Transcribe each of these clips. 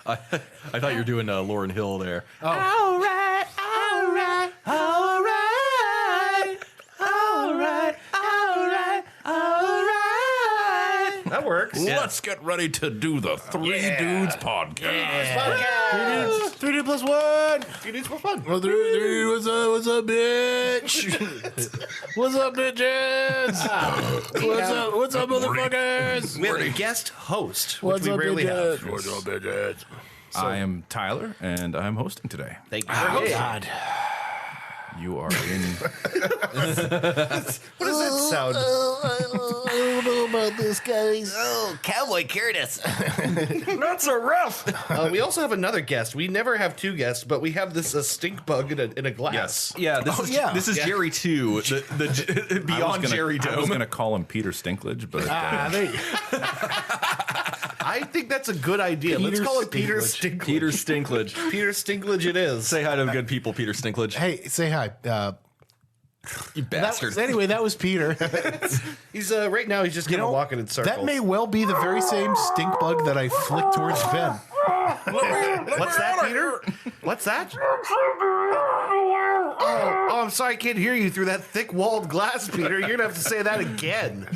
I thought you were doing Lauryn Hill there. Oh. All right, all right, all right, all right, all right, all right. That works. Let's get ready to do the Three Dudes podcast. Three dudes plus one. 3 dudes for fun. Oh, three, what's up, bitch? What's up, bitches? What's up, motherfuckers? We have a guest host, which What's we up, rarely bitches? have. What's up, bitches? I am Tyler, and I'm hosting today. Thank you for hosting. God. You are in. What does that sound? I don't know about this, guys. Oh, Cowboy Curtis. Not so rough. We also have another guest. We never have two guests, but we have this stink bug in a glass. Yes. Yeah, this is Jerry 2, the beyond Jerry I was Dome. going to call him Peter Stinklage, but I think that's a good idea. Let's call it Peter Stinklage. Peter Stinklage. Peter Stinklage it is. Say hi to the good people, Peter Stinklage. Hey, say hi. You bastard. That was Peter. He's right now. He's just kind of walking in circles. That may well be the very same stink bug that I flicked towards Ben. What's that, Peter? What's that? Oh, I'm sorry, I can't hear you through that thick-walled glass, Peter. You're gonna have to say that again.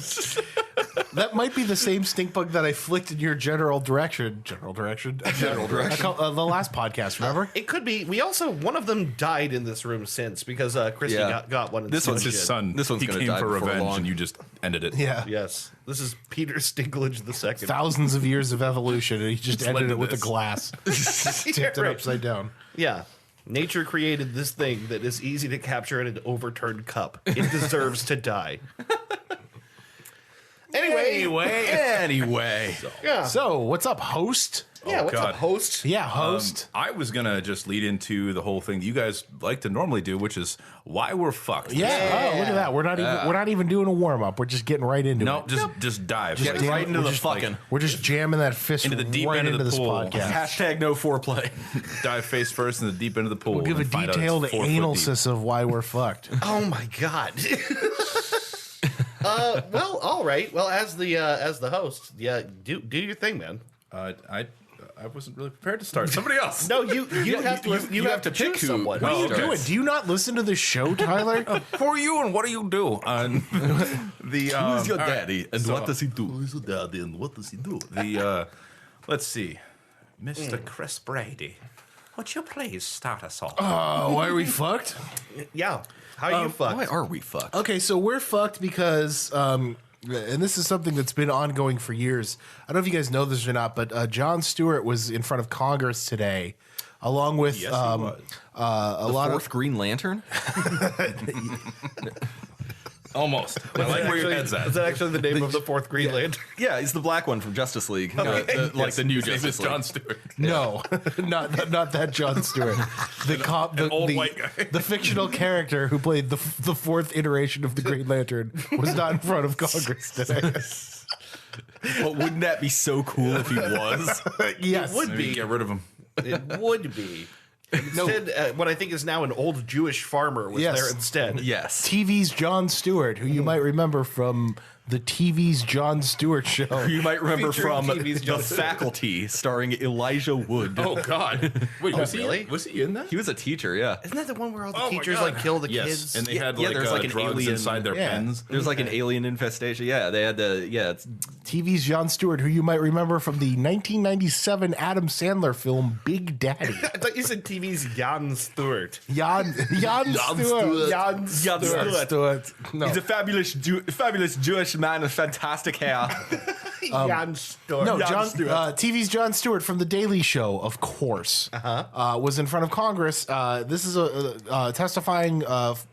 That might be the same stink bug that I flicked in your general direction. General direction. The last podcast, remember? It could be. We also one of them died in this room since because Christy got one. This one's his son. This one's he gonna came die for before revenge, long. and you just ended it. Yeah. Yes, this is Peter Stinklage the second. Thousands of years of evolution, and he just led ended to it with a this. glass. Tipped it Right. upside down. Yeah. Nature created this thing that is easy to capture in an overturned cup. It deserves to die. Anyway. Yeah. So, what's up, host? Yeah, what's God. up, host? Yeah, host. I was going to just lead into the whole thing that you guys like to normally do, which is why we're fucked. Yeah. Oh, look at that. We're not even doing a warm up. We're just getting right into No, it. just dive. Get Like, right into we're the just, like, fucking. We're just jamming that fist into the deep right end of into the this pool. podcast. Hashtag no foreplay. dive face first in the deep end of the pool. We'll give a and find out it's detailed 4 foot deep. analysis of why we're fucked. Oh my god. Well, all right. Well, as the host, yeah, do your thing, man. I wasn't really prepared to start. Somebody else. No, you have to pick choose who- someone. What What are you starts. doing? Do you not listen to the show, Tyler? Who are you and what do you do? Who's your daddy and so- what does he do? Who's the daddy and what does he do? Let's see, Mr. Chris Brady, would you please start us off? Why are we fucked? Yeah. How you fucked? Why are we fucked? Okay, so we're fucked because, and this is something that's been ongoing for years. I don't know if you guys know this or not, but Jon Stewart was in front of Congress today, along with Yes, he was. a The lot fourth of. Green Lantern? Almost. I like where your head's at. Is that actually the name of the fourth Green Lantern? Yeah, he's the black one from Justice League. Like the new His name Justice is League. Jon Stewart. No, not that Jon Stewart. The cop, the old white guy. the fictional character who played the fourth iteration of the Green Lantern was not in front of Congress today. But wouldn't that be so cool if he was? Yes, would Maybe be. get rid of him. It would be. Instead, what I think is now an old Jewish farmer was Yes. there instead. Yes. TV's Jon Stewart, who you might remember from the TV's Jon Stewart show. You might remember Featuring from TV's The Justice League. Faculty, starring Elijah Wood. Oh God! Wait, was really? Was he in that? He was a teacher, yeah. Isn't that the one where all the Oh my teachers God. like kill the Yes, kids? and they Yeah, had yeah, like, there's like an drugs alien- inside their Yeah. pens. There's like an alien infestation. Yeah, they had the it's TV's Jon Stewart, who you might remember from the 1997 Adam Sandler film Big Daddy. I thought you said TV's Jan Stewart. Jan Stewart. Jan Stewart. No. He's a fabulous Jewish man with fantastic hair. Jan Stewart. No, Jon John, Stewart. TV's Jon Stewart from The Daily Show, of course, was in front of Congress. This is testifying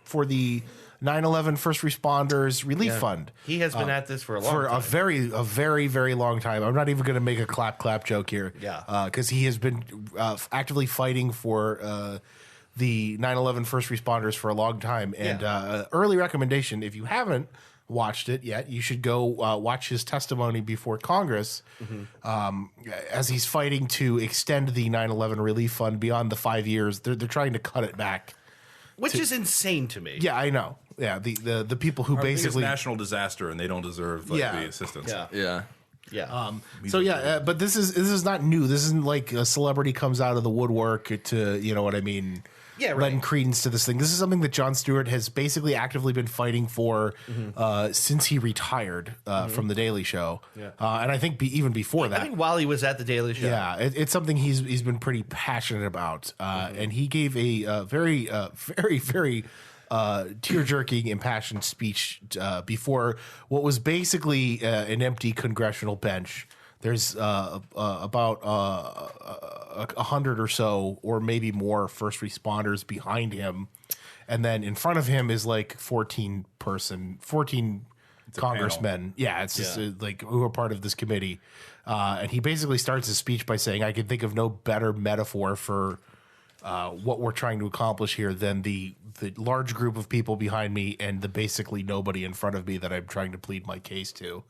for the 9/11 First Responders Relief Fund. He has been at this for a long For time. a very, very long time. I'm not even going to make a clap joke here. Yeah. Because he has been actively fighting for the 9/11 First Responders for a long time. And early recommendation, if you haven't watched it yet, you should go watch his testimony before Congress as he's fighting to extend the 9/11 Relief Fund beyond the 5 years. They're trying to cut it back. Which is insane to me. Yeah, I know. Yeah, the people who Basically, basically national disaster, and they don't deserve like, Yeah. the assistance. Yeah. Yeah. Yeah. So yeah, but this is not new. This isn't like a celebrity comes out of the woodwork to, you know what I mean? Yeah, right. Letting credence to this thing. This is something that Jon Stewart has basically actively been fighting for since he retired from the Daily Show. Yeah. And I think even before that. I think while he was at the Daily Show. Yeah, it's something he's been pretty passionate about, and he gave a very, very tear-jerking, impassioned speech before what was basically an empty congressional bench. There's about 100 or so, or maybe more, first responders behind him, and then in front of him is like 14 congressmen. Yeah, it's just like who are part of this committee. And he basically starts his speech by saying, I can think of no better metaphor for what we're trying to accomplish here than the large group of people behind me and the basically nobody in front of me that I'm trying to plead my case to.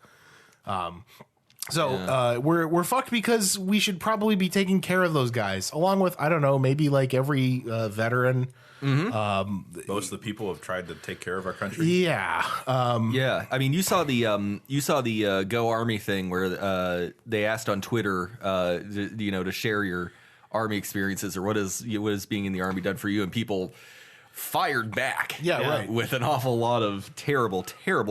We're fucked because we should probably be taking care of those guys, along with, I don't know, maybe like every veteran. Most of the people have tried to take care of our country. Yeah. Yeah, I mean, you saw the Go Army thing where they asked on Twitter, to share your Army experiences or what is being in the Army done for you, and people fired back. Yeah, right. With an awful lot of terrible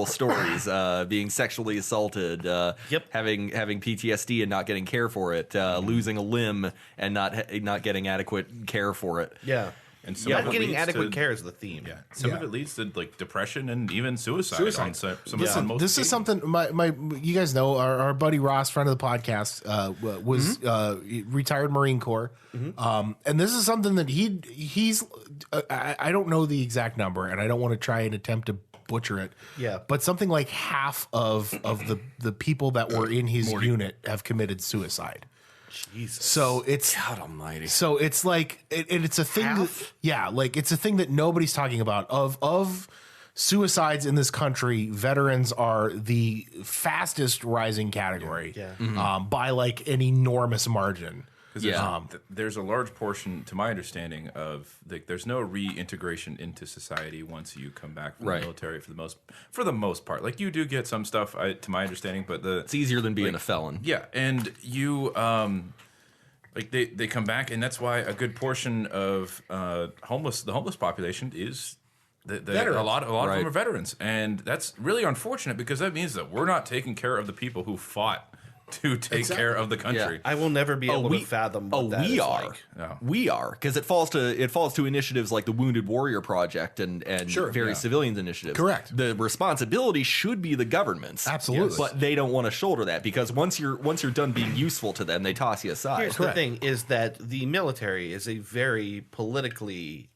stories, being sexually assaulted, having PTSD and not getting care for it, losing a limb and not getting adequate care for it. Yeah. And some Not of it getting leads adequate to- care is the theme. Yeah, some of it leads to like depression and even suicide. On some Listen, of the most this is cases. something you guys know. Our buddy Ross, friend of the podcast, was retired Marine Corps, and this is something that he's. I don't know the exact number, and I don't want to try and attempt to butcher it. Yeah. but something like half of the people that were in his unit have committed suicide. Jesus. So it's God Almighty. So it's like, and it's a thing. It's a thing that nobody's talking about. Of suicides in this country, veterans are the fastest rising category, by like an enormous margin. There's a large portion, to my understanding, of there's no reintegration into society once you come back from the military for the most part. Like you do get some stuff, to my understanding, but It's easier than being a felon. Yeah, and you they come back, and that's why a good portion of the homeless population is a lot of them are veterans, and that's really unfortunate because that means that we're not taking care of the people who fought to take care of the country. I will never be able to fathom what that is like. We are, because it falls to initiatives like the Wounded Warrior Project and various civilians initiatives. Correct. The responsibility should be the government's. Absolutely. But they don't want to shoulder that because once you're done being useful to them, they toss you aside. Here's the thing: is that the military is a very politically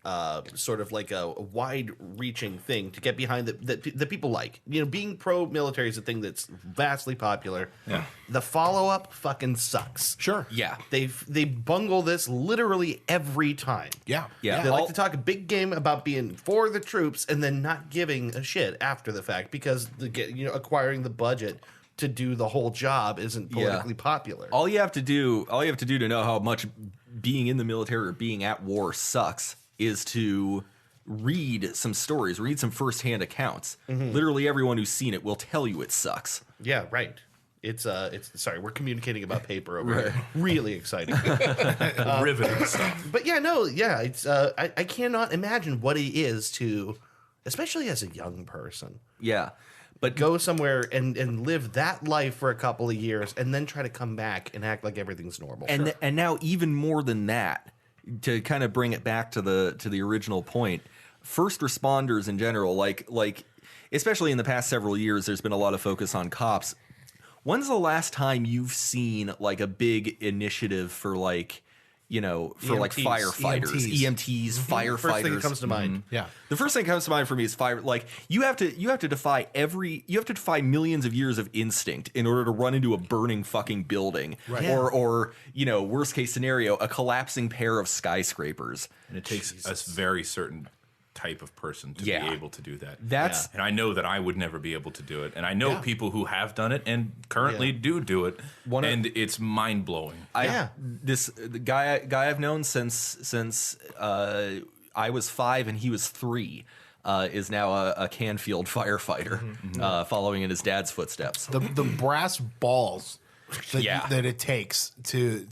sort of like a wide-reaching thing to get behind that people like. You know, being pro-military is a thing that's vastly popular. Yeah. The follow-up fucking sucks. Sure. Yeah. They bungle this literally every time. Yeah. Yeah. They like to talk a big game about being for the troops and then not giving a shit after the fact because acquiring the budget to do the whole job isn't politically popular. All you have to do to know how much being in the military or being at war sucks is to read some stories, read some firsthand accounts. Literally everyone who's seen it will tell you it sucks. Yeah, right. It's sorry, we're communicating about paper over here. Really exciting. Riveting stuff. But it's I cannot imagine what it is to, especially as a young person, Yeah. But go somewhere and live that life for a couple of years and then try to come back and act like everything's normal. and now even more than that, to kind of bring it back to the original point, first responders in general, like especially in the past several years, there's been a lot of focus on cops. When's the last time you've seen like a big initiative for like EMTs, firefighters, EMTs, firefighters? First thing that comes to mind. Yeah. The first thing that comes to mind for me is fire. Like you have to defy millions of years of instinct in order to run into a burning fucking building, Right. or worst case scenario, a collapsing pair of skyscrapers. And it takes a very certain type of person to be able to do that. And I know that I would never be able to do it. And I know people who have done it and currently do it. And it's mind blowing. The guy I've known since I was 5 and he was 3. Is now a Canfield firefighter, following in his dad's footsteps. The brass balls that it takes to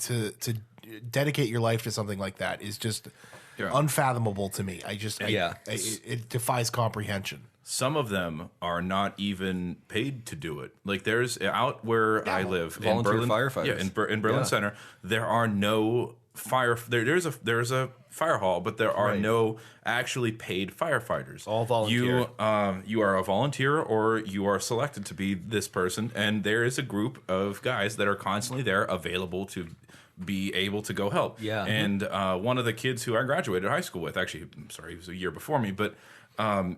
dedicate your life to something like that is just unfathomable to me. It defies comprehension. Some of them are not even paid to do it. Like there's out where I live, volunteer in Berlin, firefighters. In Berlin Center, there are no there's a fire hall, but there are no actually paid firefighters. All volunteer. You are a volunteer or you are selected to be this person, and there is a group of guys that are constantly there, available to be able to go help. Yeah. And one of the kids who I graduated high school with, actually, I'm sorry, he was a year before me, but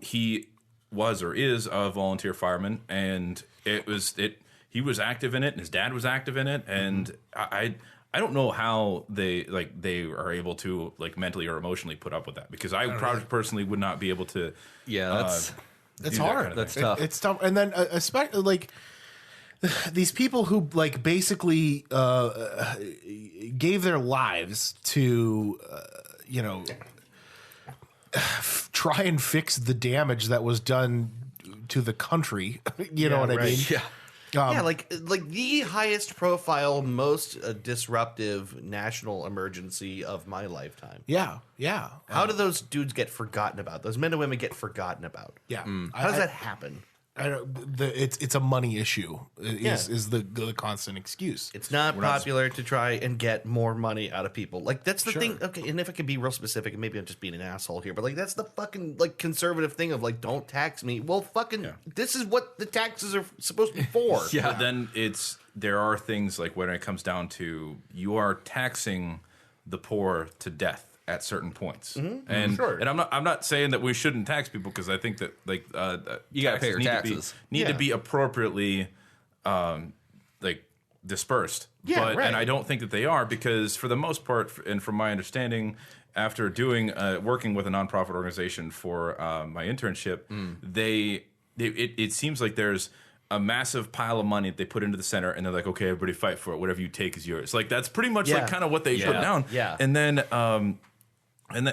he was or is a volunteer fireman, and he was active in it, and his dad was active in it, and I don't know how they are able to mentally or emotionally put up with that, because I personally would not be able to. Yeah, it's hard. Kind of that's thing. tough. It's tough, and then especially these people who basically gave their lives to try and fix the damage that was done to the country. You know what I mean? Yeah. Like the highest profile, most disruptive national emergency of my lifetime. Yeah. How do those dudes get forgotten about? Those men and women get forgotten about. Yeah. How does that happen? It's a money issue. Is the constant excuse? It's not popular to try and get more money out of people. Like that's the thing. Okay, and if I can be real specific, and maybe I'm just being an asshole here, but that's the fucking conservative thing of don't tax me. Well, this is what the taxes are supposed to be for. But then there are things like when it comes down to you are taxing the poor to death at certain points, and I'm not saying that we shouldn't tax people, because I think that you got to pay your taxes. Need to be appropriately dispersed. And I don't think that they are, because for the most part, and from my understanding, after working with a nonprofit organization for my internship, it seems like there's a massive pile of money that they put into the center, and they're like, okay, everybody fight for it. Whatever you take is yours. That's pretty much kind of what they put down. Yeah. And then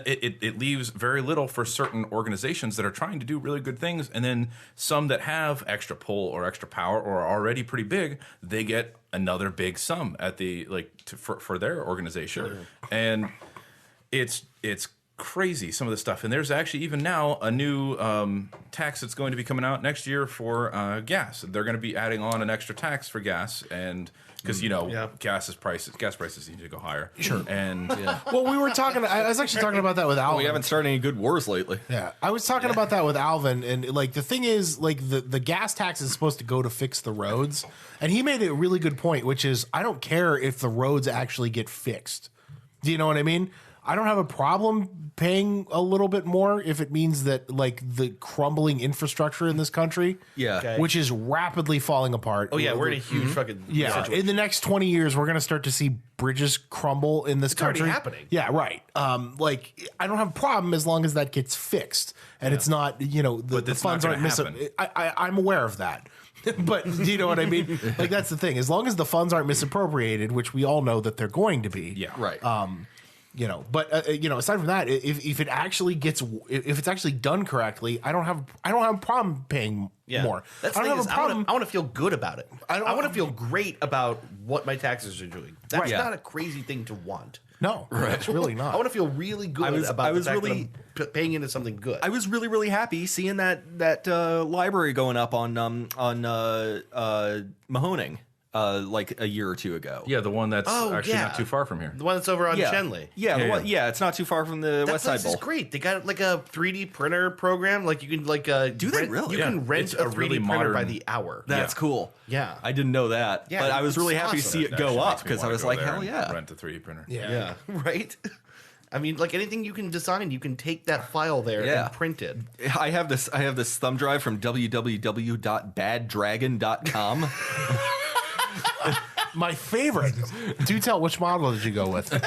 it leaves very little for certain organizations that are trying to do really good things, and then some that have extra pull or extra power or are already pretty big, they get another big sum at the for their organization, and it's crazy, some of the stuff. And there's actually even now a new tax that's going to be coming out next year for gas. They're going to be adding on an extra tax for gas, and because gas prices need to go higher. Sure. And Well, we were talking. I was actually talking about that with Alvin. We haven't started any good wars lately. Yeah, I was talking about that with Alvin, and the thing is, the gas tax is supposed to go to fix the roads, and he made a really good point, which is I don't care if the roads actually get fixed. Do you know what I mean? I don't have a problem paying a little bit more if it means that the crumbling infrastructure in this country, which is rapidly falling apart. Oh yeah, we're in a huge fucking situation. In the next 20 years, we're going to start to see bridges crumble in this country. Already happening. Yeah, right. I don't have a problem as long as that gets fixed and it's not the funds aren't I'm aware of that. But do you know what I mean? That's the thing. As long as the funds aren't misappropriated, which we all know that they're going to be. Yeah. Right. Aside from that, if it actually if it's actually done correctly, I don't have a problem paying more. That's I don't have a problem. I want to feel good about it. I want to feel great about what my taxes are doing. That's not a crazy thing to want. No, it's really not. I want to feel really good about the fact that I'm paying into something good. I was really, really happy seeing that library going up on Mahoning. A year or two ago. yeah, the one that's actually not too far from here. The one that's over on Shenley. Yeah, it's not too far from the West Side This Bowl. is great. They got a 3D printer program. You can Do they really? You can rent It's a a 3D really printer by modern- the hour. That's cool. Yeah. I didn't know that. Yeah, but I was really it's happy to awesome. see it That go actually up makes me because I wanna was go like, there hell and yeah. rent a 3D printer. Yeah. Right? I mean, anything you can design, you can take that file there and print it. I have this thumb drive from www.baddragon.com. My favorite. Do tell, which model did you go with? I'm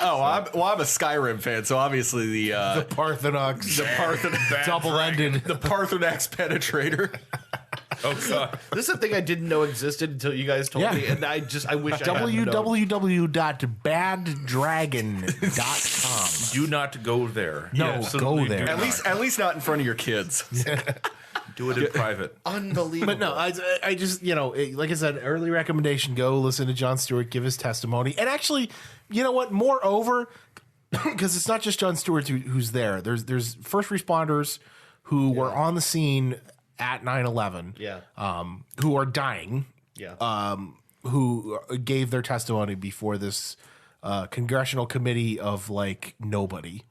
a Skyrim fan, so obviously the Parthenox. Parthenax Double-ended. the Parthenax penetrator. Oh god. This is a thing I didn't know existed until you guys told me, and I wish I had known. www.baddragon.com. Do not go there. No, Absolutely go there. do At not. least not in front of your kids. Do it in private. Unbelievable. But no, I just, like I said, early recommendation, go listen to Jon Stewart give his testimony. And actually, you know what? Moreover, because it's not just Jon Stewart who's there. There's first responders who were on the scene at 9/11. Yeah. Who are dying. Yeah. Who gave their testimony before this congressional committee of like nobody.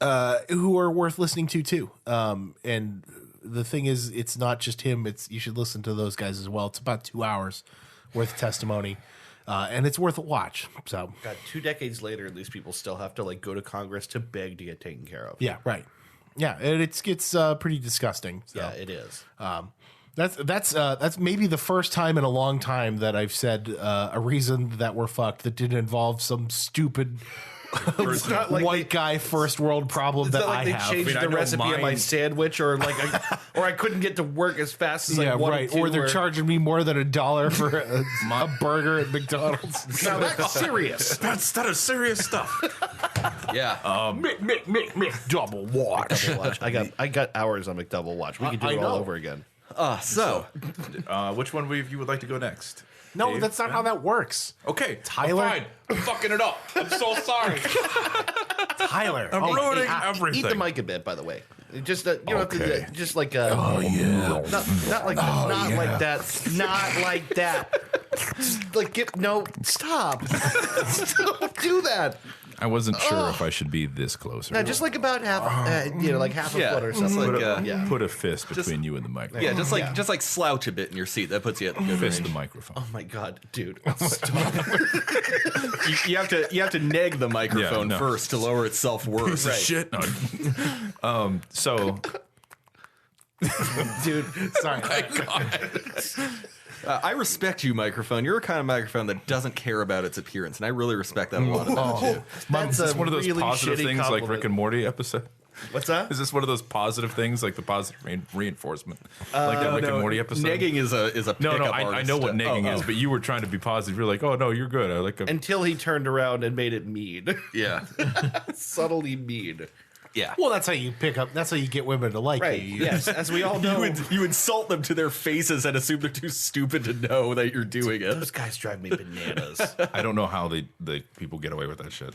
Who are worth listening to too. And the thing is, it's not just him. You should listen to those guys as well. It's about 2 hours worth of testimony, and it's worth a watch. So, God, 2 decades later, these people still have to like go to Congress to beg to get taken care of. yeah, right. Yeah, and it gets pretty disgusting. So. Yeah, it is. That's maybe the first time in a long time that I've said a reason that we're fucked that didn't involve some stupid white guy first world problem It's that not like I they have. changed I the know recipe of my mine- sandwich, or like, or I couldn't get to work as fast as I wanted right. to. Or they're charging me more than $1 for a burger at McDonald's. Now that's serious. That is serious stuff. Yeah. McDoublewatch. Watch. I got hours on McDoublewatch. We could do I it all know. over again. So Which one of you would like to go next? No, Dave? that's not how that works. Okay, Tyler? Fine. I'm fucking it up. I'm so sorry. Tyler. I'm ruining everything. Eat the mic a bit, by the way. Just you don't have Okay. to just like Oh, yeah. not like that. Not like that. Not like that. Just, like stop. Don't do that. I wasn't sure if I should be this close. Or No, just like about half, like half a Yeah, foot or just something. like, yeah. put a fist between you and the microphone. yeah, just like slouch a bit in your seat. That puts you at the good Fist range. the microphone. Oh my god, dude! You have to neg the microphone no. first to lower its self worth. Piece of shit. No. So, Dude, sorry. I respect you, microphone. You're a kind of microphone that doesn't care about its appearance, and I really respect that a lot about you. That's is this one of those really positive shitty things like compliment. Rick and Morty episode? What's that? Is this one of those positive things like the positive reinforcement? Like that Rick and Morty episode? Negging is a No, pickup I artist. know what negging Oh, is, but you were trying to be positive. You're like, oh, no, you're good. I like a. Until he turned around and made it mean, yeah, subtly mean. yeah. Well, that's how you pick up. That's how you get women to like Right? you. Yes, as we all know. You insult them to their faces and assume they're too stupid to know that you're doing it. Those guys drive me bananas. I don't know how the people get away with that shit.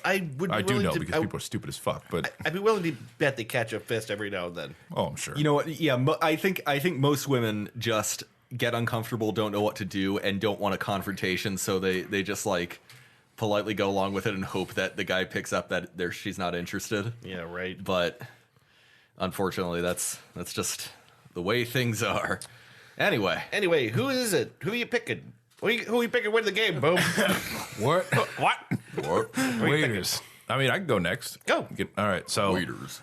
I would. Be I do willing know to, because people are stupid as fuck, but I'd be willing to bet they catch a fist every now and then. oh, I'm sure. You know what? Yeah, I think most women just get uncomfortable, don't know what to do, and don't want a confrontation, so they just like politely go along with it and hope that the guy picks up that she's not interested. Yeah, right. But unfortunately, that's just the way things are. Anyway, Who is it? Who are you picking? Who are you picking? Win the game, boom. What? what? Waiters. I mean, I can go next. Go. All right. So, waiters.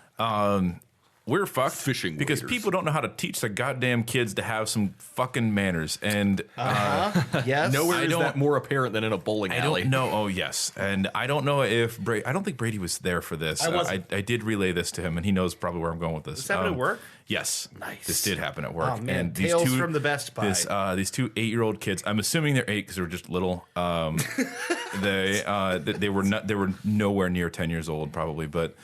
we're fucked Fishing because waiters. people don't know how to teach their goddamn kids to have some fucking manners. And Yes. Nowhere I is don't- that more apparent than in a bowling I alley. don't know. Oh, yes. And I don't know if I don't think Brady was there for this. I did relay this to him, and he knows probably where I'm going with this. This happened at work? Yes. Nice. This did happen at work. Oh, man. And Tales from the Best Buy. These two 8-year-old kids. I'm assuming they're 8 because they were just little. They were nowhere near 10 years old, probably. But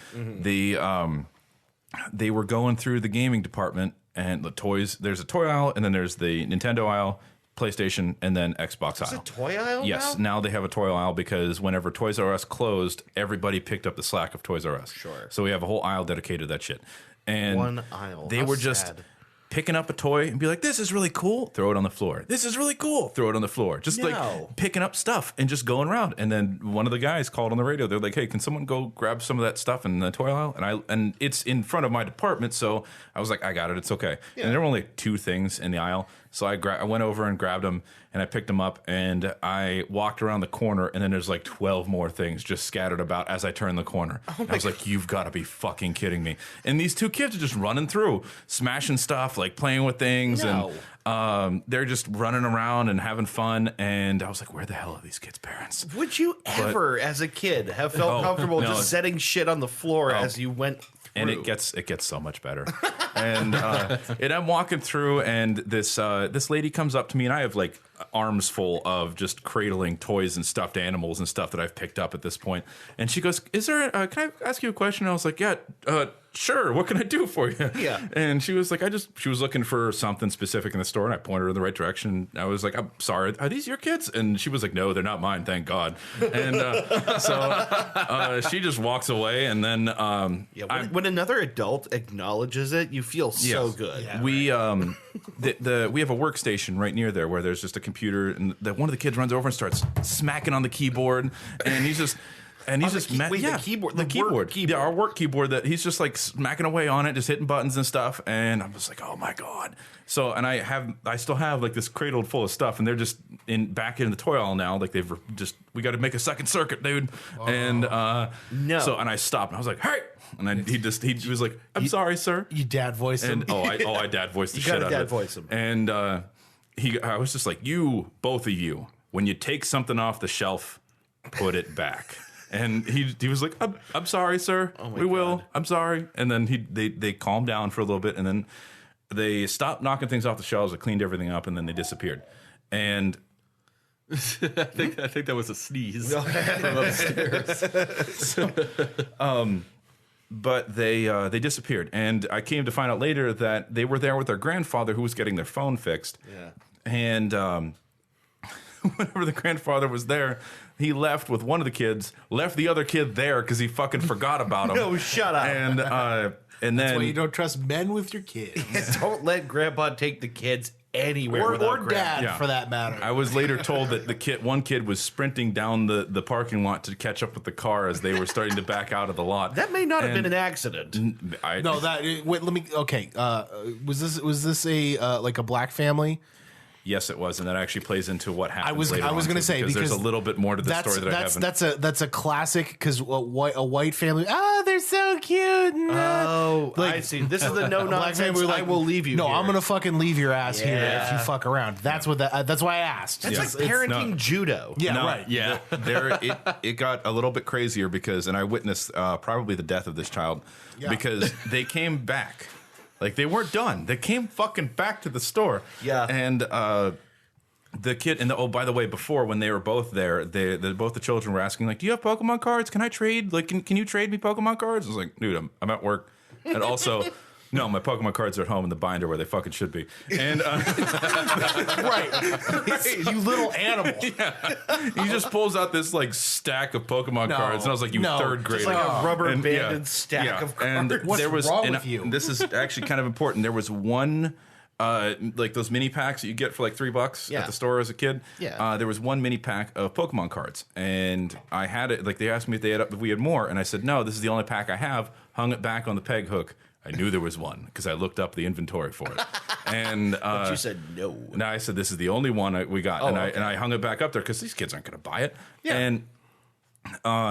they were going through the gaming department and the toys. There's a toy aisle, and then there's the Nintendo aisle, PlayStation, and then Xbox Is aisle. it toy aisle? Yes, Now? now they have a toy aisle because whenever Toys R Us closed, everybody picked up the slack of Toys R Us. Sure. So we have a whole aisle dedicated to that shit. And One aisle. They How were just sad. picking up a toy and be like, "This is really cool." Throw it on the floor. "This is really cool." Throw it on the floor. Just No. like picking up stuff and just going around. And then one of the guys called on the radio. They're like, "Hey, can someone go grab some of that stuff in the toy aisle?" And it's in front of my department, so I was like, "I got it. It's okay." And there were only 2 things in the aisle. So I went over and grabbed them, and I picked them up, and I walked around the corner, and then there's like 12 more things just scattered about as I turned the corner. I was like, "You've got to be fucking kidding me!" And these 2 kids are just running through, smashing stuff, like playing with things, No. and they're just running around and having fun. And I was like, "Where the hell are these kids' parents?" Would you ever, as a kid, have felt comfortable no. just setting shit on the floor as you went through? And it gets so much better. And I'm walking through, and this lady comes up to me, and I have like arms full of just cradling toys and stuffed animals and stuff that I've picked up at this point. And she goes, "Is there? Can I ask you a question?" And I was like, "Yeah, sure. What can I do for you?" Yeah. And she was like, she was looking for something specific in the store, and I pointed her in the right direction. I was like, "I'm sorry, are these your kids?" And she was like, "No, they're not mine, thank God." And so she just walks away, and then when another adult acknowledges it, you feel so good. Yeah, we we have a workstation right near there where there's just a computer, and one of the kids runs over and starts smacking on the keyboard, and he's just. And he's just the keyboard, yeah, our work keyboard. That he's just like smacking away on it, just hitting buttons and stuff. And I'm just like, oh my god. So, and I still have like this cradled full of stuff, and they're just back in the toy aisle now. Like we got to make a second circuit, dude. Oh. And no. So, and I stopped, and I was like, hey. And he was like, I'm sorry, sir. You dad voiced him. And I dad voiced the shit out of it. Dad voice him. And I was just like, both of you, when you take something off the shelf, put it back. And he was like, I'm sorry, sir. Oh we will. God. I'm sorry. And then they calmed down for a little bit, and then they stopped knocking things off the shelves. They cleaned everything up, and then they disappeared. And I think that was a sneeze from upstairs. But they disappeared, and I came to find out later that they were there with their grandfather, who was getting their phone fixed. Yeah. And whenever the grandfather was there, he left with one of the kids, left the other kid there because he fucking forgot about him. No, shut up. And then that's why you don't trust men with your kids. Don't let Grandpa take the kids anywhere or dad, for that matter. I was later told that one kid was sprinting down the parking lot to catch up with the car as they were starting to back out of the lot. That may not have been an accident. Wait, let me. Okay, was this a like a black family? Yes, it was, and that actually plays into what happens. I was going to say because there's a little bit more to the story that I haven't. That's a classic because a white family. Oh, they're so cute. Oh, I see. This is the no nonsense. I will leave you. No, here. I'm going to fucking leave your ass here if you fuck around. That's what that's why I asked. That's like parenting judo. Yeah, right. Yeah, it got a little bit crazier because, and I witnessed probably the death of this child because they came back. Like, they weren't done. They came fucking back to the store. Yeah. And the kid, and by the way, before, when they were both there, both the children were asking, like, do you have Pokemon cards? Can I trade? Like, can you trade me Pokemon cards? I was like, dude, I'm at work. And also, no, my Pokemon cards are at home in the binder where they fucking should be. And right. You little animal. Yeah. He just pulls out this like stack of Pokemon cards, and I was like, third grader. It's like a rubber banded stack of cards. And what's wrong with you? This is actually kind of important. There was one like those mini packs that you get for like $3 at the store as a kid. Yeah. There was one mini pack of Pokemon cards, and I had it. Like, they asked me if we had more, and I said no. This is the only pack I have. Hung it back on the peg hook. I knew there was one because I looked up the inventory for it. And but you said no. No, I said this is the only one we got, and I hung it back up there because these kids aren't going to buy it. Yeah. And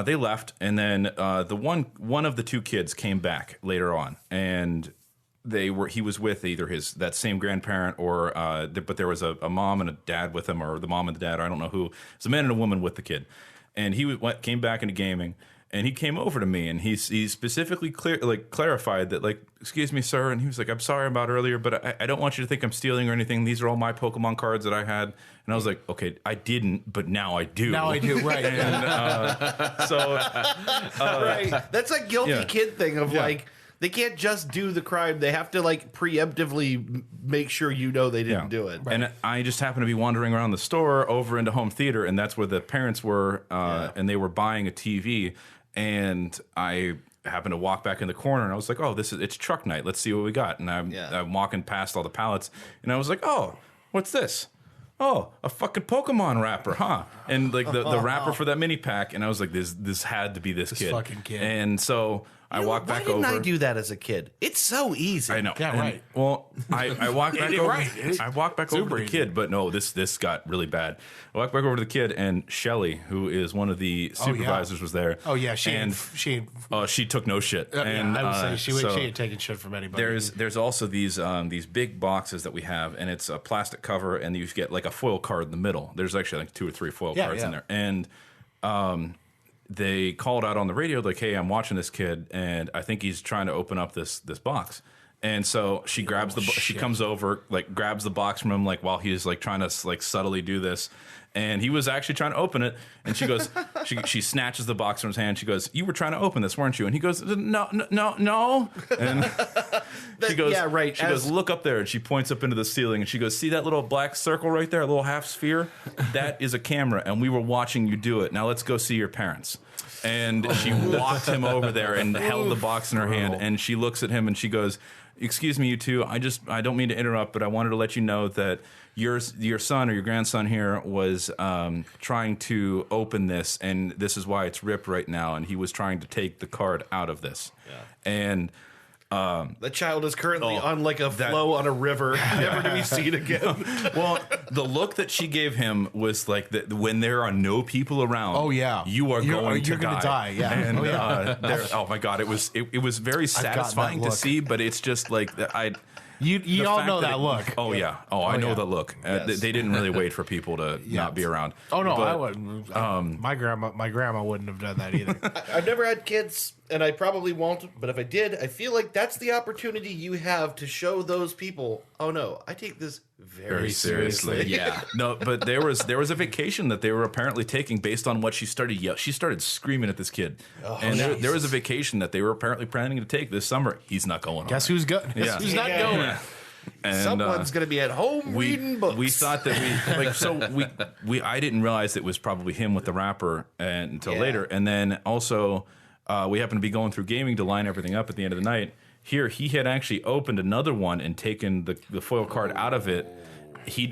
they left, and then the one of the two kids came back later on, and he was with either that same grandparent or but there was a mom and a dad with him, or the mom and the dad, or I don't know who. It's a man and a woman with the kid, and he came back into gaming. And he came over to me, and he specifically clarified that, like, excuse me, sir. And he was like, I'm sorry about earlier, but I don't want you to think I'm stealing or anything. These are all my Pokemon cards that I had. And I was like, okay, I didn't, but now I do. Now I do, right. And right. That's a guilty kid thing of like, they can't just do the crime. They have to like preemptively make sure you know they didn't do it. Right. And I just happened to be wandering around the store over into home theater, and that's where the parents were, and they were buying a TV. And I happened to walk back in the corner, and I was like, "Oh, it's truck night. Let's see what we got." And I'm walking past all the pallets, and I was like, "Oh, what's this? Oh, a fucking Pokemon wrapper, huh?" And like the wrapper for that mini pack, and I was like, "This had to be this kid." Fucking kid. And so I walked back over. Why didn't I do that as a kid? It's so easy. I know. Yeah, right. Well, I walked back over. I walked back over to the easy. kid, but no, this got really bad. I walked back over to the kid, and Shelly, who is one of the supervisors, was there. Oh yeah, she took no shit. And I would say she ain't taking shit from anybody. There's also these big boxes that we have, and it's a plastic cover, and you get like a foil card in the middle. There's actually like 2 or 3 foil cards in there, and they called out on the radio like, "Hey, I'm watching this kid, and I think he's trying to open up this box." And so she grabs she comes over, like grabs the box from him, like while he's like trying to like subtly do this. And he was actually trying to open it. And she goes, she snatches the box from his hand. She goes, "You were trying to open this, weren't you?" And he goes, No. And she goes, yeah, right. She goes, "Look up there." And she points up into the ceiling. And she goes, "See that little black circle right there, a little half sphere? That is a camera. And we were watching you do it. Now let's go see your parents." And she walked him over there and held the box in her hand. And she looks at him and she goes, "Excuse me, you two. I don't mean to interrupt, but I wanted to let you know that your son or your grandson here was trying to open this, and this is why it's ripped right now. And he was trying to take the card out of this." Yeah. And the child is currently on like a flow on a river, never to be seen again. Well, the look that she gave him was like when there are no people around. Oh yeah, you are going to die. Yeah. And oh my god, it was very satisfying to see. But it's just like You all know that look. Oh yeah. I know the look. Yes. They didn't really wait for people to not be around. Oh no, but, I wouldn't. My grandma wouldn't have done that either. I've never had kids, and I probably won't. But if I did, I feel like that's the opportunity you have to show those people. Oh no, I take this very seriously. Yeah. No, but there was a vacation that they were apparently taking based on what she started yelling. She started screaming at this kid, and there was a vacation that they were apparently planning to take this summer. He's not going. Guess who's going? Yeah. Who's not going? And, someone's going to be at home reading books. We thought that I didn't realize it was probably him with the wrapper until later, and then also we happened to be going through gaming to line everything up at the end of the night. Here he had actually opened another one and taken the foil card out of it.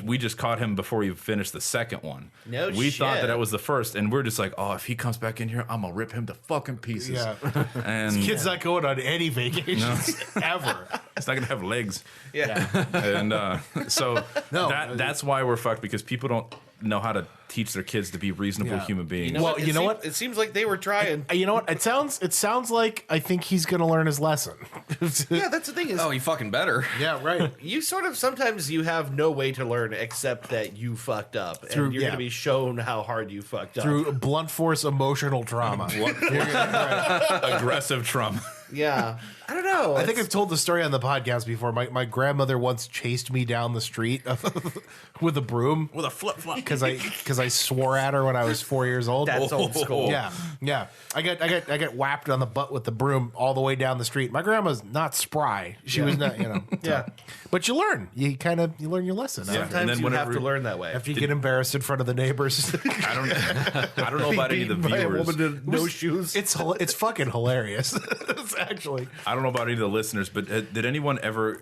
We just caught him before he finished the second one. We thought that was the first, and we're just like, oh, if he comes back in here, I'm gonna rip him to fucking pieces. Yeah. And this kid's not going on any vacations ever. He's not gonna have legs. Yeah. And so that's why we're fucked, because people don't know how to teach their kids to be reasonable human beings. You know what? It seems like they were trying. You know what? It sounds like I think he's going to learn his lesson. Yeah, that's the thing is. Oh, you fucking better. Yeah, right. You sort of sometimes you have no way to learn except that you fucked up, and you're going to be shown how hard you fucked up through blunt force emotional trauma, aggressive trauma. Yeah, I don't know. I think I've told the story on the podcast before. My grandmother once chased me down the street with a broom, with a flip flop, because I swore at her when I was 4 years old. That's old school. Yeah. I got whapped on the butt with the broom all the way down the street. My grandma's not spry. She was not, Yeah. But you learn. You learn your lesson. Sometimes you have to learn that way. After you get embarrassed in front of the neighbors. I don't know about any of the viewers. By a woman in no shoes. It's fucking hilarious. Actually, I don't know about any of the listeners, but did anyone ever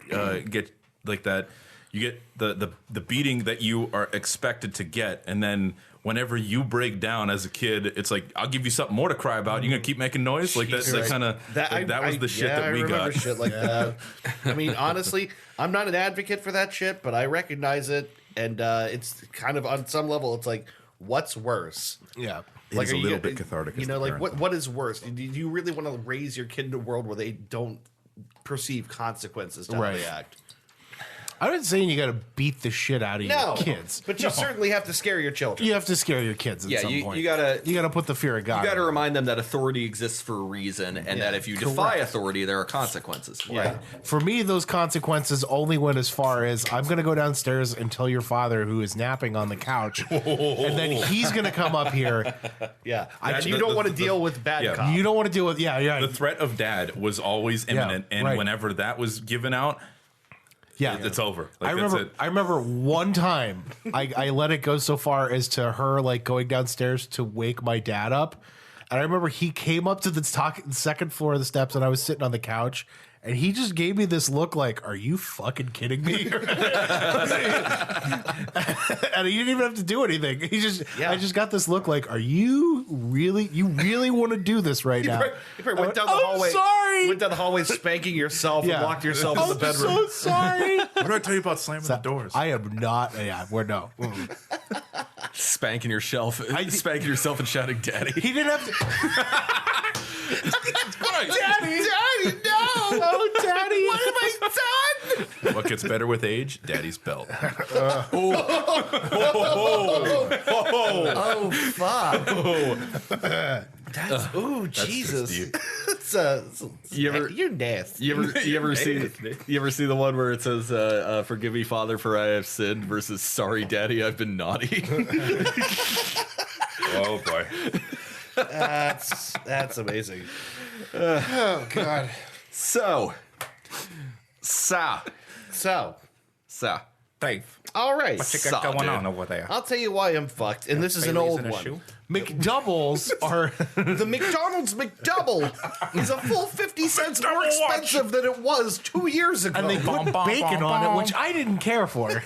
get like that? You get the beating that you are expected to get, and then whenever you break down as a kid, it's like, I'll give you something more to cry about. You're gonna keep making noise. Like that kind of that was the shit that we got. Shit like that. I mean, honestly, I'm not an advocate for that shit, but I recognize it, and it's kind of on some level, it's like, what's worse? Yeah. It's a little bit cathartic. You know, like what is worse? Do you really want to raise your kid in a world where they don't perceive consequences to how they act? I'm not saying you got to beat the shit out of your kids, but you certainly have to scare your children. You have to scare your kids at some point. You gotta put the fear of God. You gotta remind them that authority exists for a reason, and that if you defy authority, there are consequences. Yeah. For me, those consequences only went as far as I'm going to go downstairs and tell your father, who is napping on the couch, and then he's going to come up here. Yeah, you don't want to deal with bad cop. You don't want to deal with The threat of dad was always imminent, and whenever that was given out. Yeah, it's over. Like, I remember one time I let it go so far as to her like going downstairs to wake my dad up, and I remember he came up to the second floor of the steps, and I was sitting on the couch, and he just gave me this look like, "Are you fucking kidding me?" And he didn't even have to do anything. I just got this look like, "Are you really want to do this right now?" You probably went down the hallway. Sorry. Went down the hallway spanking yourself and locked yourself in the bedroom. I'm so sorry. What did I tell you about slamming the doors? I am not. Yeah, we're no. Spanking yourself and shouting, "Daddy!" He didn't have to. Daddy, no! Oh, Daddy! What have I done? What gets better with age? Daddy's belt. Oh, fuck! That's Jesus. You're nasty. You ever see the one where it says "Forgive me, Father, for I have sinned" versus "Sorry, Daddy, I've been naughty"? Oh boy, that's amazing. Oh God. So, Dave. All right. What you got going on over there? I'll tell you why I'm fucked, and this is an Bailey's old in a one. shoe? McDoubles are The McDonald's McDouble is a full 50 cents more expensive than it was 2 years ago. and they put bacon on it, which I didn't care for.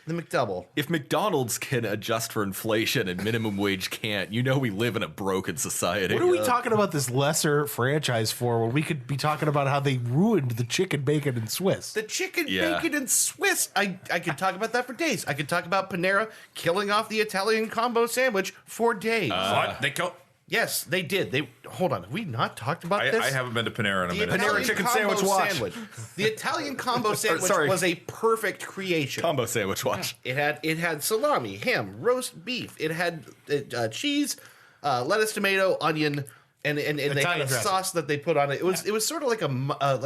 The McDouble. If McDonald's can adjust for inflation and minimum wage can't, you know we live in a broken society. What are we talking about this lesser franchise for when we could be talking about how they ruined the chicken bacon and Swiss? The chicken, bacon, and Swiss. I could talk about that for days. I could talk about Panera killing off the Italian combo sandwich for days. What? They killed. Yes, they did. Hold on. Have we not talked about this? I haven't been to Panera in a minute. Panera chicken combo sandwich watch. The Italian combo sandwich sorry. was a perfect creation. Combo sandwich watch. It had salami, ham, roast beef. It had cheese, lettuce, tomato, onion, and they had a dressing. sauce that they put on it. It was sort of like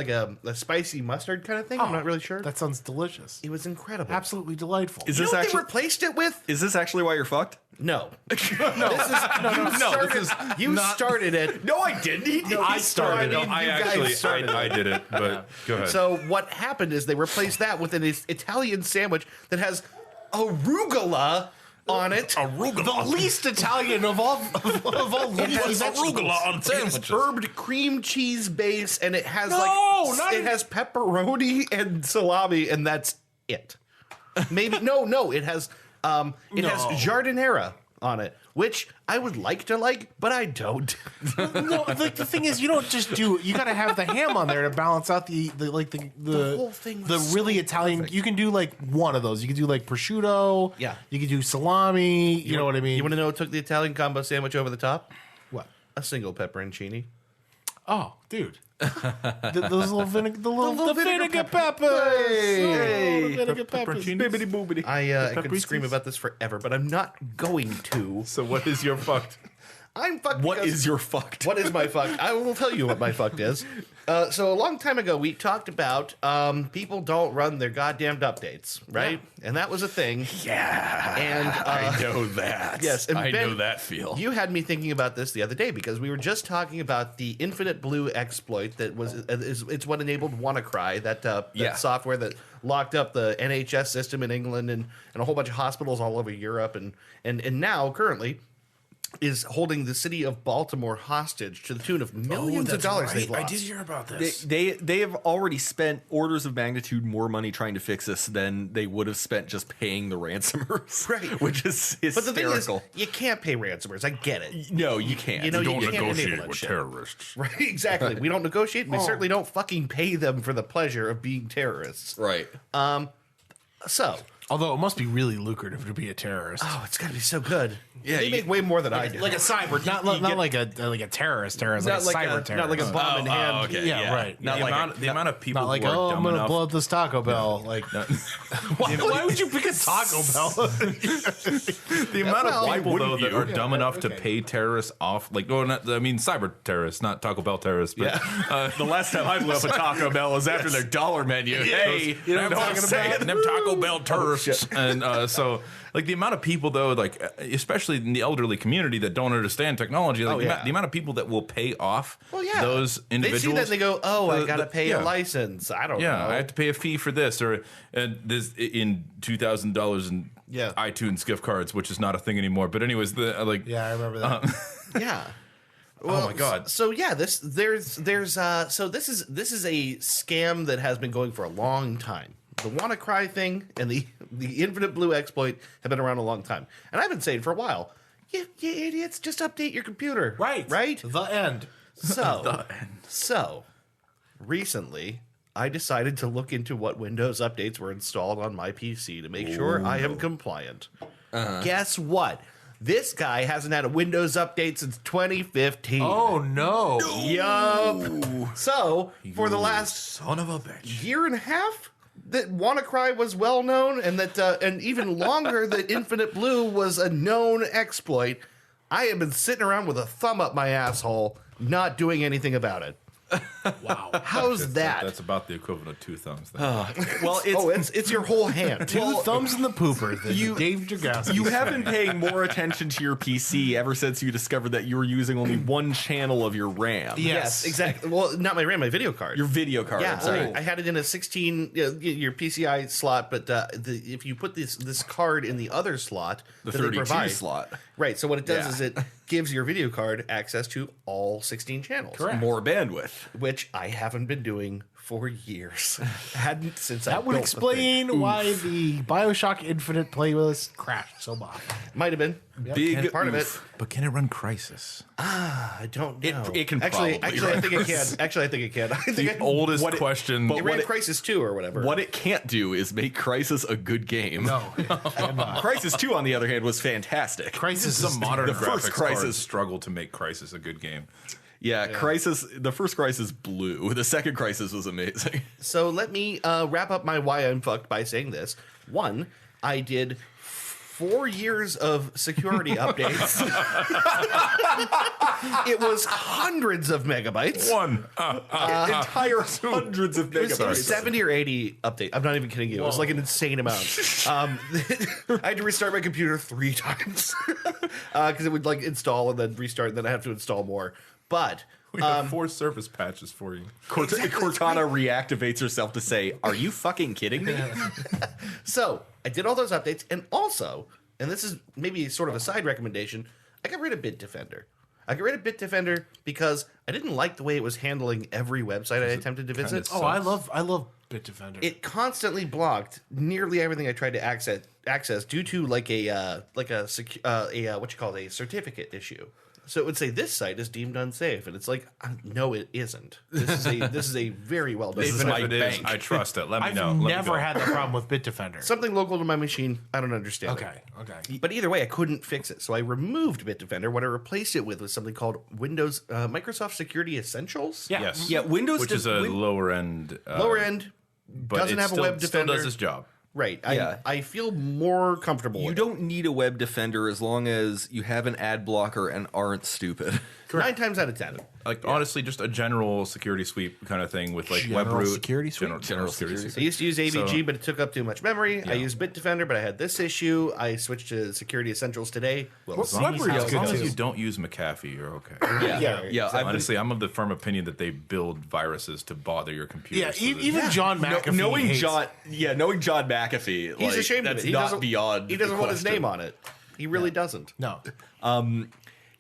a spicy mustard kind of thing. I'm not really sure. That sounds delicious. It was incredible. Absolutely delightful. Is You this know what actually they replaced it with? is this actually why you're fucked? No. You started it. No, I didn't. I started it. I did it, but go ahead. So what happened is they replaced that with an Italian sandwich that has arugula on it. The least Italian of all leafy vegetables. on It's herbed cream cheese base, and it has it has pepperoni and salami, and that's it. Maybe no. It has jardinera on it, which I would like to like, but I don't. No, like the thing is, you don't just do. You got to have the ham on there to balance out the whole thing was The really so Italian. perfect. You can do like one of those. You can do like prosciutto. Yeah. You can do salami. You know what I mean? You want to know what took the Italian combo sandwich over the top? what? A single pepperoncini. Oh, dude. Those little vinegar, the vinegar peppers. Hey. Oh, the vinegar peppers. Bibbidi boobidi. I could scream about this forever, but I'm not going to. So what is your fucked? I'm fucked. What because- is your fucked? What is my fucked? I will tell you what my fucked is. So a long time ago, we talked about people don't run their goddamned updates, right? And that was a thing. Yeah. And I know that. yes, and I Ben, know that feel. You had me thinking about this the other day because we were just talking about the Infinite Blue exploit that was it's what enabled WannaCry, that software that locked up the NHS system in England and a whole bunch of hospitals all over Europe and now currently is holding the city of Baltimore hostage to the tune of millions of dollars they've lost. I did hear about this. They have already spent orders of magnitude more money trying to fix this than they would have spent just paying the ransomers. Right. Which is hysterical. But the thing is, you can't pay ransomers. I get it. No, you can't. You know, don't you can't enable negotiate that with shit. terrorists. Right, exactly. We don't negotiate, and we certainly don't fucking pay them for the pleasure of being terrorists. Right. So, Although it must be really lucrative to be a terrorist. oh, it's gotta be so good. Yeah, they you make way more than I do. Like a cyber. Not like a terrorist, like a cyber terrorist. not like a bomb in hand. Oh, okay. Yeah, right. Not The like amount of people Not like, who are oh, I'm dumb gonna enough. blow up this Taco Bell. Like, why would you pick a Taco Bell? The amount of people though that are dumb enough to pay terrorists off, like, cyber terrorists, not Taco Bell terrorists, but the last time I blew up a Taco Bell was after their dollar menu. Hey, you know what I'm talking about? them Taco Bell terrorists, and so like the amount of people though, like especially in the elderly community that don't understand technology, like the amount of people that will pay off those individuals. They see that and they go, "Oh, I gotta pay a license. I don't know. Yeah, I have to pay a fee for this, or this in $2,000 in iTunes gift cards, which is not a thing anymore. But anyways, Yeah, I remember that. Yeah. Well, oh my god. So yeah, this is a scam that has been going for a long time. The WannaCry thing and the Infinite Blue exploit have been around a long time, and I've been saying for a while, you idiots, just update your computer. Right. The end. So recently, I decided to look into what Windows updates were installed on my PC to make sure I am compliant. Guess what? This guy hasn't had a Windows update since 2015. Oh no! Yup. So for the last Son of a bitch. year and a half, that WannaCry was well known, and that and even longer that Infinite Blue was a known exploit. I have been sitting around with a thumb up my asshole, not doing anything about it. Wow. How's that? That's about the equivalent of 2 thumbs. Then. Well, It's your whole hand. Two thumbs in the pooper. Dave Dragowski. you have been paying more attention to your PC ever since you discovered that you were using only one channel of your RAM. Yes, exactly. Well, not my RAM, my video card. Your video card. Yeah, Sorry. I had it in a 16 your PCI slot, but if you put this card in the other slot, The that they 32 provide, slot. right? So what it does Yeah. is it gives your video card access to all 16 channels, Correct. More bandwidth. which I haven't been doing for years. Hadn't since I That would built the thing. explain why the Bioshock Infinite playlist crashed so bad. Might have been Big part of it. oof. But can it run Crisis? I don't know. It can actually. probably I run think it can. Actually, I think it can. I think The oldest question. but it ran what it- Crisis 2 or whatever. What it can't do is make Crisis a good game. No, cannot. Crisis 2, on the other hand, was fantastic. Crisis Some is modern the first graphics Crisis- cards struggle to make Crisis a good game. Yeah, Crisis. The first Crisis blew. The second Crisis was amazing. So let me wrap up my why I'm fucked by saying this. One, I did 4 years of security updates. It was hundreds of megabytes. One. Entire hundreds of It was megabytes. 70 or 80 update. I'm not even kidding you. It was like an insane amount. I had to restart my computer 3 times because it would like install and then restart, and then I have to install more. But We have 4 surface patches for you. Cortana reactivates herself to say, "Are you fucking kidding me?" so I did all those updates, and also, and this is maybe sort of a side recommendation, I got rid of Bitdefender. I got rid of Bitdefender because I didn't like the way it was handling every website I attempted to visit. Oh, I love Bitdefender. It constantly blocked nearly everything I tried to access due to like a what you call it, a certificate issue. So it would say this site is deemed unsafe, and it's like, no, it isn't. This is a very well done. Even my if it is, bank. I trust it. Let me I've know. Let me never go. had that problem with Bitdefender. Something local to my machine. I don't understand. it. Okay. But either way, I couldn't fix it. So I removed Bitdefender. What I replaced it with was something called Windows Microsoft Security Essentials. Yeah. Yes. Yeah, Windows Which does- is a Win- lower end. Lower end, but doesn't it have still, a web still defender. does its job. Right. Yeah. I feel more comfortable You with don't need a web defender as long as you have an ad blocker and aren't stupid. it. 9 times out of 10. Like honestly, just a general security sweep kind of thing with like General WebRoot security sweep? General security I sweep. used to use AVG, So- but it took up too much memory. I used Bitdefender, but I had this issue. I switched to Security Essentials today. Well, As long, as, WebRoot's as good long as too. you don't use McAfee, you're okay. Yeah. So Honestly, I'm of the firm opinion that they build viruses to bother your computer. Yeah, so that- even John McAfee. knowing hates- John McAfee, he's like, ashamed of that's it. He not doesn't, beyond. He doesn't the want his question. name on it. He really doesn't. No.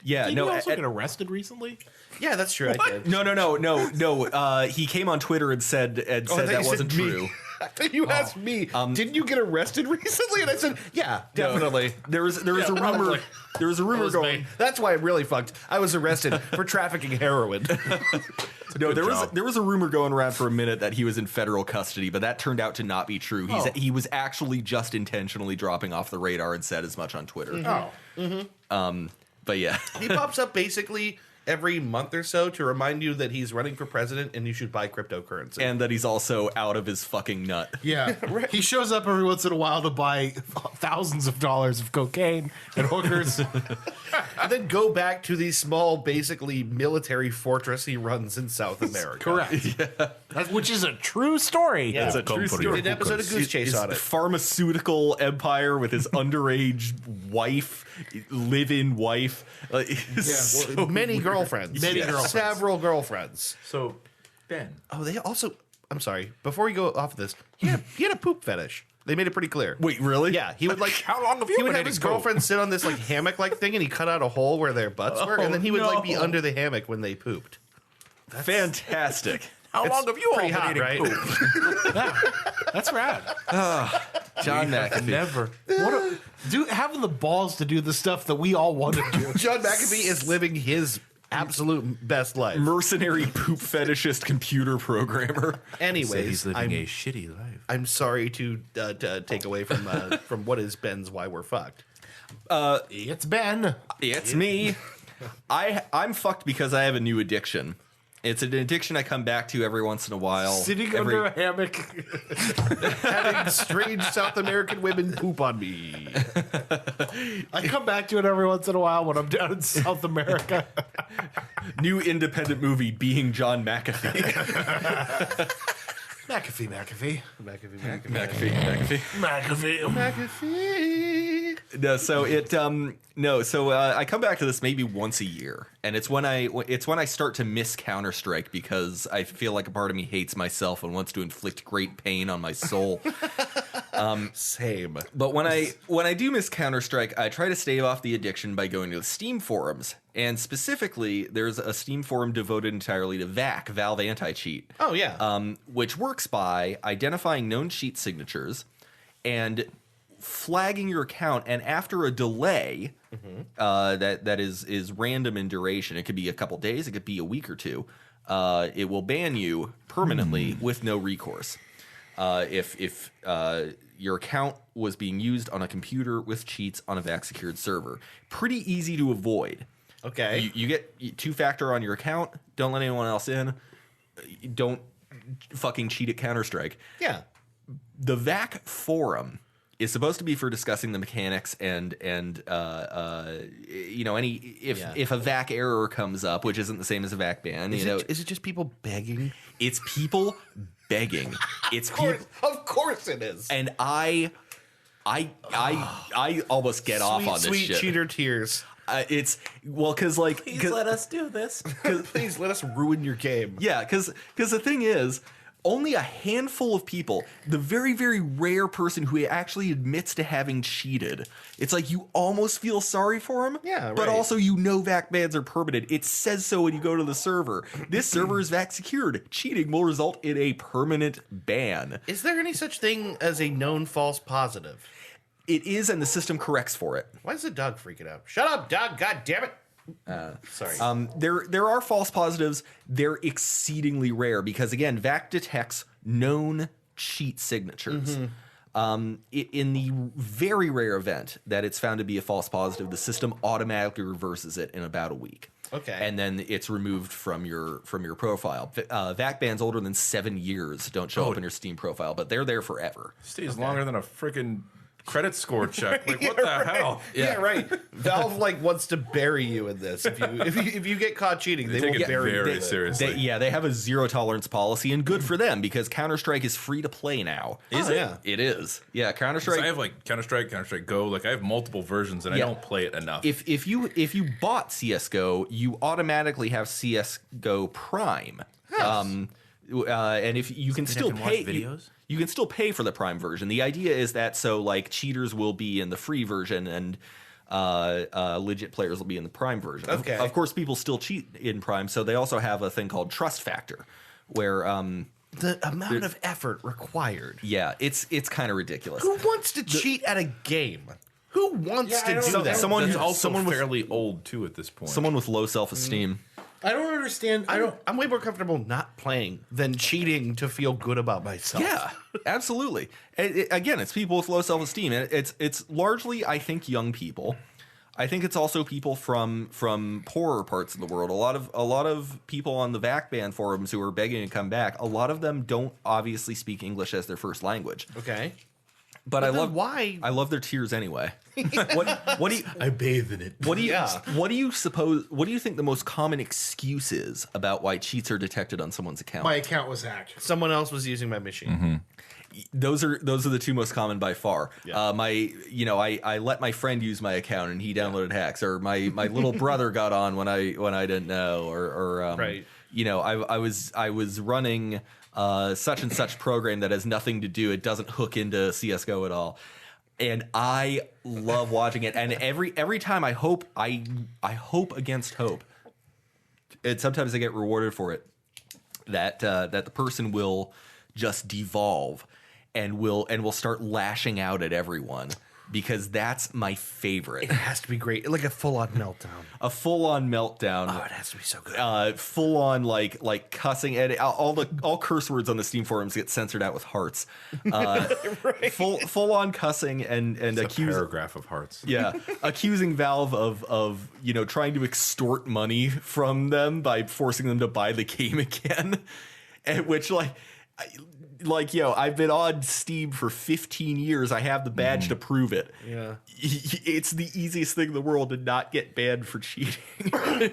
Yeah, Did no, he also at- get arrested recently? Yeah, that's true. I did. no. He came on Twitter and said Oh, I that thought you said wasn't me. true. I thought you asked me, didn't you get arrested recently? And I said, yeah, definitely. There was a rumor. probably. There was a rumor going. That's why I'm really fucked. I was arrested for trafficking heroin. No, good job. there was a rumor going around for a minute that he was in federal custody, but that turned out to not be true. He was actually just intentionally dropping off the radar and said as much on Twitter. But yeah, He pops up basically every month or so to remind you that he's running for president and you should buy cryptocurrency. and that he's also out of his fucking nut. Yeah. He shows up every once in a while to buy thousands of dollars of cocaine and hookers. And then go back to the small, basically military fortress he runs in South America. Correct. Which is a true story. Yeah. It's a true Company. story. Did an episode of Goose Chase His on it. pharmaceutical empire with his underage wife, live-in wife. So Many girlfriends. Many girlfriends. Several girlfriends. So, Ben, Oh, they also. I'm sorry. Before we go off of this, he had a poop fetish. They made it pretty clear. Wait, really? Yeah, he would like. How long have you He would been have eating his poop? girlfriend sit on this like hammock-like thing, and he cut out a hole where their butts were, and then he would like be no. under the hammock when they pooped. Fantastic. how long have you all Pretty been hot, eating right? poop? That's rad. John McAfee. Never. Having the balls to do the stuff that we all want to do. John McAfee is living his absolute best life. Mercenary poop fetishist computer programmer. Anyways, He's living I'm, a shitty life. I'm sorry to take away from what is Ben's why we're fucked. It's Ben. It's me. I'm fucked because I have a new addiction. It's an addiction I come back to every once in a while. Sitting under a hammock. Having strange South American women poop on me. I come back to it every once in a while when I'm down in South America. New independent movie, Being John McAfee. McAfee. I come back to this maybe once a year, and it's when I start to miss Counter-Strike because I feel like a part of me hates myself and wants to inflict great pain on my soul. Same. But when I do miss Counter-Strike, I try to stave off the addiction by going to the Steam forums. And specifically, there's a Steam forum devoted entirely to VAC, Valve Anti-Cheat. Oh, yeah. Which works by identifying known cheat signatures and flagging your account. And after a delay that is random in duration, it could be a couple days, it could be a week or two, it will ban you permanently with no recourse. If your account was being used on a computer with cheats on a VAC-secured server. Pretty easy to avoid. Okay. You get two-factor on your account. Don't let anyone else in. Don't fucking cheat at Counter-Strike. Yeah. The VAC forum is supposed to be for discussing the mechanics and if a VAC error comes up, which isn't the same as a VAC ban. Is it just people begging? It's people begging. It's people. Of course it is. And I almost get off on this sweet shit. Cheater tears. It's because Please let us do this. Please let us ruin your game. Yeah, because the thing is, only a handful of people, the very, very rare person who actually admits to having cheated, it's like you almost feel sorry for him. Yeah, right. But also VAC bans are permanent. It says so when you go to the server. This server is VAC secured. Cheating will result in a permanent ban. Is there any such thing as a known false positive? It is, and the system corrects for it. Why is the dog freaking out? Shut up, dog! God damn it! Sorry. There are false positives. They're exceedingly rare because, again, VAC detects known cheat signatures. In the very rare event that it's found to be a false positive, the system automatically reverses it in about a week. Okay. And then it's removed from your profile. VAC bans older than 7 years don't show up in your Steam profile, but they're there forever. Stays longer than a freaking credit score check. Like, what the hell? Yeah, right. Valve wants to bury you in this. If you get caught cheating, they will take it bury you. very seriously. They have a zero tolerance policy, and good for them because Counter-Strike is free to play now. Is it? Yeah. It is. Yeah, Counter-Strike. I have like Counter-Strike Go. Like, I have multiple versions, and I don't play it enough. If you bought CS:GO, you automatically have CS:GO Prime. Yes. And if you can still pay videos. You can still pay for the Prime version. The idea is that so like cheaters will be in the free version and legit players will be in the Prime version. Okay. Of course, people still cheat in Prime, so they also have a thing called Trust Factor, where the amount of effort required. Yeah, it's kind of ridiculous. Who wants to cheat at a game? Who wants to do that? Someone That's who's also someone fairly old too at this point. Someone with low self-esteem. I don't understand. I'm way more comfortable not playing than cheating to feel good about myself. Yeah, absolutely. Again, it's people with low self-esteem, and it's largely, I think, young people. I think it's also people from poorer parts of the world. A lot of people on the VAC ban forums who are begging to come back. A lot of them don't obviously speak English as their first language. Okay. But I love why. I love their tears anyway. What do you? I bathe in it. What do you suppose? What do you think the most common excuse is about why cheats are detected on someone's account? My account was hacked. Someone else was using my machine. Mm-hmm. Those are the two most common by far. Yeah. I let my friend use my account and he downloaded hacks, or my little brother got on when I didn't know, or right. I was running such and such program that has nothing to do. It doesn't hook into CS:GO at all. And I love watching it. And every time I hope against hope. And sometimes I get rewarded for it. That the person will just devolve and will start lashing out at everyone. because that's my favorite. It has to be great, like a full-on meltdown. A full-on meltdown. Oh, it has to be so good. Full-on like cussing, and all curse words on the Steam forums get censored out with hearts. Right. Full-on cussing and A paragraph of hearts. Yeah, accusing Valve of trying to extort money from them by forcing them to buy the game again, and which I've been on Steam for 15 years. I have the badge to prove it. Yeah. It's the easiest thing in the world to not get banned for cheating.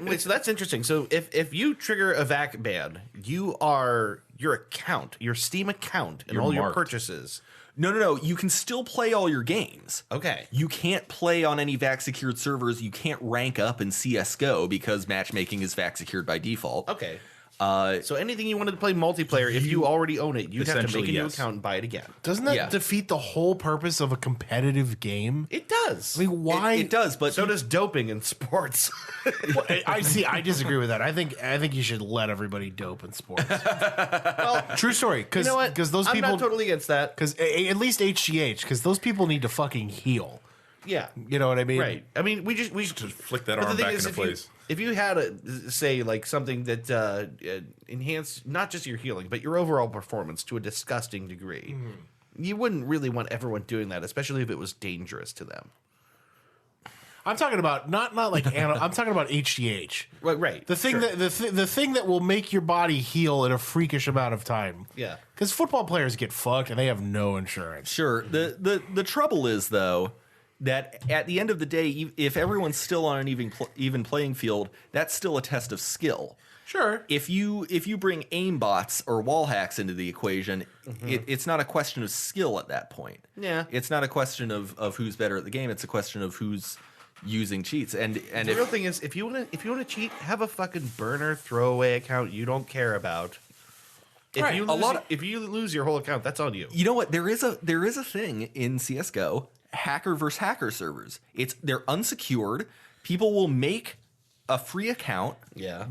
Wait, so that's interesting. So if you trigger a VAC ban, your account, your Steam account, and You're all your marked. purchases. No. You can still play all your games. Okay. You can't play on any VAC secured servers. You can't rank up in CSGO because matchmaking is VAC secured by default. Okay. So anything you wanted to play multiplayer, if you already own it, you'd have to make a Essentially, new yes. account and buy it again. Doesn't that defeat the whole purpose of a competitive game? It does. I mean, why? It does, but So does doping in sports. I see. I disagree with that. I think you should let everybody dope in sports. Well, True story. Because you know what? those I'm people, not totally against that. because at least HGH, because those people need to fucking heal. Yeah. You know what I mean? Right. I mean, we just Flick that but the arm thing back is, into place. If you had say like something that enhanced not just your healing but your overall performance to a disgusting degree, you wouldn't really want everyone doing that, especially if it was dangerous to them. I'm talking about not like I'm talking about HGH. Right. The thing that the thing that will make your body heal in a freakish amount of time. Yeah. Because football players get fucked and they have no insurance. sure. The trouble is though that at the end of the day, if everyone's still on an even playing field, that's still a test of skill. Sure. If you bring aimbots or wall hacks into the equation, it's not a question of skill at that point. Yeah. It's not a question of who's better at the game. It's a question of who's using cheats. And The real thing is, if you want to cheat, have a fucking burner throwaway account you don't care about. If Right. if you lose your whole account, that's on you. you know what, there is a thing in CS:GO, hacker versus hacker servers. They're unsecured. People will make a free account,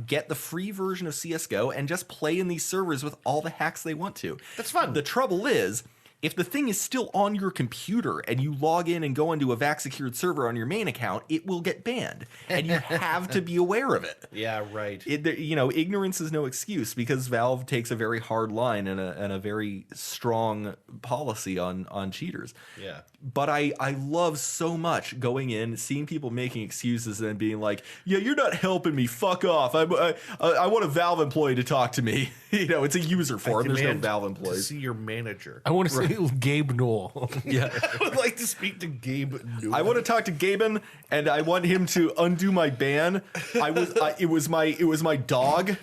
get the free version of CS:GO, and just play in these servers with all the hacks they want to. That's fun. The trouble is, if the thing is still on your computer and you log in and go into a VAC secured server on your main account, it will get banned, and you have to be aware of it. Yeah, right. Ignorance is no excuse because Valve takes a very hard line and a very strong policy on cheaters. Yeah. But I love so much going in, seeing people making excuses and being like, "Yeah, you're not helping me. Fuck off. I want a Valve employee to talk to me." It's a user forum. There's no Valve To employees. see your manager. I want to say Gabe Newell. Yeah. I would like to speak to Gabe Newell. I want to talk to Gaben, and I want him to undo my ban. It was my dog.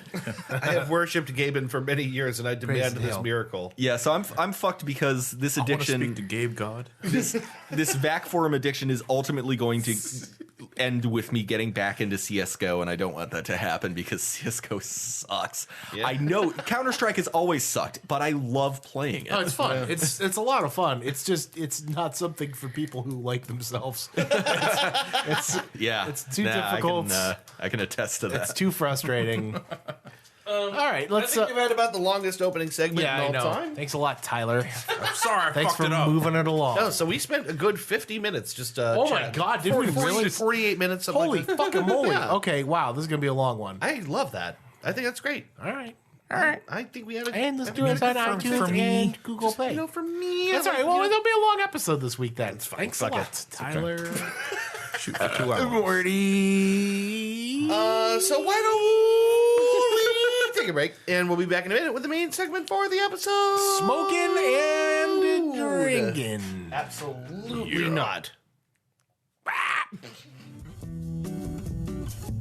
I have worshipped Gaben for many years, and I demand the this hell. miracle. Yeah, so I'm fucked because this I want to addiction, speak to Gabe God. this VAC forum addiction is ultimately going to end with me getting back into CS:GO, and I don't want that to happen because CS:GO sucks. Yeah. I know Counter-Strike has always sucked, but I love playing it. Oh, it's fun. It's a lot of fun. It's just it's not something for people who like themselves. It's too difficult. I can attest to that. It's too frustrating. All right, let's. I think we've had about the longest opening segment yeah, I in know. all time. Thanks a lot, Tyler. I'm sorry, I Thanks fucked for it up. moving it along. No, so we spent a good 50 minutes just Oh my chatting. God, did we really? 48 minutes. Something Holy like that. fucking moly! Yeah. Okay, wow, this is gonna be a long one. I love that. I think that's great. All right, I think we had a and let's I do think it we on had a good iTunes for me. and Google Play. For me, That's all right. Well, there'll be a long episode this week then. Thanks a Fuck lot, it. Tyler. Shoot for 2 hours. Morty. So why don't we take a break, and we'll be back in a minute with the main segment for the episode. Smoking and drinking. Absolutely not.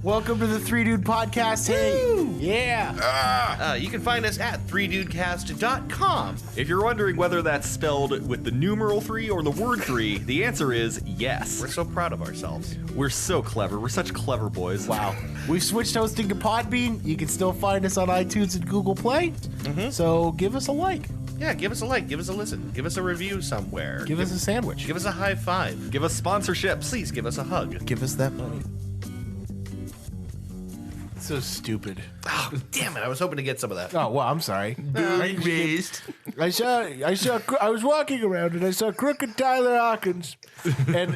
Welcome to the Three Dude Podcast. Hey, yeah. You can find us at 3dudecast.com. If you're wondering whether that's spelled with the numeral 3 or the word 3, the answer is yes. We're so proud of ourselves. We're so clever. We're such clever boys. Wow. We've switched hosting to Podbean. You can still find us on iTunes and Google Play. So give us a like. Yeah, give us a like, give us a listen, give us a review somewhere. Give us a sandwich. Give us a high five. Give us sponsorships. Please give us a hug. Give us that money. So stupid. Oh, damn it! I was hoping to get some of that. Oh well, I'm sorry. Raised. I was walking around and I saw crooked Tyler Hawkins, and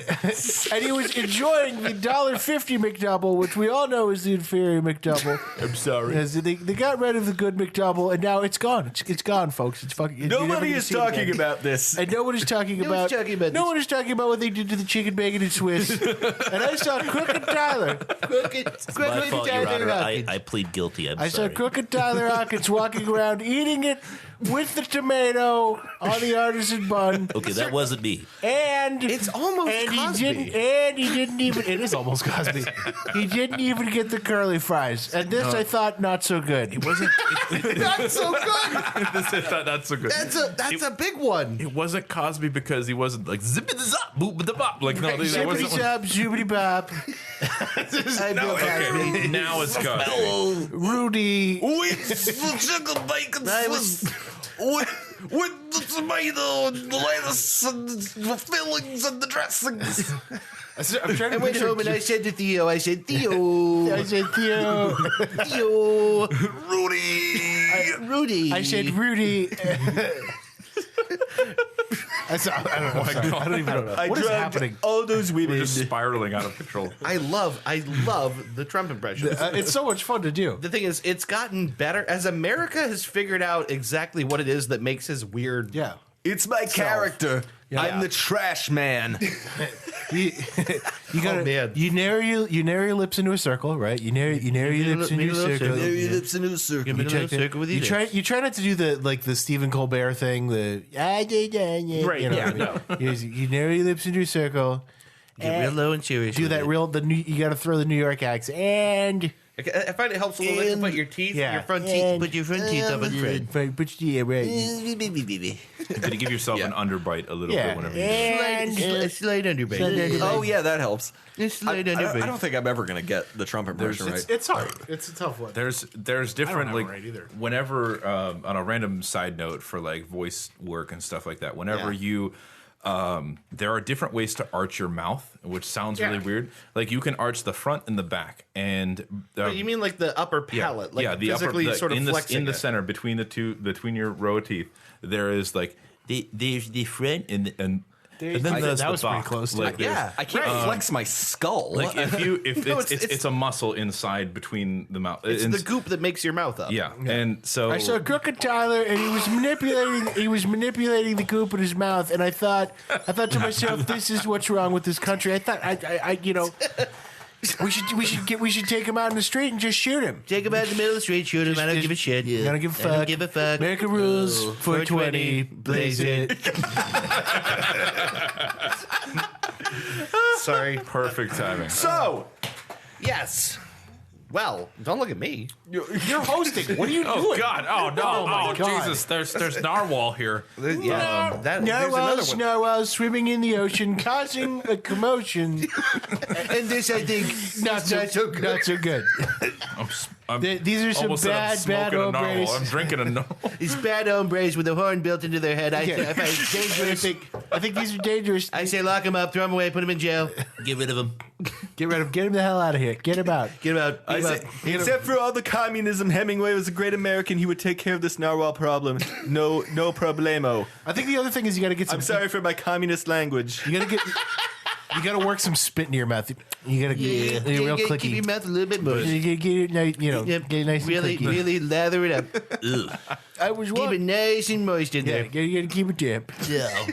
he was enjoying the $1.50 McDouble, which we all know is the inferior McDouble. I'm sorry. They got rid of the good McDouble, and now it's gone. It's gone, folks. It's fucking. Nobody is talking about this. And nobody's talking about. No one is talking about what they did to the chicken bacon and Swiss. And I saw crooked Tyler. My fault, Your Honor. I plead guilty. I'm I sorry. saw crooked Tyler Hawkins walking around eating it with the tomato on the artisan bun. Okay, that wasn't me. And It's almost Cosby. He didn't even. It is almost Cosby. He didn't even get the curly fries. And this, I thought, not so good. It wasn't. Not so good. Not so good. That's a big one. It wasn't Cosby because he wasn't like zip it zop boop the bop. Like no, that Zippity wasn't. zop, zoobity bop. No, okay. Now it's Cosby. Rudy. With the chicken bacon with the tomato and the lettuce and the fillings and the dressings. I'm trying to I went picture. home and I said to Theo, I said, Theo. I said Theo. Theo. Rudy. I said Rudy. I don't know. Sorry. I don't even know. What is happening? All those We're women. just spiraling out of control. I love the Trump impression. It's so much fun to do. The thing is, it's gotten better as America has figured out exactly what it is that makes his weird. Yeah. It's my character. Yeah. I'm the trash man. You gotta, man. you narrow your lips into a circle, right? You narrow your lips into a circle. Narrow your lips into a circle. You try not to do the Stephen Colbert thing. Right, You narrow your lips into a circle. Get real low and serious. Do that you got to throw the New York accent and. I find it helps a little bit to put your teeth, Yeah. your front teeth, put your front teeth up in front. Right. To give yourself an underbite a little bit whenever you do it. Slight underbite. Oh yeah, that helps. Slight I underbite. don't think I'm ever gonna get the Trump impression right. It's hard. It's a tough one. There's different have like it right either. whenever on a random side note for like voice work and stuff like that. Whenever you there are different ways to arch your mouth, which sounds really weird. Like you can arch the front and the back, and You mean like the upper palate? Like physically sort of flexing in the it. center between your row of teeth. There is like there's the front and then there's that the was pretty back. close to Like it. there's- I can't flex my skull. Like if No, it's a muscle inside between the mouth. It's the goop that makes your mouth up. Yeah, and so I saw Crooked Tyler, and he was manipulating the goop in his mouth, and I thought to myself, this is what's wrong with this country. I thought we should take him out in the street and just shoot him. Take him out in the middle of the street, shoot him. I don't give a shit. I don't give a fuck. I don't give a fuck. America rules. 420, blaze it. Sorry. perfect timing. So, yes. Well, don't look at me. You're hosting. What are you Oh doing? God! Oh no! my Oh, God. Jesus! There's narwhal here. Yeah, there's another Narwhals, one. narwhals swimming in the ocean, causing a commotion. And this, I think, Not so good. Not so good. These are some Almost said I'm bad smoking a narwhal. hombres. I'm drinking a narwhal. these bad hombres with a horn built into their head. I I think these are dangerous. I say lock him up, throw him away, put him in jail. Get rid of him. Get rid of him. Get him the hell out of here. Get him out. Get him out. Get him out. Except for all the communism, Hemingway was a great American. He would take care of this narwhal problem. No problemo. I think the other thing is you got to get some. I'm sorry for my communist language. You got to get. You got to work some spit in your mouth. You got to get real Keep clicky. your mouth a little bit moist. You get it nice, Yep. get it nice Really, and clicky. really lather it up. I was Keep it wondering. nice and moist in Yeah, there. you got to keep it damp. Yeah.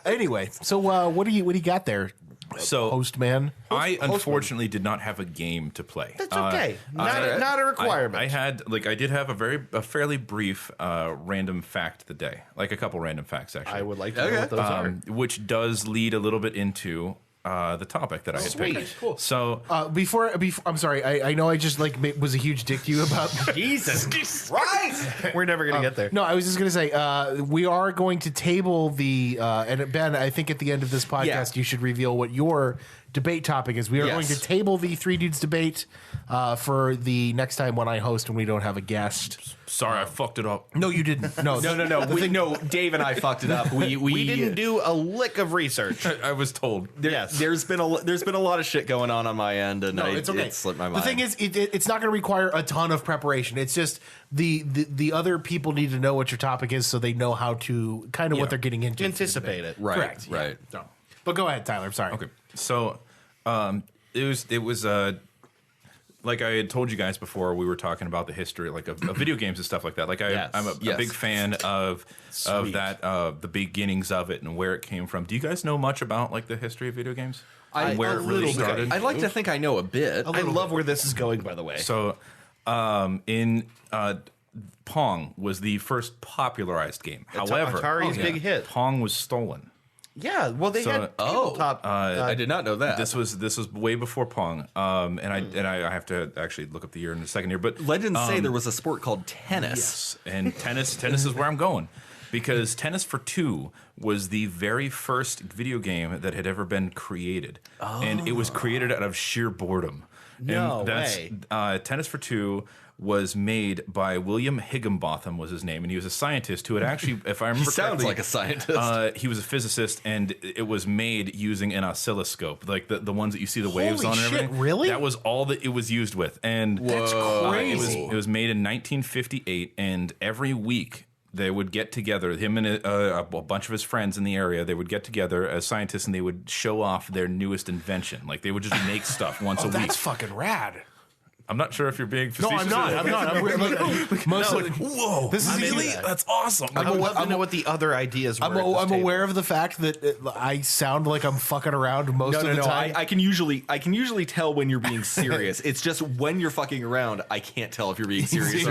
Anyway, so what do you got there, So Postman? I unfortunately did not have a game to play. That's okay. Not a requirement. I did have a fairly brief random fact of the day, like a couple random facts actually. I would like to know what those are. Which does lead a little bit into the topic that I had Sweet. picked. Cool. So Before, I'm sorry. I know I just was a huge dick to you about. Jesus Christ! We're never gonna get there. No, I was just gonna say we are going to table the and Ben. I think at the end of this podcast, you should reveal what your debate topic is we are going to table the Three Dudes debate for the next time when I host when we don't have a guest. Sorry, I fucked it up. No, you didn't. No, No, Dave and I fucked it up. We didn't do a lick of research. I was told. There's been a lot of shit going on my end, and it's okay. it slipped my mind. The thing is, it's not going to require a ton of preparation. It's just the other people need to know what your topic is so they know how to kind of what they're getting into. Anticipate it. Right, Correct. right. Yeah. No. But go ahead, Tyler. I'm sorry. Okay, so it was like I had told you guys before, we were talking about the history like of video games and stuff like that. Like I'm a big fan of that the beginnings of it and where it came from. Do you guys know much about like the history of video games? Where it really started? I like to think I know a bit. I love where this is going, by the way. So Pong was the first popularized game. However, Atari's big hit. Pong was stolen. Yeah, well, they had tabletop. I did not know that. This was way before Pong, and I have to actually look up the year in a second here. But legends say there was a sport called tennis. Yes, and tennis is where I'm going, because Tennis for Two was the very first video game that had ever been created, and it was created out of sheer boredom. No way. Tennis for Two was made by William Higginbotham was his name, and he was a scientist who had actually, if I remember sounds correctly, like a scientist. He was a physicist, and it was made using an oscilloscope, like the ones that you see the waves on and everything. Really? That was all that it was used with, and That's crazy. It was made in 1958, and every week they would get together, him and a bunch of his friends in the area. They would get together as scientists, and they would show off their newest invention. Like they would just make stuff once a week. That's fucking rad. I'm not sure if you're being No, facetious. I'm not. Whoa, this is really? That's awesome. I would love to know what the other ideas were. I'm aware of the fact that I sound like I'm fucking around most of the time. I can usually tell when you're being serious. It's just when you're fucking around, I can't tell if you're being serious.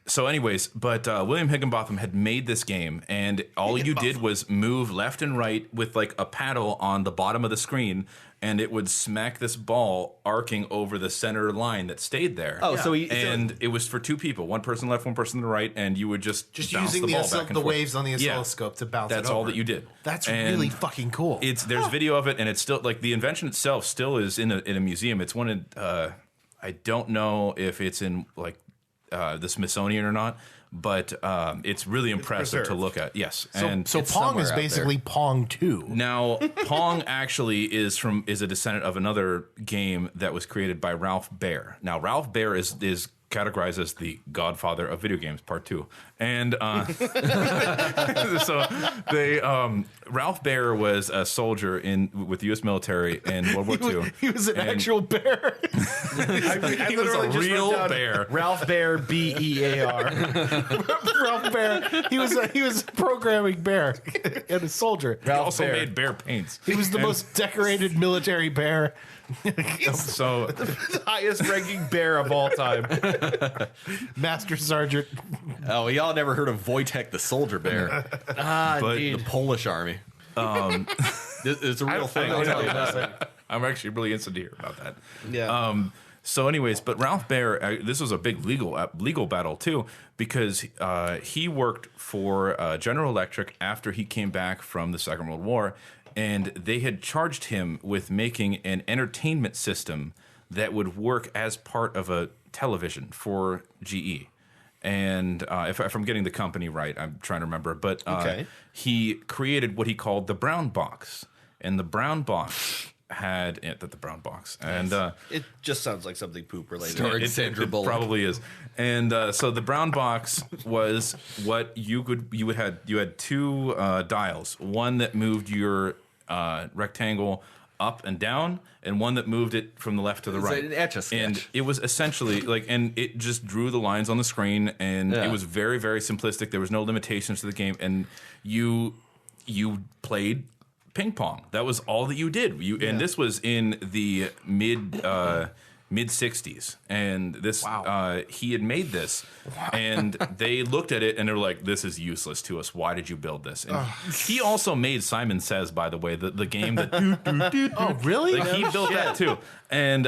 So anyways, but William Higginbotham had made this game, and all you did was move left and right with like a paddle on the bottom of the screen, and it would smack this ball arcing over the center line that stayed there. Oh, so it was for two people, one person left, one person to the right, and you would just bounce using the ball back and the forth. waves on the oscilloscope to bounce That's it over. all that you did. That's And really fucking cool. there's video of it, and it's still like the invention itself still is in a museum. It's one of I don't know if it's in like the Smithsonian or not, but it's really impressive to look at. Yes, So Pong is basically Pong 2. now Pong actually is a descendant of another game that was created by Ralph Baer. Now Ralph Baer is categorized as the godfather of video games, part 2. And so Ralph Baer was a soldier with the U.S. military in World War II. He was an actual bear. He was a real bear. Ralph Baer, BEAR. Ralph Baer. He was a programming bear and a soldier. He also made bear paints. He was the most decorated military bear. So The highest ranking bear of all time. Master Sergeant. Oh, y'all never heard of Wojtek the Soldier Bear? but The Polish army. It's a real thing. I'll tell you that. I'm actually really interested to hear about that. Yeah. So, anyways, but Ralph Baer, this was a big legal battle too, because he worked for General Electric after he came back from the Second World War, and they had charged him with making an entertainment system that would work as part of a television for GE. And if I'm getting the company right, I'm trying to remember, but he created what he called the Brown Box, and the Brown Box had the Brown Box, and it just sounds like something poop related. Starring Sandra Bullock. Probably is. And so the Brown Box was what you had two dials, one that moved your rectangle up and down, and one that moved it from the left to the right. An Etch-a-Sketch. And it was essentially like, and it just drew the lines on the screen, and it was very, very simplistic. There was no limitations to the game, and you played ping pong. That was all that you did. And this was in the mid 60s, and this he had made this, and they looked at it and they were like, "This is useless to us. Why did you build this?" And he also made Simon Says, by the way, the game that Oh, really? like, he built that too. And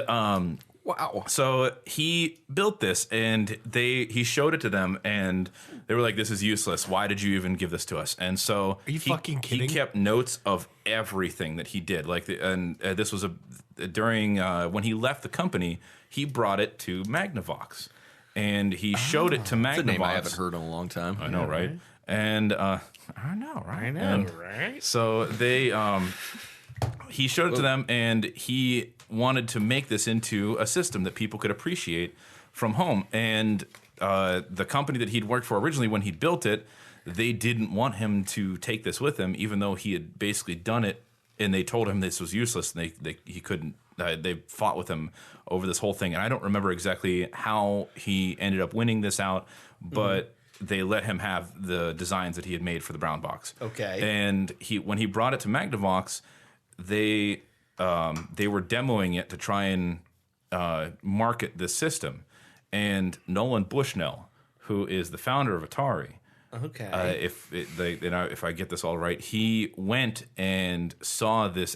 Wow. So he built this, and he showed it to them, and they were like, "This is useless. Why did you even give this to us?" And so Are you fucking kidding? He kept notes of everything that he did. This was during when he left the company, he brought it to Magnavox, and he showed it to Magnavox. That's a name I haven't heard in a long time. I know, right? And I know, right? So they he showed it to them, and he wanted to make this into a system that people could appreciate from home. And the company that he'd worked for originally, when he built it, they didn't want him to take this with him, even though he had basically done it, and they told him this was useless, and he couldn't. They fought with him over this whole thing, and I don't remember exactly how he ended up winning this out, but they let him have the designs that he had made for the brown box. Okay. And when he brought it to Magnavox, they were demoing it to try and market this system. And Nolan Bushnell, who is the founder of Atari, if I get this all right, he went and saw this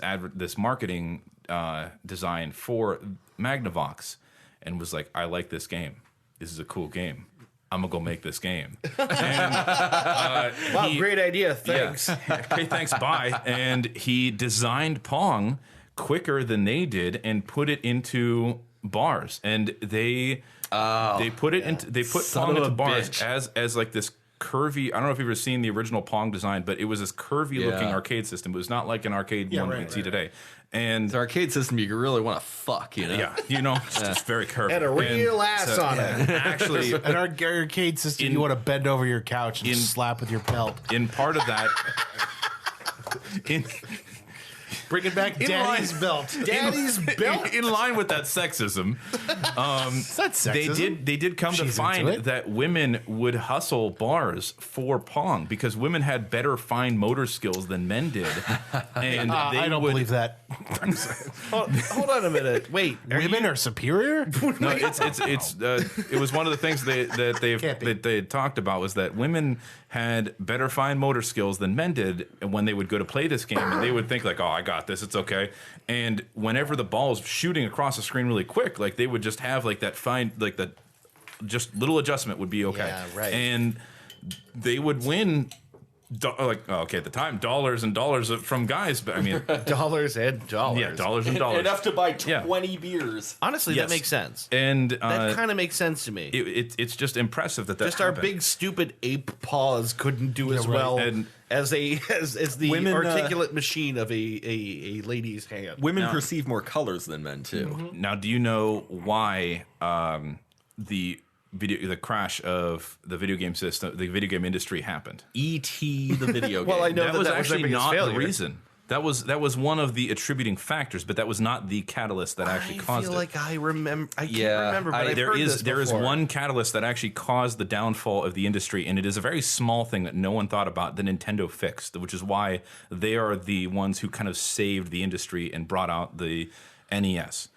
marketing design for Magnavox and was like, "I like this game. This is a cool game. I'm gonna go make this game." And, wow, great idea. Thanks. Yeah. Okay, thanks. Bye. And he designed Pong quicker than they did and put it into bars. And they put Pong into bars as like this curvy. I don't know if you've ever seen the original Pong design, but it was this curvy looking arcade system. It was not like an arcade one you see today. And the arcade system you really want to fuck, you know? Yeah, it's just very curvy. Had a real ass on it. Actually, an arcade system, you want to bend over your couch and slap with your belt. In part of that, bringing back Daddy's belt. Daddy's belt. In line with that sexism, That's sexism. they did come to find that women would hustle bars for Pong because women had better fine motor skills than men did. And I don't believe that. Hold on a minute. Wait, women are superior? No, it was one of the things that they had talked about was that women had better fine motor skills than men did when they would go to play this game, and they would think like, "Oh, I got this, it's okay." And whenever the ball's shooting across the screen really quick, like they would just have like that fine, like that, just little adjustment would be okay. Yeah, right. And they would win. At the time, dollars and dollars from guys, but I mean, dollars and dollars. Yeah, dollars and dollars. Enough to buy 20 beers. Honestly, that makes sense. And that kind of makes sense to me. It's just impressive that just happened. Our big stupid ape paws couldn't do as well as the women, articulate machine of a lady's hand. Women perceive more colors than men too. Mm-hmm. Now, do you know why the crash of the video game system, the video game industry happened? E.T. the video game. Well, I know that was actually not failure. the reason. That was one of the attributing factors, but that was not the catalyst that actually caused it. I feel like I remember. I can't remember, but there is one catalyst that actually caused the downfall of the industry, and it is a very small thing that no one thought about that Nintendo fixed, which is why they are the ones who kind of saved the industry and brought out the NES.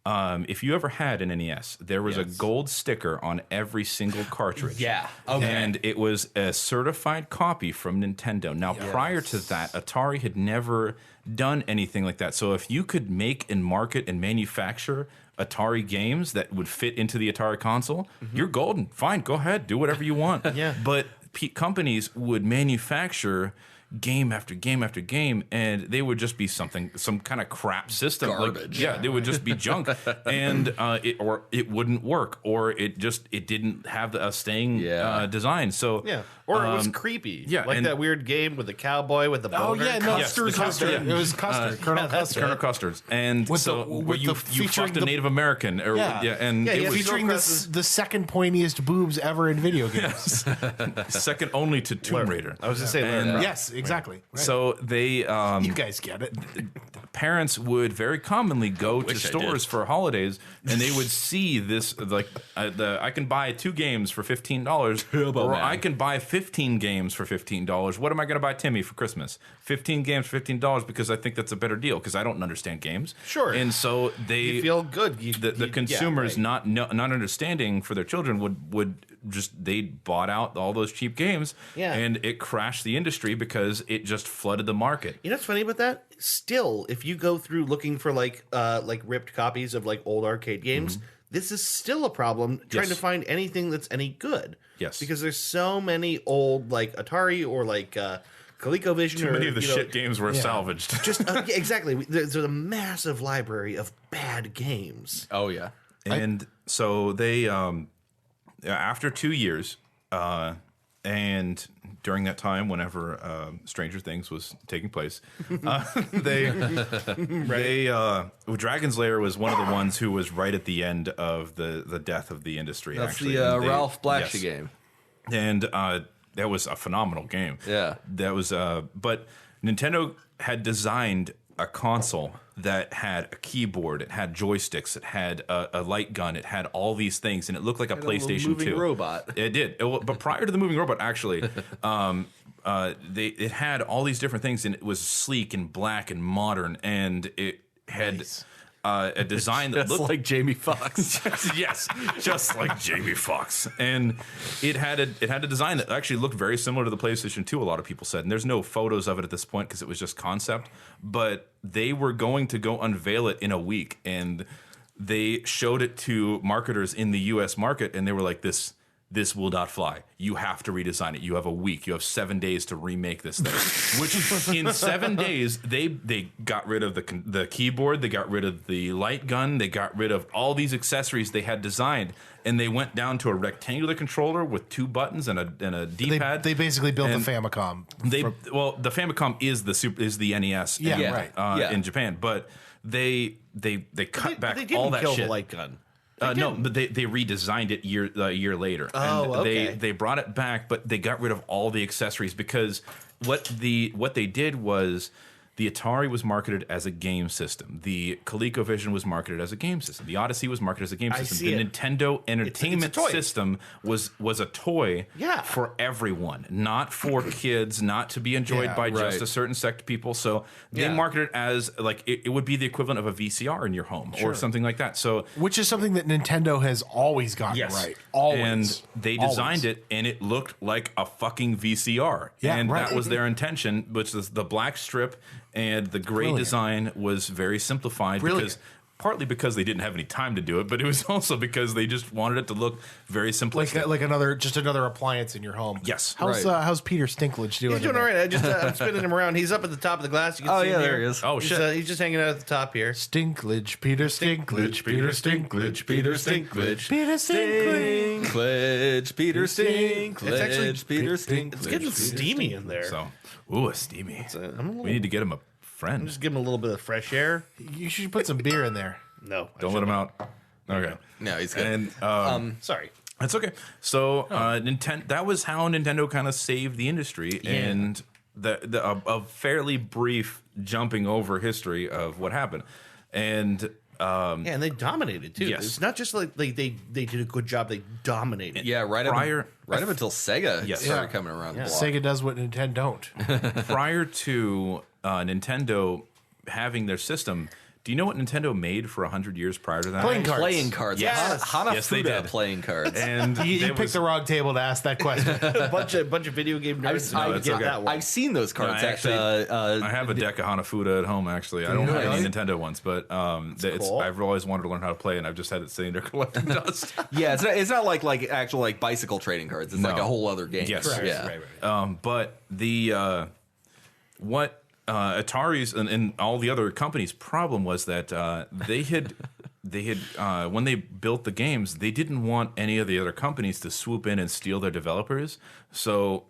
If you ever had an NES, there was a gold sticker on every single cartridge. Yeah. Okay. And it was a certified copy from Nintendo. Now, prior to that, Atari had never done anything like that. So if you could make and market and manufacture Atari games that would fit into the Atari console, you're golden. Fine, go ahead. Do whatever you want. But companies would manufacture game after game after game, and they would just be some kind of crap system. Garbage. They would just be junk, and it wouldn't work, or it didn't have a staying design. So it was creepy. Yeah, like that weird game with the cowboy with the boner. It was custard. Colonel Custard. Colonel Custards, and you fucked a Native American, and it was featuring the second pointiest boobs ever in video games. second only to Tomb Raider. I was going to say, yes. Exactly. Right. So they, you guys get it. Parents would very commonly go to stores for holidays, and they would see this I can buy 2 games for $15, or I can buy 15 games for $15. What am I going to buy Timmy for Christmas? 15 games for $15 because I think that's a better deal because I don't understand games. Sure. And so you feel good. The consumers not understanding for their children would just they bought out all those cheap games, and it crashed the industry because it just flooded the market. You know what's funny about that? Still, if if you go through looking for like ripped copies of like old arcade games, this is still a problem trying to find anything that's any good. Yes, because there's so many old like Atari or like ColecoVision. Too many of the shit games were salvaged. Just exactly. There's a massive library of bad games. Oh yeah, and so they after 2 years. And during that time, whenever Stranger Things was taking place, Dragon's Lair was one of the ones who was right at the end of the death of the industry. That's actually. the Ralph Bakshi game, and that was a phenomenal game. Yeah, that was. But Nintendo had designed a console that had a keyboard, it had joysticks, it had a light gun, it had all these things, and it looked like a PlayStation 2. Moving robot. It did. But prior to the moving robot, actually, it had all these different things, and it was sleek and black and modern, and it had a design that looked like Jamie Foxx. Yes, just like Jamie Foxx. And it had a design that actually looked very similar to the PlayStation 2, a lot of people said. And there's no photos of it at this point because it was just concept. But they were going to go unveil it in a week. And they showed it to marketers in the U.S. market, and they were like, this will not fly. You have to redesign it. You have a week. You have 7 days to remake this thing. Which in 7 days, they got rid of the keyboard. They got rid of the light gun. They got rid of all these accessories they had designed. And they went down to a rectangular controller with 2 buttons and a D-pad. They basically built the Famicom. The Famicom is the NES in Japan. But they cut back all that shit. The light gun. No, but they redesigned it a year later. Oh, and okay. They brought it back, but they got rid of all the accessories because what they did was the Atari was marketed as a game system. The ColecoVision was marketed as a game system. The Odyssey was marketed as a game system. The Nintendo Entertainment System was a toy for everyone, not for kids, not to be enjoyed by just a certain sect of people. So they marketed it as like it would be the equivalent of a VCR in your home or something like that. So which is something that Nintendo has always gotten right. Always. And they designed it, and it looked like a fucking VCR. Yeah, and that was their intention, which was the black strip. And the gray design was very simplified partly because they didn't have any time to do it, but it was also because they just wanted it to look very simplistic. Like another appliance in your home. Yes. How's Peter Stinklage doing? He's doing all right. I'm spinning him around. He's up at the top of the glass. You can see him there he is. Oh, shit. He's just hanging out at the top here. Stinklage, Peter Stinklage, Peter Stinklage, Peter Stinklage, Peter Stinklage, Peter Stinklage, It's actually Peter Stinklage. It's getting steamy in there. So, a steamy. We need to get him a friend. Just give him a little bit of fresh air. You should put some beer in there. No, don't let him out. Okay. No, he's good. And sorry. That's okay. So Nintendo. That was how Nintendo kind of saved the industry, and a fairly brief jumping over history of what happened, and. And they dominated too. Yes. It's not just like they did a good job; they dominated. Yeah, right up until Sega started coming around. The block. Sega does what Nintendo don't. Prior to Nintendo having their system, do you know what Nintendo made for 100 years prior to that? Playing cards. Yes. Hanafuda they did. playing cards. And you picked the wrong table to ask that question. a bunch of video game nerds. I've seen those cards actually. I have a deck of Hanafuda at home. Actually, I don't have any Nintendo ones, but cool. I've always wanted to learn how to play, and I've just had it sitting there collecting dust. Yeah, it's not like actual like bicycle trading cards. It's like a whole other game. Yes, Right. But the what. Atari's and all the other companies' problem was that they had when they built the games, they didn't want any of the other companies to swoop in and steal their developers. So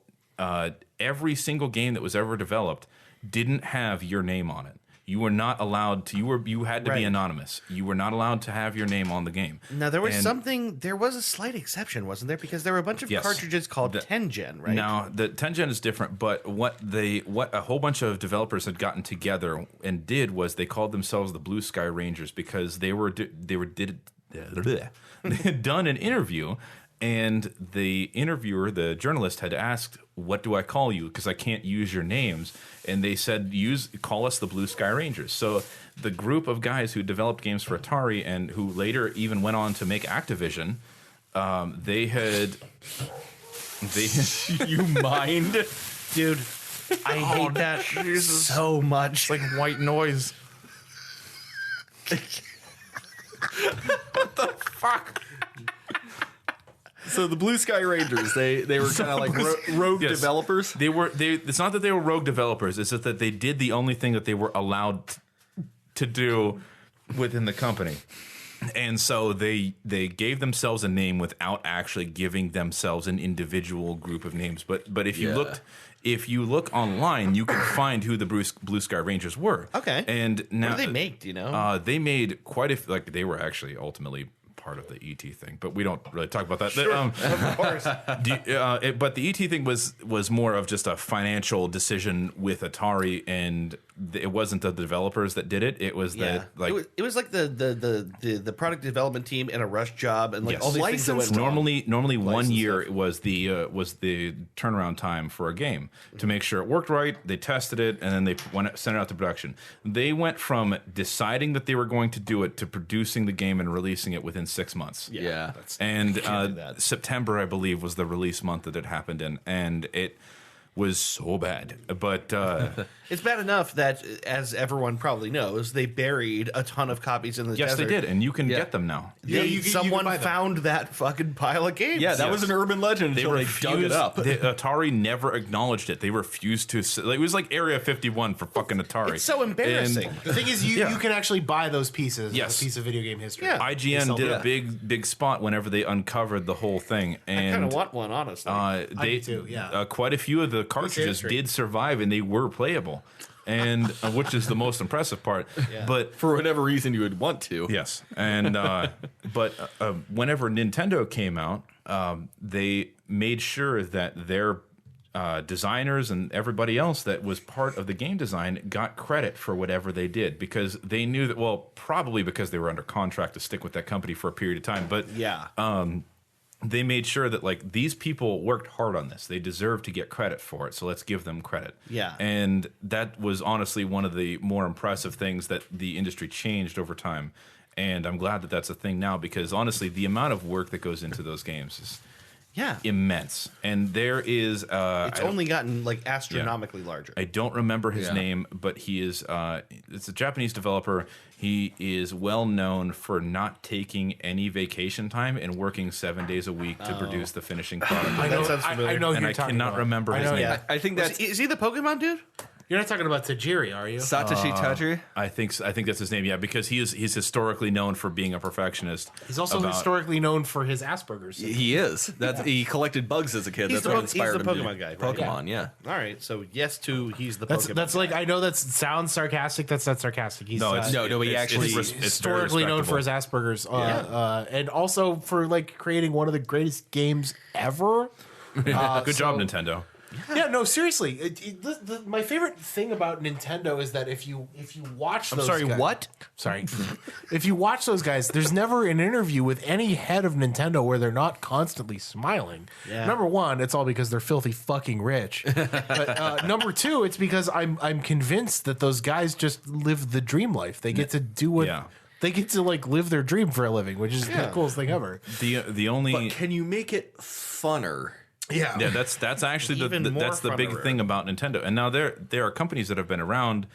every single game that was ever developed didn't have your name on it. You were not allowed to. You had to be anonymous. You were not allowed to have your name on the game. Now there was a slight exception, wasn't there? Because there were a bunch of cartridges called Tengen, right? Now the Tengen is different, but what a whole bunch of developers had gotten together and did was they called themselves the Blue Sky Rangers because they had done an interview. And the interviewer, the journalist, had asked, "What do I call you? Because I can't use your names." And they said, "Call us the Blue Sky Rangers." So the group of guys who developed games for Atari and who later even went on to make Activision, they had you mind, dude. I hate that so much. It's like white noise. What the fuck? So the Blue Sky Rangers, they were kind of like rogue developers. It's not that they were rogue developers. It's just that they did the only thing that they were allowed to do within the company. And so they gave themselves a name without actually giving themselves an individual group of names. But if you look online, you can find who the Blue Sky Rangers were. Okay. And now what did they make? Do you know? They made quite a like they were actually ultimately part of the ET thing, but we don't really talk about that. Sure, of course. But the ET thing was more of just a financial decision with Atari, and it wasn't the developers that did it. It was that like it was like the product development team and a rush job and like all these things that went normally 1 year was the turnaround time for a game to make sure it worked right. They tested it and then they sent it out to production. They went from deciding that they were going to do it to producing the game and releasing it within 6 months. Yeah. And September, I believe, was the release month that it happened in, and it was so bad. But it's bad enough that, as everyone probably knows, they buried a ton of copies in the desert. Yes, they did, and you can get them now. Someone found that fucking pile of games. Yeah, that was an urban legend until they dug it up. Atari never acknowledged it. They refused to. It was like Area 51 for fucking Atari. It's so embarrassing. And the thing is, you can actually buy those pieces. Yes. A piece of video game history. Yeah. IGN did a big spot whenever they uncovered the whole thing. And I kind of want one, honestly. I do too, yeah. Quite a few of the cartridges did survive, and they were playable. And which is the most impressive part. Yeah. But for whatever reason you would want to. Yes. And but whenever Nintendo came out, they made sure that their designers and everybody else that was part of the game design got credit for whatever they did, because they knew that, well, probably because they were under contract to stick with that company for a period of time. But they made sure that like these people worked hard on this. They deserve to get credit for it. So let's give them credit. Yeah. And that was honestly one of the more impressive things that the industry changed over time. And I'm glad that that's a thing now, because honestly, the amount of work that goes into those games is immense. And there is it's only gotten like astronomically larger. I don't remember his name, but he is it's a Japanese developer. He is well known for not taking any vacation time and working 7 days a week to produce the finishing product. I know and I cannot remember his name. Yeah. I think that's is he the Pokemon dude? You're not talking about Tajiri, are you? Satoshi Tajiri? I think that's his name. Yeah, because he's historically known for being a perfectionist. He's also historically known for his Asperger's. He is. He collected bugs as a kid. That's what inspired him. He's the Pokemon guy. Right? Pokemon, yeah. All right, so yes to he's the Pokemon. That's like, I know that sounds sarcastic. That's not sarcastic. He's he actually it's historically known for his Asperger's, and also for like creating one of the greatest games ever. Good job, Nintendo. Yeah, no, seriously. My favorite thing about Nintendo is that if you watch those guys, what? Sorry. If you watch those guys, there's never an interview with any head of Nintendo where they're not constantly smiling. Yeah. Number one, it's all because they're filthy fucking rich. But number two, it's because I'm convinced that those guys just live the dream life. They get to do what they get to like live their dream for a living, which is the coolest thing ever. The only But can you make it funner? Yeah, that's actually that's the big thing about Nintendo. And now there are companies that have been around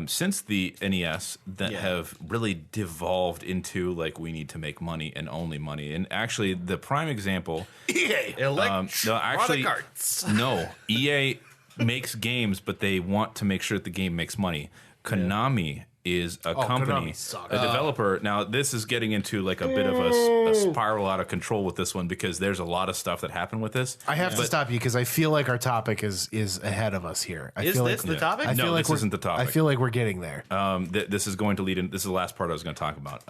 since the NES that have really devolved into like, we need to make money and only money. And actually, the prime example, EA Arts. No, EA makes games, but they want to make sure that the game makes money. Konami is a company, a developer. Now, this is getting into like a bit of a spiral out of control with this one, because there's a lot of stuff that happened with this. I have to stop you because I feel like our topic is ahead of us here. Is this the topic? No, this isn't the topic. I feel like we're getting there. This is going to lead in. This is the last part I was going to talk about.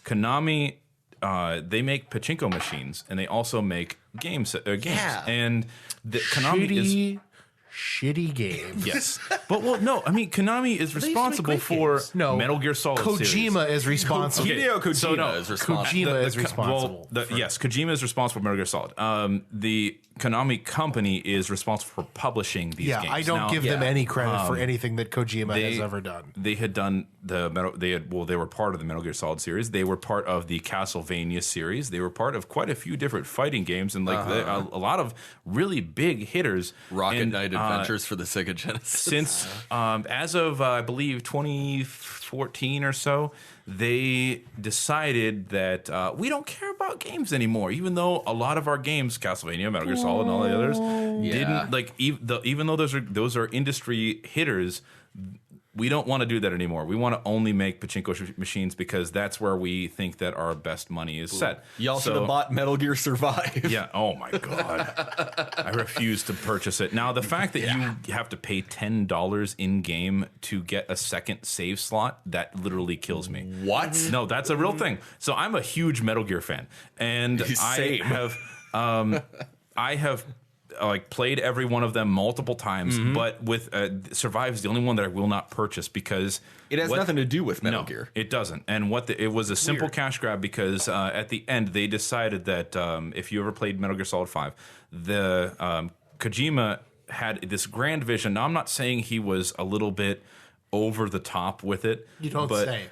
Konami, they make pachinko machines, and they also make games. Yeah. And Konami is shitty game. Yes. But no, I mean, Konami is responsible for Metal Gear Solid Kojima series. is responsible. Hideo Kojima is responsible. Kojima is responsible. Yes, Kojima is responsible for Metal Gear Solid. Konami Company is responsible for publishing these games. I don't give them any credit for anything that Kojima has ever done. They had done they were part of the Metal Gear Solid series. They were part of the Castlevania series. They were part of quite a few different fighting games and a lot of really big hitters. Rocket Knight Adventures for the Sega Genesis. Since as of I believe 2014 or so, they decided that we don't care about games anymore. Even though a lot of our games, Castlevania, Metal Gear Solid, and all the others, didn't like. Even though those are industry hitters, we don't want to do that anymore. We want to only make pachinko machines because that's where we think that our best money is set. Y'all should have bought Metal Gear Survive. Yeah. Oh my god. I refuse to purchase it. Now the fact that you have to pay $10 in game to get a second save slot, that literally kills me. What? No, that's a real thing. So I'm a huge Metal Gear fan, and I have like played every one of them multiple times, but with Survive is the only one that I will not purchase because it has nothing to do with Metal Gear. It doesn't. And it was a simple cash grab because at the end they decided that if you ever played Metal Gear Solid 5, the Kojima had this grand vision. Now I'm not saying he was a little bit over the top with it. You don't say.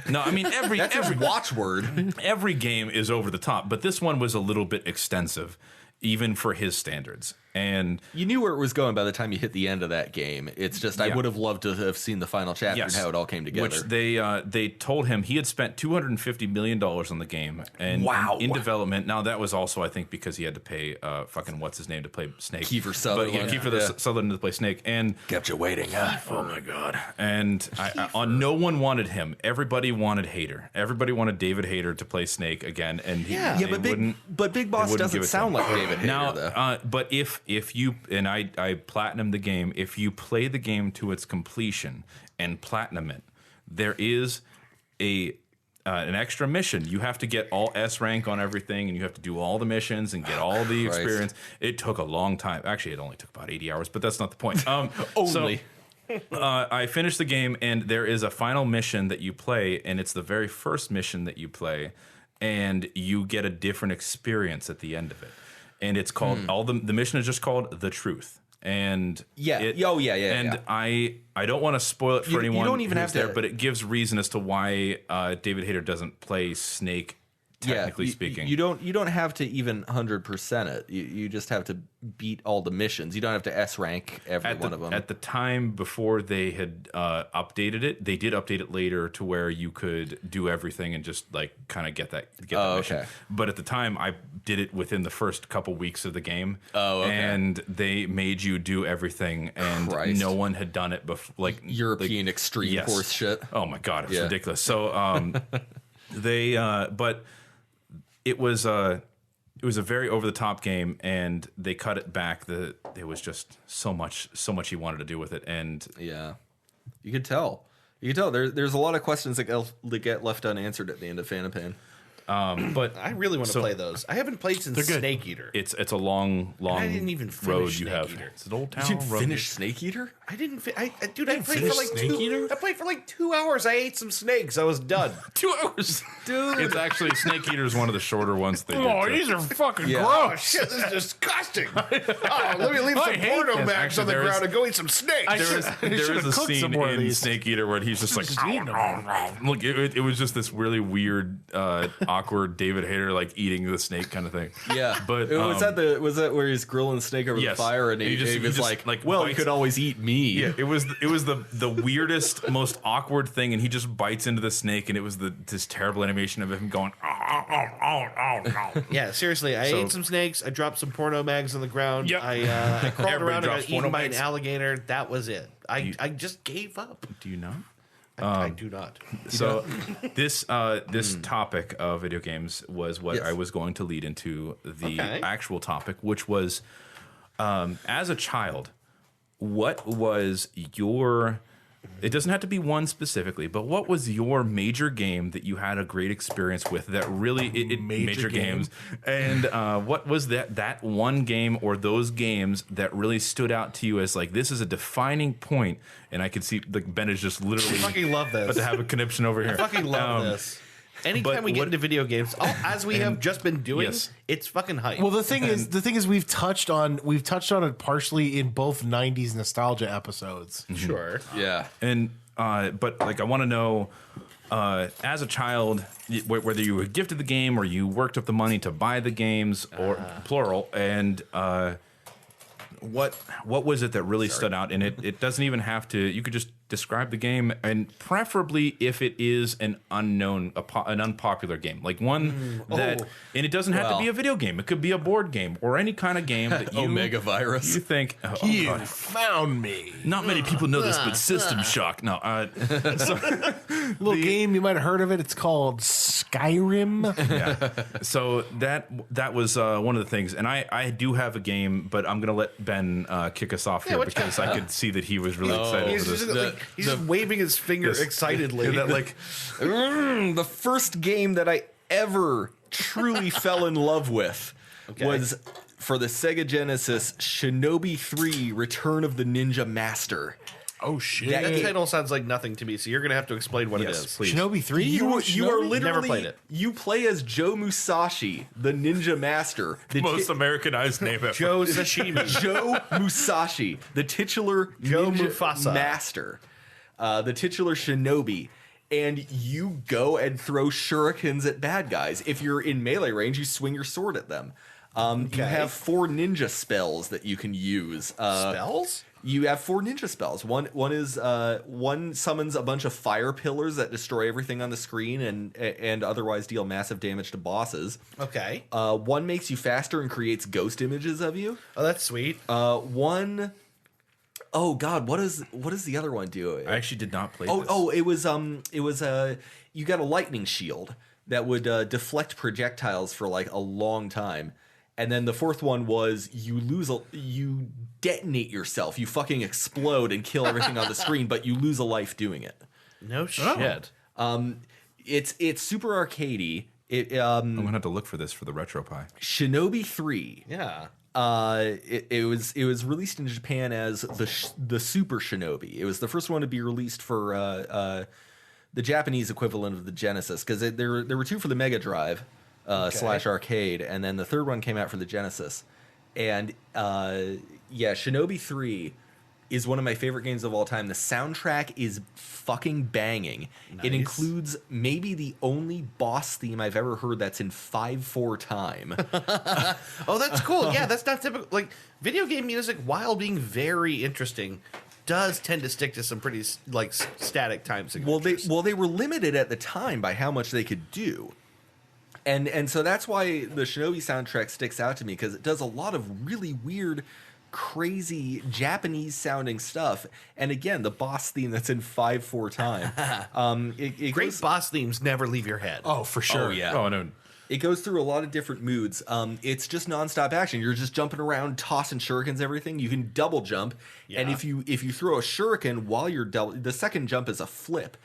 No, I mean every watchword. Every game is over the top, but this one was a little bit extensive, even for his standards. And you knew where it was going by the time you hit the end of that game. It's just I would have loved to have seen the final chapter and how it all came together. Which they told him he had spent $250 million on the game and in development. Now that was also I think because he had to pay fucking what's his name to play Snake. Kiefer Sutherland. But Kiefer Sutherland to play Snake and kept you waiting. Oh my god! And no one wanted him. Everybody wanted Hayter. Everybody wanted David Hayter to play Snake again. And but Big Boss doesn't sound like David Hayter. Now, but if you and I platinum the game, if you play the game to its completion and platinum it, there is an extra mission. You have to get all S rank on everything, and you have to do all the missions and get all the experience. It took a long time. Actually, it only took about 80 hours, but that's not the point. Only. I finished the game, and there is a final mission that you play, and it's the very first mission that you play, and you get a different experience at the end of it. And it's called the mission is just called The Truth. And And I don't want to spoil it for anyone. You don't even have to, but it gives reason as to why David Hayter doesn't play Snake. Technically speaking, you don't have to even 100% it. You just have to beat all the missions. You don't have to S rank every one of them. At the time before they had updated it, they did update it later to where you could do everything and just like kind of get that mission. But at the time, I did it within the first couple weeks of the game. And they made you do everything, and no one had done it before. Like European extreme horse shit. Oh my god, it's ridiculous. So but. It was a very over the top game, and they cut it back. There was just so much he wanted to do with it, and you could tell. There's a lot of questions that get left unanswered at the end of Phantom Pain. But I really want to play those. I haven't played since Snake Eater. It's a long I didn't even road finish you Snake have. Eater. It's an old town. You didn't road. finish Snake Eater? I didn't. I played for like I played for like 2 hours. I ate some snakes. I was done. 2 hours, dude. It's actually Snake Eater is one of the shorter ones. They did. These are fucking gross. Oh shit, this is disgusting. Let me leave some porno mags on the ground and go eat some snakes. There is a scene in Snake Eater where he's just like, look, it was just this really weird, awkward David Hayter like eating the snake kind of thing. Yeah, but was that where he's grilling Snake over the fire and he was like, well, you could always eat me. Yeah, it was the weirdest, most awkward thing, and he just bites into the snake, and it was this terrible animation of him going, Yeah, seriously, I ate some snakes. I dropped some porno mags on the ground. Yep. I crawled around and got eaten by an mags. alligator. That was it. I just gave up. Do you not? I do not. So this topic of video games was what I was going to lead into the actual topic, which was as a child, what was your... It doesn't have to be one specifically, but what was your major game that you had a great experience with that really... Major games. And what was that one game or those games that really stood out to you as like, this is a defining point? And I could see like Ben is just literally... I fucking love this. But to have a conniption over here. I fucking love this. Anytime we get into video games, as we have just been doing, it's fucking hype. Well, the thing is, we've touched on it partially in both '90s nostalgia episodes. Sure, Yeah. And but like I want to know, as a child, whether you were gifted the game or you worked up the money to buy the games, or plural, and what was it that really stood out? And it doesn't even have to. You could just describe the game, and preferably if it is an unpopular game, like one that, and it doesn't have to be a video game. It could be a board game or any kind of game that you Omega Virus. You think You found me. not many people know this, but System Shock. No, Little game you might have heard of it. It's called Skyrim. yeah. So that was one of the things, and I do have a game, but I'm gonna let Ben kick us off here because I could see that he was really excited for this. He's just waving his finger excitedly. That, like, The first game that I ever truly fell in love with was for the Sega Genesis, Shinobi 3: Return of the Ninja Master. Oh shit! that title sounds like nothing to me, so you're going to have to explain what it is. please. Shinobi 3? You are literally Never played it. You play as Joe Musashi, the Ninja Master. The Most Americanized name ever. Joe Sashimi. Joe Musashi, the titular Joe Ninja Mufasa. Master, the titular Shinobi. And you go and throw shurikens at bad guys. If you're in melee range, you swing your sword at them. You have 4 ninja spells that you can use. Spells? You have 4 ninja spells. One summons a bunch of fire pillars that destroy everything on the screen and otherwise deal massive damage to bosses. Okay. One makes you faster and creates ghost images of you. Oh, that's sweet. One, oh god, what does the other one do? I actually did not play this. It was you got a lightning shield that would deflect projectiles for like a long time. And then the fourth one was you detonate yourself. You fucking explode and kill everything on the screen, but you lose a life doing it. No shit. It's super arcadey. I'm gonna have to look for this for the RetroPie. Shinobi 3. Yeah. It was released in Japan as the Super Shinobi. It was the first one to be released for the Japanese equivalent of the Genesis, because there were 2 for the Mega Drive. / arcade, and then the third one came out for the Genesis. And Shinobi 3 is one of my favorite games of all time. The soundtrack is fucking banging. Nice. It includes maybe the only boss theme I've ever heard that's in 5/4 time. Oh, that's cool. Yeah, that's not typical. Like, video game music, while being very interesting, does tend to stick to some pretty like static time signatures. Well, they were limited at the time by how much they could do. And so that's why the Shinobi soundtrack sticks out to me, because it does a lot of really weird, crazy Japanese-sounding stuff. And again, the boss theme that's in 5/4 time. Great boss themes never leave your head. Oh, for sure. Oh, yeah. Oh no. It goes through a lot of different moods. It's just nonstop action. You're just jumping around, tossing shurikens, everything. You can double jump, and if you throw a shuriken while you're the second jump is a flip.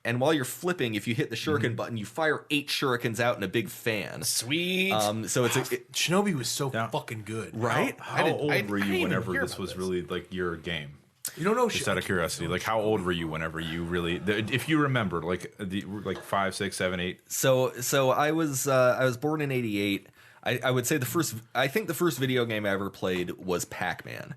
And while you're flipping, if you hit the shuriken button, you fire 8 shurikens out in a big fan. Sweet. So it's Shinobi was so fucking good. right. How old were I you didn't whenever hear this about was this. really like your game? You don't know Just out of curiosity, like how old were you whenever you really, if you remember, like 5, 6, 7, 8? So I was born in '88. I would say the first video game I ever played was Pac-Man.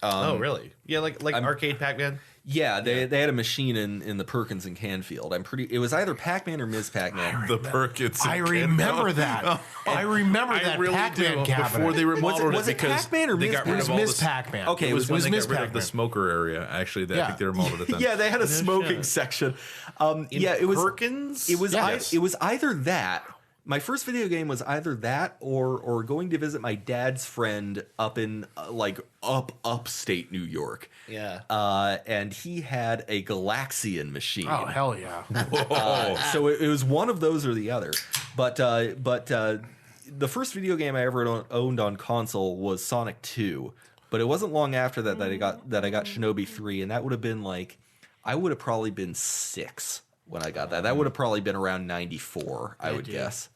Oh, really? Yeah, like arcade Pac-Man. Yeah, they had a machine in the Perkins in Canfield. It was either Pac-Man or Ms. Pac-Man. The Perkins. I remember that. I remember that really Pac-Man do. cabinet. Before they remodeled Was it because Pac-Man or they Ms. got rid It of was all Miss this. Pac-Man. Okay, It was when they Miss got rid of the Pac-Man. smoker area. Actually, I Yeah. think they remodeled it then. Yeah, they had a smoking section. It was Perkins. It was Yes. it was either that. My first video game was either that or going to visit my dad's friend up in upstate New York. Yeah. And he had a Galaxian machine. Oh, hell yeah. So it was one of those or the other. But the first video game I ever owned on console was Sonic 2. But it wasn't long after that I got Shinobi 3, and that would have been I would have probably been 6 when I got that. That would have probably been around 94, I would guess.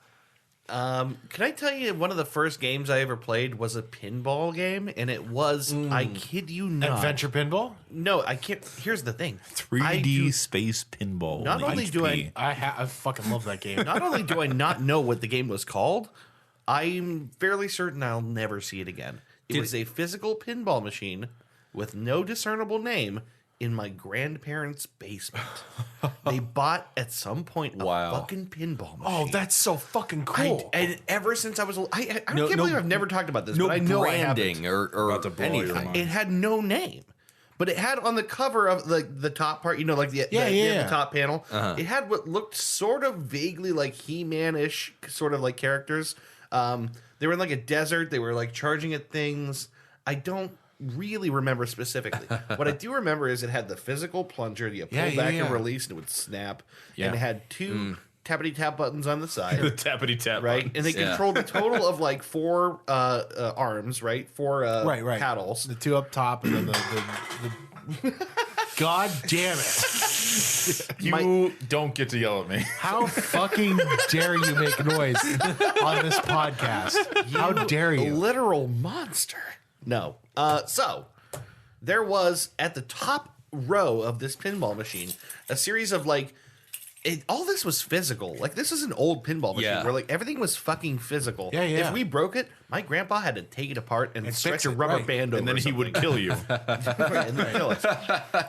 Can I tell you, one of the first games I ever played was a pinball game, and it was, I kid you not. Adventure pinball? No, I can't. Here's the thing. 3D space pinball. Not only do HP. I fucking love that game. Not only do I not know what the game was called, I'm fairly certain I'll never see it again. It was a physical pinball machine with no discernible name in my grandparents' basement. They bought at some point a fucking pinball machine. Oh, that's so fucking cool. And ever since I was, I can't believe I've never talked about this. but I know I haven't. or anything. It had no name, but it had on the cover of the top part, like the top panel. It had what looked sort of vaguely like He-Man-ish sort of like characters. They were in like a desert. They were like charging at things. I don't really remember specifically. What I do remember is it had the physical plunger that you pull back and release and it would snap. Yeah. And it had two tappity tap buttons on the side. The tappity tap right? buttons. And they controlled a total of like 4 arms, right? 4 paddles. The 2 up top and then the God damn it. You don't get to yell at me. How fucking dare you make noise on this podcast? How dare you? Literal monster. No. So there was at the top row of this pinball machine a series of like all this was physical. Like this is an old pinball machine where like everything was fucking physical. Yeah. If we broke it, my grandpa had to take it apart and stretch a rubber band over and then he would kill you. and then kill us.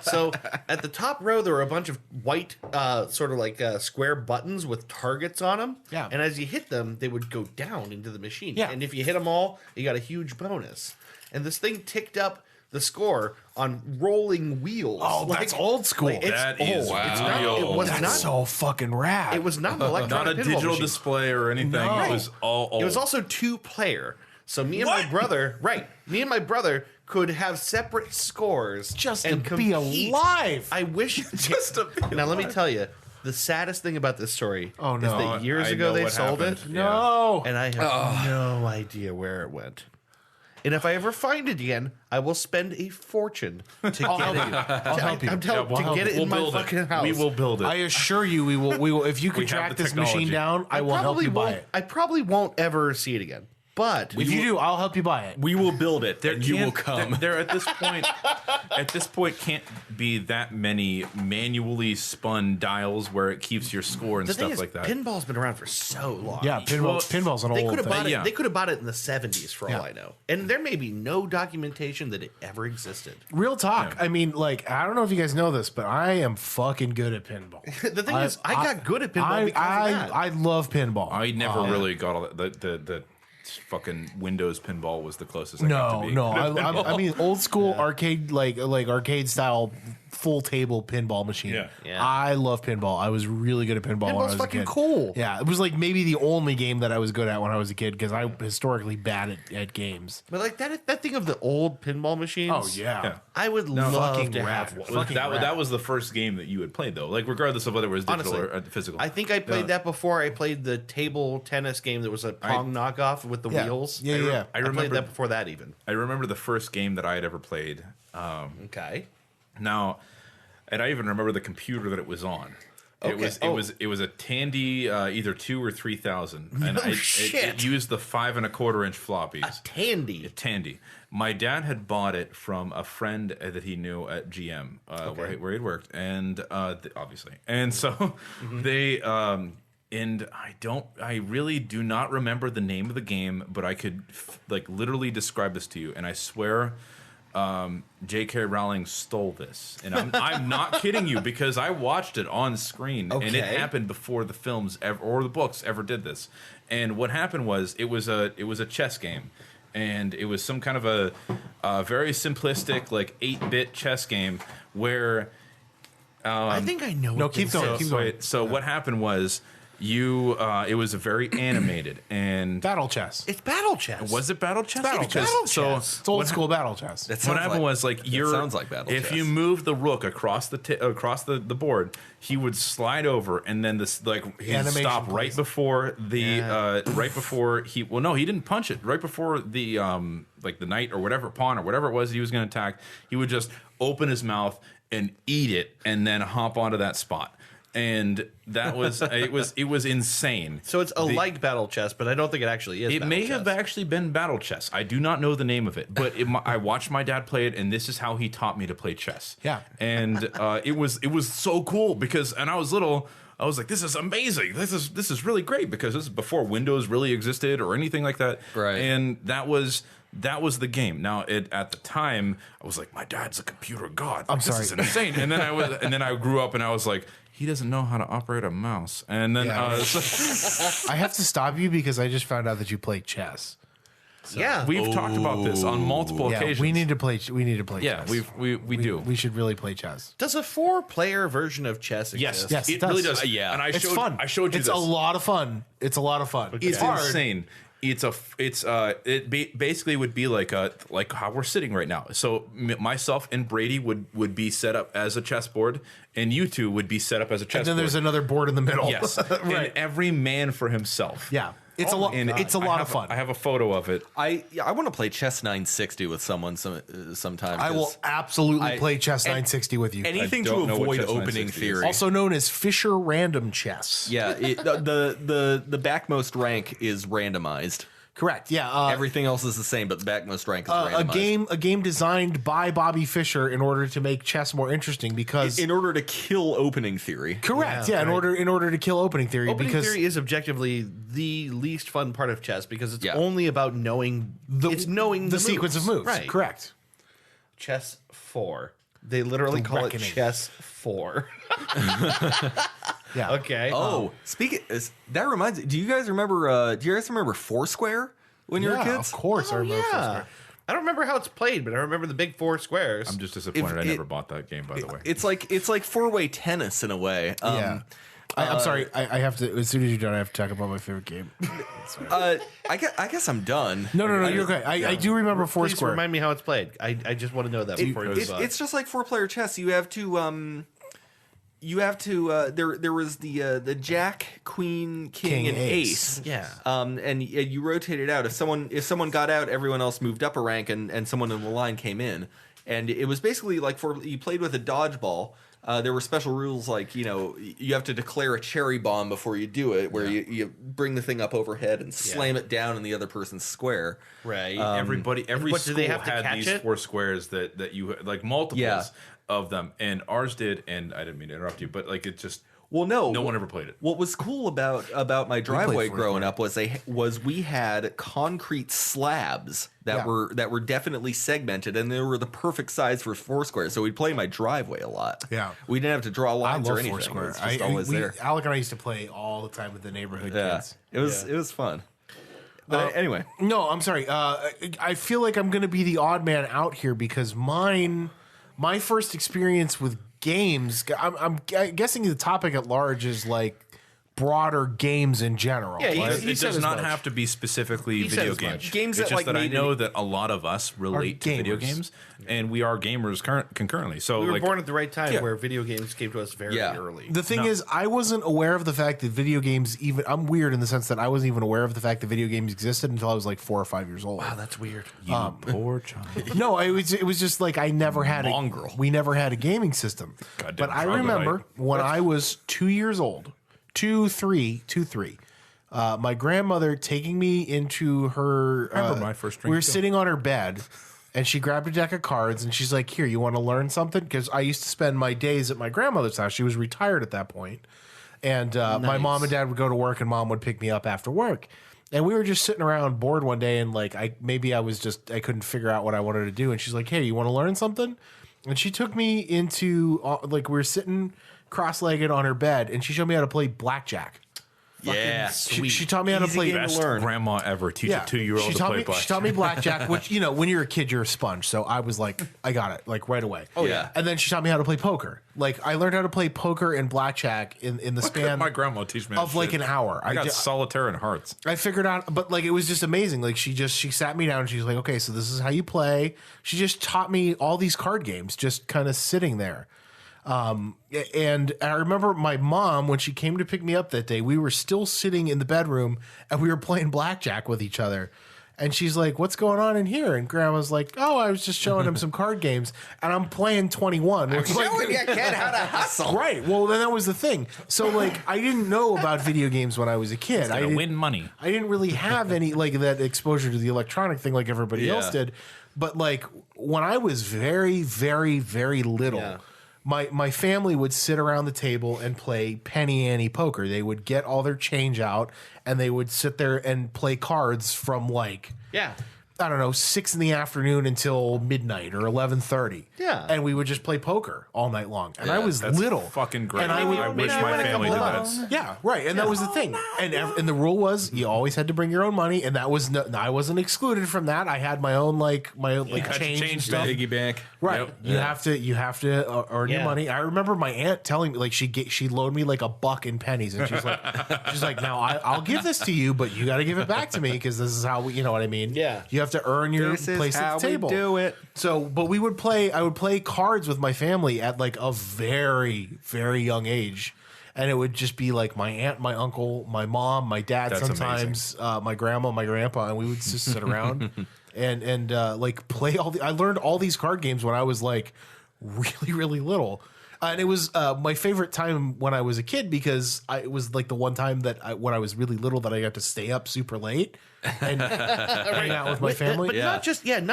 So at the top row there were a bunch of white sort of like square buttons with targets on them. Yeah. And as you hit them, they would go down into the machine. Yeah. And if you hit them all, you got a huge bonus. And this thing ticked up the score on rolling wheels. Oh, that's old school. Like, That is old. It's real. not, it was That's not. so fucking rad. It was not an electronic Not a pinball digital machine. display or anything. No. It was all old. It was also 2-player. So me and my brother, me and my brother could have separate scores just and to be compete. alive. I wish just to be now. Let me tell you, the saddest thing about this story is that years I ago know they what sold happened. it. No. And I have no idea where it went. And if I ever find it again, I will spend a fortune to get it. I'll help you. I'm telling you, to get it in my fucking house. We will build it. I assure you, we will. If you can We have track the this machine technology. down, I will help you buy it. I probably won't ever see it again. But If you do, I'll help you buy it. we will build it. And you will Can't- come. There at this point. At this point, can't be that many manually spun dials where it keeps your score and the thing stuff is, like that. pinball's been around for so long. Yeah, pinball's an They old could have thing. bought it. Yeah. They could have bought it in the 70s, for all Yeah. I know. And there may be no documentation that it ever existed. Real talk. I mean, like, I don't know if you guys know this, but I am fucking good at pinball. The thing is, I got good at pinball because of that. I love pinball. I never really got all that. The fucking Windows pinball was the closest I got to be. No. I mean, old school arcade, like arcade style, full table pinball machine. Yeah. I love pinball. I was really good at pinball when I Pinball's was a fucking kid. cool. Yeah, it was like maybe the only game that I was good at when I was a kid because I'm historically bad at games. But like that thing of the old pinball machines. Oh yeah. I would love fucking to rad. have one. Fucking rad. That was the first game that you had played, though. Like, regardless of whether it was digital Honestly, or physical. I think I played that before I played the table tennis game that was a Pong knockoff with the wheels. Yeah. I played that before that even. I remember the first game that I had ever played. Okay. Now, and I even remember the computer that it was on. It was a Tandy either 2 or 3000, and shit. it used the 5 1/4 inch floppies. Tandy. Tandy. My dad had bought it from a friend that he knew at GM, where he'd worked, and obviously, and so they. And I really do not remember the name of the game, but I could like literally describe this to you, and I swear. J.K. Rowling stole this, and I'm not kidding you because I watched it on screen, and it happened before the films or the books ever did this. And what happened was it was a chess game, and it was some kind of a very simplistic like 8-bit chess game where I think I know. No, what keep this going. is. Keep going. So what happened was it was a very animated and Battle chess. It's battle chess. was it battle chess? Battle Because- chess. So It's old school battle chess. what happened was like sounds like battle if chess. you move the rook across the board, he would slide over, and then this like he'd Animation stop plays. right before the he didn't punch it right before the like the knight or whatever pawn or whatever it was he was going to attack. He would just open his mouth and eat it, and then hop onto that spot. And that was it was insane. So it's like battle chess, but I don't think it actually is. It may have actually been battle chess. I do not know the name of it, but I watched my dad play it, and this is how he taught me to play chess. Yeah, and it was so cool because, and I was little. I was like, this is amazing. This is really great because this is before Windows really existed or anything like that. Right. And that was the game. Now, at the time, I was like, my dad's a computer god. I'm sorry. This is insane. And then I grew up and I was like, he doesn't know how to operate a mouse. And then I have to stop you because I just found out that you play chess. So. Yeah, we've talked about this on multiple occasions. We need to play. Yeah, chess. we do. We should really play chess. Does a 4-player version of chess exist? Yes, it really does. Yeah, and it's fun. I showed you. It's this. a lot of fun. It's a lot of fun. It's hard. insane. It basically would be like how we're sitting right now. So myself and Brady would be set up as a chessboard, and you two would be set up as a chessboard. And then there's another board in the middle. Yes, right. And every man for himself. Yeah, it's a lot. It's a lot of fun. I have a photo of it. I want to play chess 960 with someone sometime. I will absolutely play chess 960 with you. Anything to don't know what avoid chess opening 960 is. theory. Also known as Fisher Random Chess. Yeah, the backmost rank is randomized. Correct. Yeah. Everything else is the same, but the backmost rank is randomized. A game designed by Bobby Fischer in order to make chess more interesting because in order to kill opening theory. Correct. Yeah. Right. In order to kill opening theory. Opening because theory is objectively the least fun part of chess because it's only about knowing the sequence of moves. Right. Correct. Chess 4. They literally call reckoning. it chess 4. Yeah. Okay. Oh, that reminds me. Do you guys remember Foursquare when you were kids? Of course, I remember. Yeah. I don't remember how it's played, but I remember the big 4 squares. I'm just disappointed I never bought that game. By the way, It's like four-way tennis in a way. Yeah. I'm sorry. I have to. As soon as you're done, I have to talk about my favorite game. I guess I'm done. No. You're okay. I do remember Please Foursquare. remind me how it's played. I just want to know that before you move on. It's just like 4-player chess. You have to. There was the Jack, Queen, King, and Ace. Yeah. And you rotate it out. If someone got out, everyone else moved up a rank, and someone in the line came in. And it was basically like you played with a dodgeball. There were special rules like you have to declare a cherry bomb before you do it, where you bring the thing up overhead and slam it down in the other person's square. Right. every but school do they have to had catch these it? 4 squares that you like multiples Yeah. of them, and ours did. And I didn't mean to interrupt you, but like it just Well, no one ever played it. What was cool about my driveway Foursquare. growing up was we had concrete slabs that were definitely segmented, and they were the perfect size for Foursquare. So we'd play my driveway a lot. Yeah. We didn't have to draw I lines or love anything. Foursquare. It was just always there. Alec and I used to play all the time with the neighborhood kids. It was fun. But anyway, No, I'm sorry. I feel like I'm going to be the odd man out here because my first experience with games, I'm guessing the topic at large is like broader games in general. Yeah, right? he It said does as not much. have to be specifically He said video as much. games. Games it's that, just like, that I made know it- that a lot of us relate to video gamers. games, and we are gamers concurrently. So We were like, born at the right time Yeah. where video games came to us very Yeah. early. The thing is, I wasn't aware of the fact that video games I'm weird in the sense that I wasn't even aware of the fact that video games existed until I was like 4 or 5 years old. Wow, that's weird. you poor child. No, it was just like I never had Mongrel. we never had a gaming system. Goddamn But I troglodyte. remember when I was 2 years old, 2, 3, my grandmother taking me into her. I remember my first drink, We were too. sitting on her bed, and she grabbed a deck of cards, and she's like, "Here, you want to learn something?" Because I used to spend my days at my grandmother's house. She was retired at that point, and my mom and dad would go to work, and mom would pick me up after work. And we were just sitting around bored one day, and like I couldn't figure out what I wanted to do, and she's like, "Hey, you want to learn something?" And she took me into like we were sitting cross-legged on her bed, and she showed me how to play blackjack. yeah, She taught me how to play. Best grandma ever teach a 2-year-old to play blackjack. She taught me blackjack, which when you're a kid, you're a sponge. So I was like, I got it, like right away. Oh, yeah. And then she taught me how to play poker. Like I learned how to play poker and blackjack in the span My grandma teach me of that like shit. an hour. I got solitaire and hearts. I figured out, but like it was just amazing. Like she sat me down and she's like, okay, so this is how you play. She just taught me all these card games, just kind of sitting there. And I remember my mom, when she came to pick me up that day, we were still sitting in the bedroom and we were playing blackjack with each other. And she's like, what's going on in here? And Grandma's like, oh, I was just showing him some card games. And I'm playing 21. I'm showing you, kid, how to hustle. Right. Well, then that was the thing. So, like, I didn't know about video games when I was a kid. I didn't win money. I didn't really have any, like, that exposure to the electronic thing like everybody else did. But, like, when I was very, very, very little, my family would sit around the table and play penny ante poker. They would get all their change out and they would sit there and play cards from like I don't know, 6 p.m. until midnight or 11:30. Yeah. And we would just play poker all night long. And I was little. Fucking great. And I wish my family did that. Yeah, right. And that was the thing. And the rule was you always had to bring your own money, and that was I wasn't excluded from that. I had my own change and stuff. Piggy bank. Right. Yep. You have to earn your money. I remember my aunt telling me, like, she loaned me like $1 in pennies, and she's like, now I'll give this to you, but you got to give it back to me because this is how we, you know what I mean? Yeah. You have to earn your place at the table. We do it. So, but I would play cards with my family at like a very, very young age. And it would just be like my aunt, my uncle, my mom, my dad, That's sometimes my grandma, my grandpa, and we would just sit around and like play I learned all these card games when I was like really, really little. And it was my favorite time when I was a kid because it was like the one time that when I was really little that I got to stay up super late and hang out with my family. But not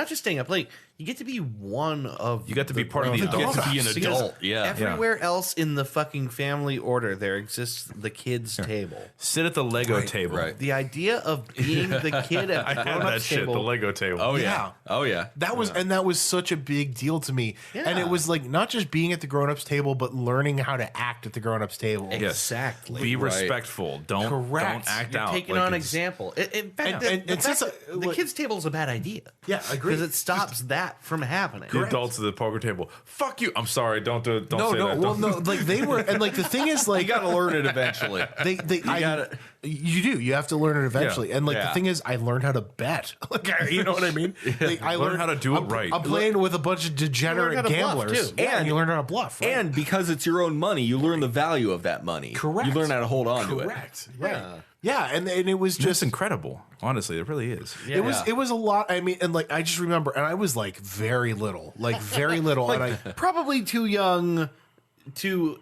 just staying up late. You get to be one of. You got to be part of the adult. You get to be an adult. Everywhere else in the fucking family order, there exists the kids' table. Sit at the Lego table. Right. The idea of being the kid at the I had grown-ups that shit, table. the Lego table. Oh yeah. Yeah. Oh yeah. That was such a big deal to me. Yeah. And it was like not just being at the grown-ups table, but learning how to act at the grown-ups table. Exactly. Be Right. respectful. Don't act You're out. taking like on it's- example. In fact, And since the kids' table is a bad idea. Yeah, I agree. Because it stops that from happening. The adults at the poker table. Fuck you. I'm sorry. Don't say that. Well, no, like they were, and like the thing is, like You got to learn it eventually. you do. You have to learn it eventually. Yeah. And like the thing is, I learned how to bet. Like, you know what I mean? Like, I Learn how to do it right. I'm playing with a bunch of degenerate how to bluff, gamblers, too. and you learn how to bluff. Right? And because it's your own money, you learn the value of that money. Correct. You learn how to hold on to it. correct, right? Yeah, and it was Just just incredible. Honestly, it really is. Yeah. it was a lot. I mean, and like I just remember, and I was like very little, and I Probably too young to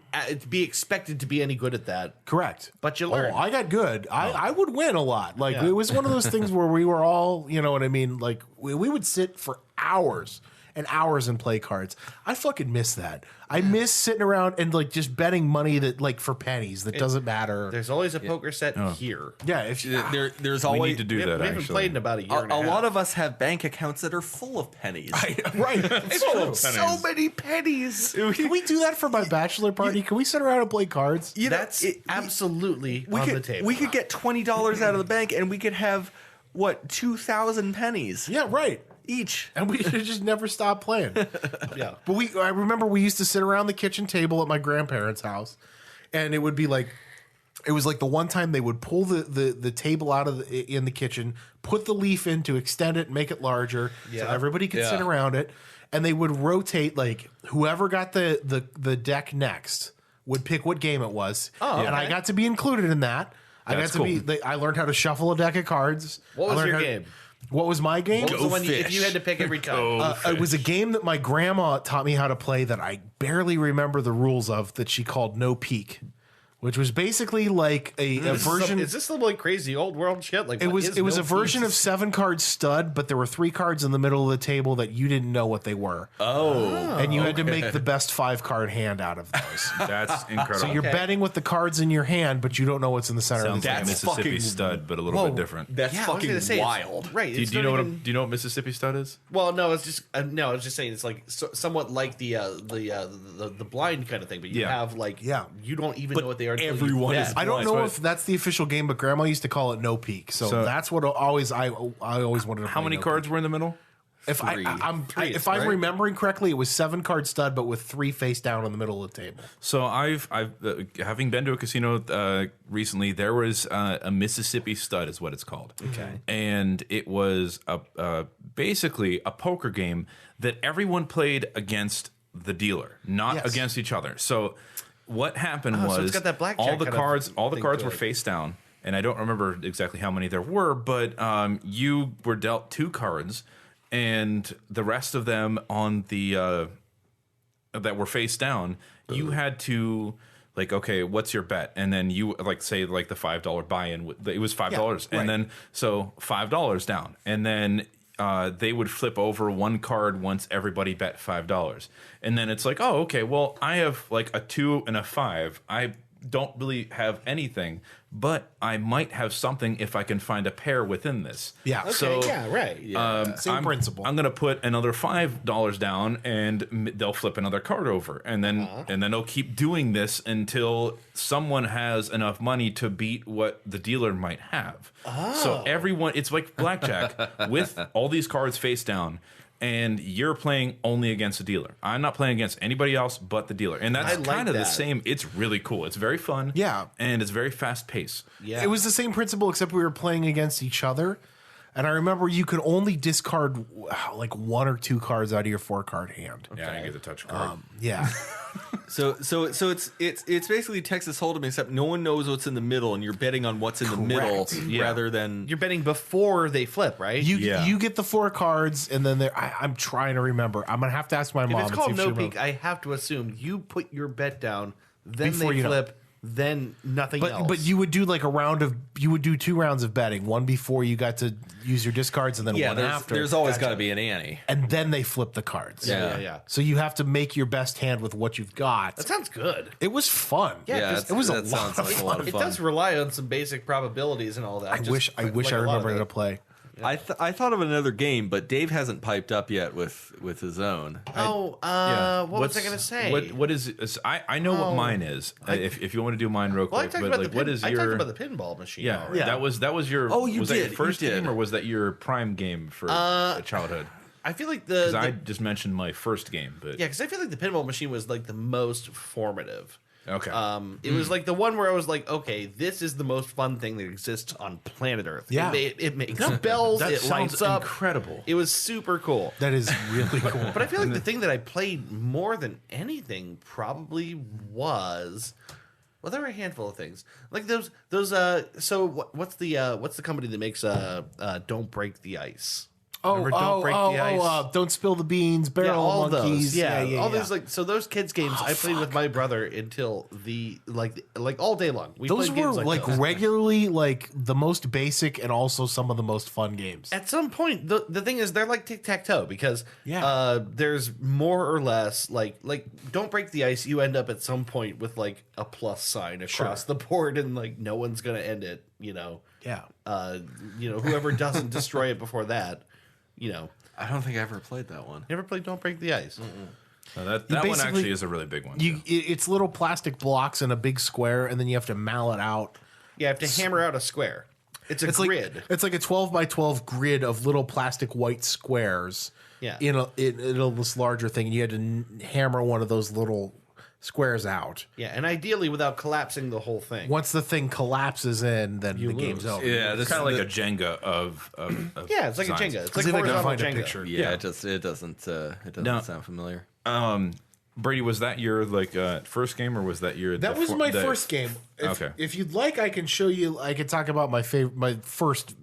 be expected to be any good at that. correct. But you learn. Oh, I got good. I would win a lot. Like Yeah. it was one of those things where we were all, you know what I mean? Like we would sit for hours and hours and play cards. I fucking miss that. I miss sitting around and like just betting money that like for pennies that doesn't matter. There's always a poker set here. Yeah, if There's We always need to do We that, haven't actually. played in about a year and a a half. lot of us have bank accounts that are full of pennies. right. It's true. So many pennies. Can we do that for my bachelor party? Can we sit around and play cards? You know, That's absolutely on the table. We could get $20 out of the bank, and we could have 2,000 pennies Yeah, right. each. And we should just never stop playing. Yeah. But I remember we used to sit around the kitchen table at my grandparents' house, and it would be like, it was like the one time they would pull the table out of in the kitchen, put the leaf in to extend it, and make it larger, so Yeah. everybody could sit around it, and they would rotate like whoever got the deck next would pick what game it was, and I got to be included in that. That's I learned how to shuffle a deck of cards. What I was learned your how to- game? What was my game? What was the one if fish. you had to pick every time? It was a game that my grandma taught me how to play that I barely remember the rules of, that she called No Peek, which was basically like a version. Is this some like crazy old world shit? Like It was a version of 7-card stud, but there were 3 cards in the middle of the table that you didn't know what they were. And you had to make the best 5-card hand out of those. That's incredible. So you're betting with the cards in your hand, but you don't know what's in the center Sounds of the like table. Mississippi fucking- stud, but a little bit different. That's Yeah, I was fucking gonna say, it's- wild. Right. Do it's you not know even- do you know what Mississippi stud is? Well, no, it's just no. I was just saying it's like somewhat like the blind kind of thing, but you Yeah. have like Yeah. you don't even know what they are. until you everyone bet. is I don't blind. know if that's the official game, but Grandma used to call it No Peek. So that's what I always wanted to play. How many No cards were in the middle? If Three. I'm Three, if I'm right? remembering correctly, it was 7-card stud, but with 3 face down in the middle of the table. So I've having been to a casino recently, there was a Mississippi stud, is what it's called. Okay. And it was basically a poker game that everyone played against the dealer, not Yes. against each other. So what happened was so it's got that blackjack all the kind of cards thing were to it. face down. and I don't remember exactly how many there were, but you were dealt 2 cards, and the rest of them on the that were face down, you had to like, okay, what's your bet? And then you like say like the $5 buy-in. It was $5, and then so $5 down, and then they would flip over 1 card once everybody bet $5, and then it's like, oh, okay, well, I have like a 2 and a 5. I don't really have anything, but I might have something if I can find a pair within this. Yeah. Okay, So yeah, right. Yeah. Same principle. I'm going to put another $5 down, and they'll flip another card over, and then they'll keep doing this until someone has enough money to beat what the dealer might have. So everyone, it's like blackjack with all these cards face down. And you're playing only against the dealer. I'm not playing against anybody else but the dealer. And that's kind of the same. It's really cool. It's very fun. Yeah. And it's very fast paced. Yeah. It was the same principle, except we were playing against each other. And I remember you could only discard like 1 or 2 cards out of your 4-card hand. Yeah, I didn't get to touch a card. Yeah. So it's basically Texas Hold'em, except no one knows what's in the middle, and you're betting on what's in the middle rather than You're betting before they flip, right? You get the 4 cards, and then I'm trying to remember. I'm going to have to ask my mom. If it's called and see no if she peek, I have to assume you put your bet down, then Before they you know. flip, then nothing else. But you would do like you would do 2 rounds of betting, one before you got to use your discards, and then one after. there's always got to be an ante. And then they flip the cards. yeah. So you have to make your best hand with what you've got. That sounds good. It was fun. Yeah, it was a that lot sounds of like a fun. lot of It fun. does rely on some basic probabilities and all that. I wish I remembered how to play. I thought of another game, but Dave hasn't piped up yet with his own. What was I going to say? What is I know what mine is. If you want to do mine real Well, I quick, talked but about like, what is I your? talked about the pinball machine. Yeah, already. that was your. Oh, you was did, that your first you did. game, or was that your prime game for childhood? I feel like Because I just mentioned my first game, but because I feel like the pinball machine was like the most formative. okay. It was like the one where I was like, okay, this is the most fun thing that exists on planet Earth. Yeah. It makes bells. That It lights sounds up. incredible. It was super cool. That is really cool. But I feel like the thing that I played more than anything probably was, well, there were a handful of things like those. So what's the company that makes Don't Break the Ice? Remember Don't Break the Ice? Don't spill the beans, barrel all monkeys. those, all those like so those kids games I played with my brother until the like all day long. We Those played were games like those. regularly like the most basic and also some of the most fun games. At some point, the thing is they're like tic-tac-toe because Yeah. there's more or less like Don't Break the Ice. You end up at some point with like a plus sign across the board, and like no one's gonna end it. Yeah. Whoever doesn't destroy it before that. I don't think I ever played that one. You ever played Don't Break the Ice? So that one basically- actually is a really big one. It's little plastic blocks in a big square, and then you have to mal it out. You have to hammer out a square. It's a grid. It's like a 12 by 12 grid of little plastic white squares. Yeah. In this larger thing, and you had to hammer one of those little squares out. Yeah, and ideally without collapsing the whole thing. Once the thing collapses in, then the game's over. Yeah, it's kind of like a Jenga of Yeah, it's like designs. a Jenga. It's Let's like see if I can horizontal find a Jenga. picture. Yeah, it doesn't No. sound familiar. Brady, was that your first game, or was that your? That was my first game. Okay. If you'd like, I can show you. I can talk about my first.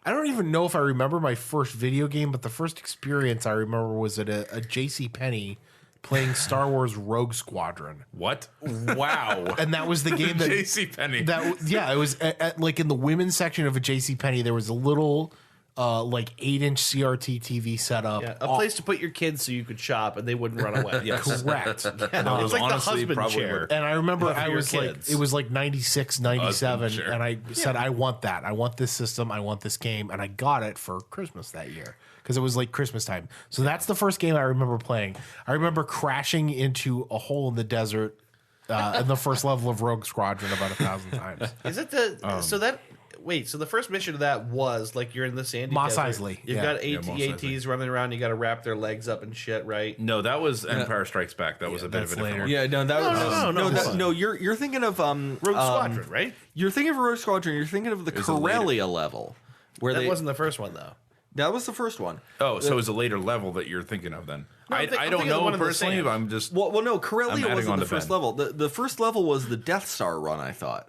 I don't even know if I remember my first video game, but the first experience I remember was at a J.C. Penney playing Star Wars Rogue Squadron. What? Wow! And that was the game that JCPenney. It was at like in the women's section of a J.C. Penney. There was a little like 8-inch CRT TV setup. Yeah, a place to put your kids so you could shop and they wouldn't run away. Yes. Correct. That was It's like the honestly husband probably chair. what- And I remember For I your was kids. like, it was like 96, 97. Husband chair. And I said, I want that. I want this system. I want this game. And I got it for Christmas that year because it was like Christmas time. So that's the first game I remember playing. I remember crashing into a hole in the desert in the first level of Rogue Squadron about 1,000 times. Is it the so the first mission of that was like you're in the sandy Mos desert. Eisley, You've yeah. got Yeah, Mos AT-ATs running around. You got to wrap their legs up and shit, right? No, that was Empire Strikes Back. That was a bit of a that's different later. one. Yeah, no, that No. no. You're thinking of Rogue Squadron, right? You're thinking of Rogue Squadron. You're thinking of the was a later- Corellia level, where That they wasn't the first one though. that was the first one. Oh, so it was a later level that you're thinking of then? No, I I'm don't thinking of know one of the personally, Sands. but I'm just. Well, no, I'm Corellia adding wasn't on the to first Ben. level. The first level was the Death Star run, I thought.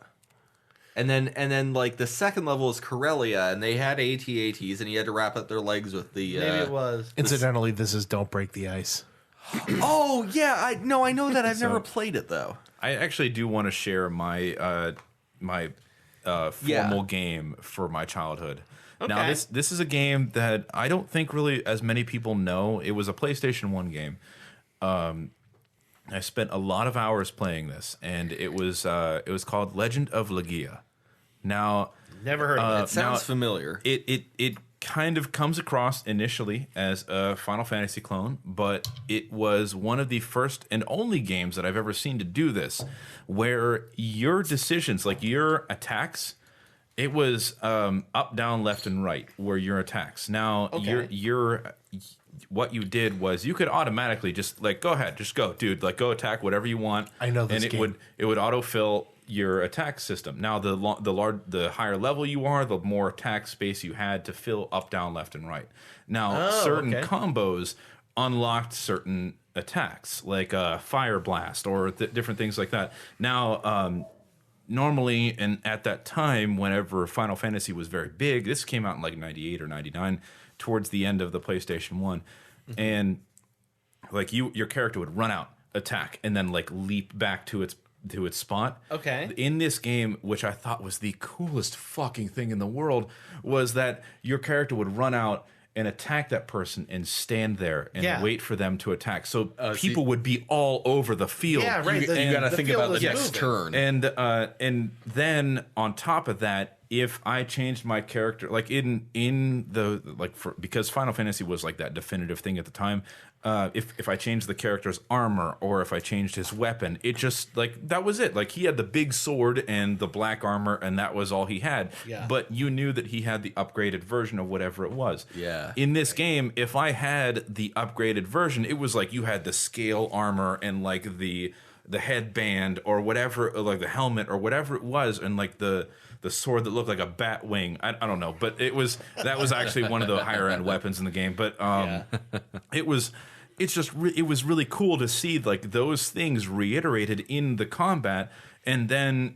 And then like the second level is Corellia, and they had AT-ATs, and you had to wrap up their legs with the. Maybe it was. Incidentally, this is Don't Break the Ice. Oh yeah, I know that. I've never played it though. I actually do want to share my formal game for my childhood. Okay. Now this is a game that I don't think really as many people know. It was a PlayStation 1 game. I spent a lot of hours playing this, and it was called Legend of Legia. Now, Never heard of it. It sounds familiar. It kind of comes across initially as a Final Fantasy clone, but it was one of the first and only games that I've ever seen to do this, where your decisions, like your attacks, it was up, down, left, and right were your attacks. Now, your what you did was you could automatically just like go ahead, just go, dude, like go attack whatever you want. I know this and game. it would autofill your attack system. Now the higher level you are, the more attack space you had to fill up, down, left, and right. Now certain combos unlocked certain attacks, like Fire Blast or different things like that. Now normally, and at that time, whenever Final Fantasy was very big, this came out in like 98 or 99, towards the end of the PlayStation 1. And like your character would run out, attack, and then like leap back to its spot. Okay. In this game, which I thought was the coolest fucking thing in the world, was that your character would run out and attack that person and stand there and wait for them to attack. So people would be all over the field. Yeah, right. You got to think about the next moving. turn. And then on top of that, if I changed my character, like because Final Fantasy was like that definitive thing at the time, if I changed the character's armor or if I changed his weapon, it just like that was it. Like he had the big sword and the black armor, and that was all he had. Yeah. But you knew that he had the upgraded version of whatever it was. Yeah. In this game, if I had the upgraded version, it was like you had the scale armor and like the headband or whatever, or like the helmet or whatever it was, and like the sword that looked like a bat wing. I don't know, but that was actually one of the higher end weapons in the game. But it was really cool to see like those things reiterated in the combat. And then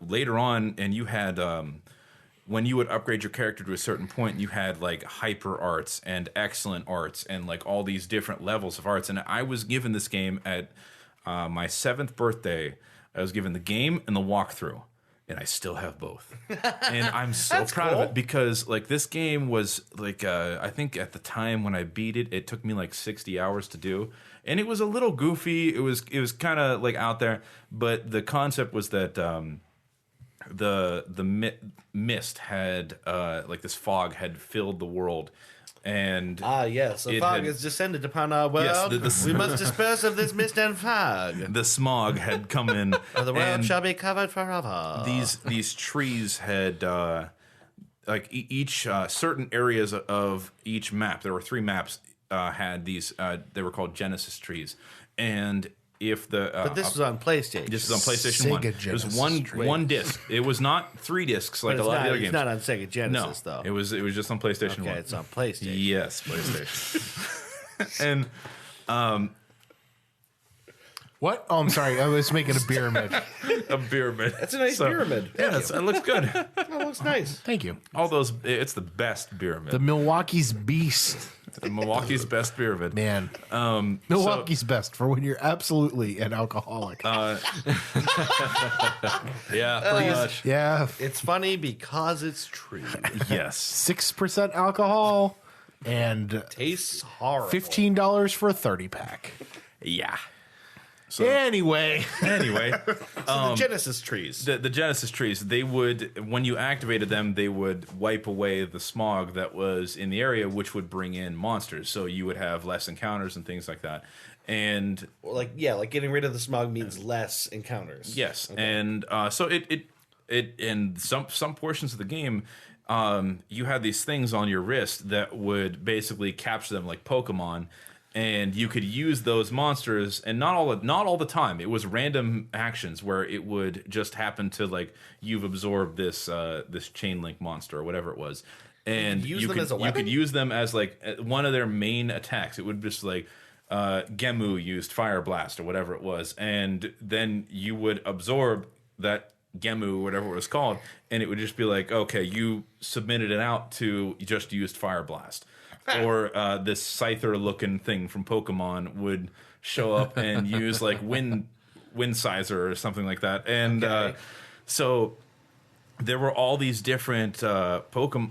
later on, and you had when you would upgrade your character to a certain point, you had like hyper arts and excellent arts and like all these different levels of arts. And I was given this game at my 7th birthday. I was given the game and the walkthrough. And I still have both, and I'm so proud of it because like this game was like I think at the time when I beat it, it took me like 60 hours to do, and it was a little goofy. It was kind of like out there, but the concept was that the mist had like this fog had filled the world. And yes, the fog has descended upon our world. Yes, we must disperse of this mist and fog. The smog had come in. The world shall be covered forever. These trees had like each certain areas of each map. There were 3 maps had these. They were called Genesis trees, and if the but this was on PlayStation. This was on PlayStation 1. It was one disc. It was not 3 discs like a lot of the other games. It's not on Sega Genesis though. It was just on PlayStation 1. Okay, it's on PlayStation. Yes, PlayStation. And what? Oh, I'm sorry. I was making a pyramid. a pyramid. That's a nice pyramid. Yeah, it looks good. That looks nice. Thank you. All those. It's the best pyramid. The Milwaukee's Beast. The Milwaukee's best pyramid. Man. Milwaukee's best for when you're absolutely an alcoholic. Yeah, pretty much. Yeah. It's funny because it's true. Yes. 6% alcohol and Tastes horrible. $15 for a 30-pack. Yeah. So, anyway, the Genesis trees. The Genesis trees, they would, when you activated them, they would wipe away the smog that was in the area, which would bring in monsters. So you would have less encounters and things like that. And like getting rid of the smog means less encounters. Yes, okay. And so it in some portions of the game, you had these things on your wrist that would basically capture them like Pokemon. And you could use those monsters, and not all the time. It was random actions where it would just happen to like you've absorbed this chain link monster or whatever it was, and you could use them as like one of their main attacks. It would just like Gemu used Fire Blast or whatever it was, and then you would absorb that Gemu, whatever it was called, and it would just be like, okay, you submitted it out to you just used Fire Blast, or this Scyther-looking thing from Pokemon would show up and use like Wind Sizer or something like that, and so there were all these different Pokemon.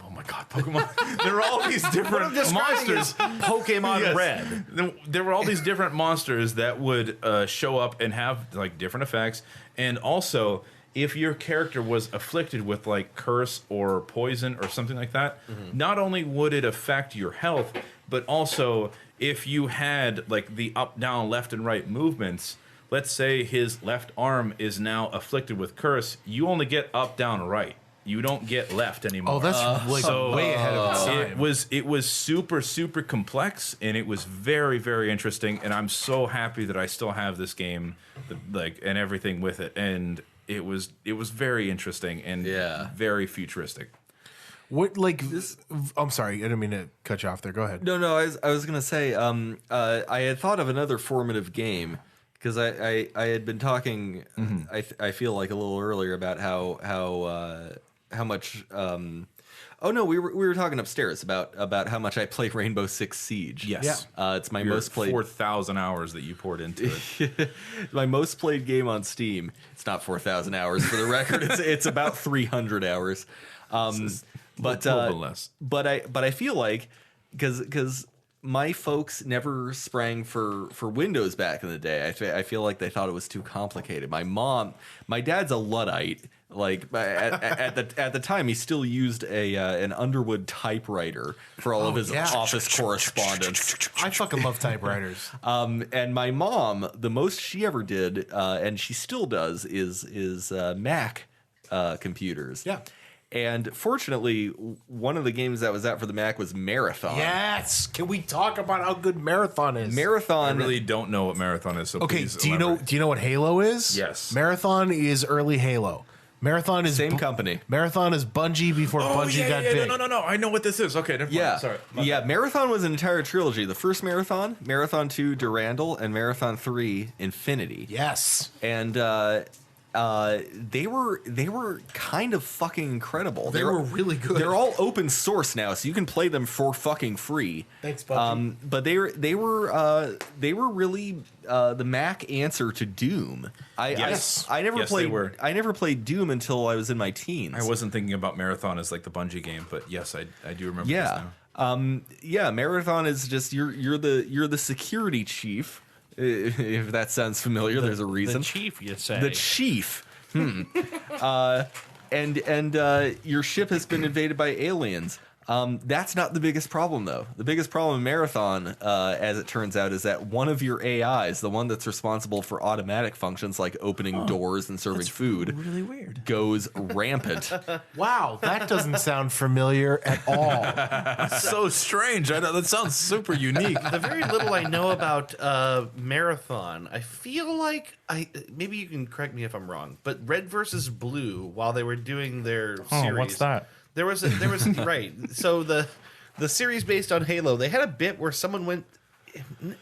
Oh my god, Pokemon! There were all these different monsters. Pokemon Red. There were all these different monsters that would show up and have like different effects, and also if your character was afflicted with like curse or poison or something like that, not only would it affect your health, but also if you had like the up, down, left, and right movements. Let's say his left arm is now afflicted with curse. You only get up, down, right. You don't get left anymore. Oh, that's way ahead of its time. It was super, super complex, and it was very, very interesting. And I'm so happy that I still have this game, like, and everything with it. And it was very interesting and very futuristic. What like this? I'm sorry, I didn't mean to cut you off there. Go ahead. No, I was gonna say, I had thought of another formative game. Because I had been talking, I feel like a little earlier about how much. Oh no, we were talking upstairs about how much I play Rainbow Six Siege. Yes, it's my most played 4,000 hours that you poured into it. My most played game on Steam. It's not 4,000 hours for the record. It's about 300 hours. But less. But I feel like because. My folks never sprang for Windows back in the day. I feel like they thought it was too complicated. My dad's a Luddite. Like at the time, he still used an Underwood typewriter for all of his office correspondence. I fucking love typewriters. And my mom, the most she ever did, and she still does, is Mac computers. Yeah. And fortunately, one of the games that was out for the Mac was Marathon. Yes. Can we talk about how good Marathon is? Marathon. I really don't know what Marathon is. So okay. Please Do elaborate. you know what Halo is? Yes. Marathon is early Halo. Marathon is Same company. Marathon is Bungie before Bungie got big. No. I know what this is. Okay, never mind. Yeah. Sorry. Marathon was an entire trilogy. The first Marathon, Marathon 2 Durandal, and Marathon 3 Infinity. Yes. And they were kind of fucking incredible. They were really good. They're all open source now, so you can play them for fucking free. Thanks, Bungie. But they were really the Mac answer to Doom. I never played Doom until I was in my teens. I wasn't thinking about Marathon as like the Bungie game, but yes, I do remember this now. Marathon is just you're the security chief. If that sounds familiar, there's a reason. The chief, you say. The chief. And your ship has been invaded by aliens. That's not the biggest problem, though. The biggest problem in Marathon, as it turns out, is that one of your AIs, the one that's responsible for automatic functions like opening doors and serving food, really weird, goes rampant. Wow, that doesn't sound familiar at all. So strange. I know that sounds super unique. The very little I know about Marathon, I feel like maybe you can correct me if I'm wrong, but Red versus Blue, while they were doing their series, what's that? There was right. So the series based on Halo, they had a bit where someone went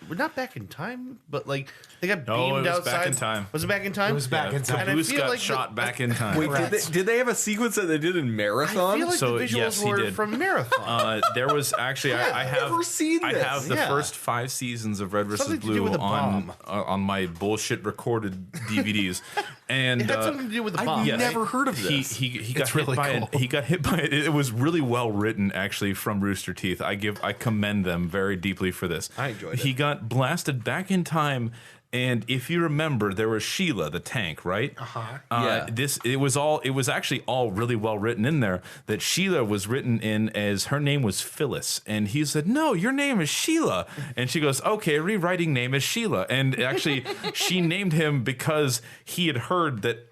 not back in time, but like they got beamed outside. Back in time. Was it back in time? It was back in time. And I Bruce feel got like shot back in time. Wait, did they have a sequence that they did in Marathon? I feel like So, the visuals yes, he were did. from Marathon. There was actually I have never seen I this. have the Yeah. first 5 seasons of Red vs. Something to do Blue with a on my bullshit recorded DVDs, and It had something to do with the I've bomb. never heard of this. He got It's hit really by cool. he got hit by it. It was really well written, actually, from Rooster Teeth. I commend them very deeply for this. I enjoyed it. He got blasted back in time. And if you remember, there was Sheila, the tank, right? Yeah. It was actually all really well written in there. That Sheila was written in as her name was Phyllis, and he said, "No, your name is Sheila." And she goes, "Okay, rewriting name is Sheila." And actually, she named him because he had heard that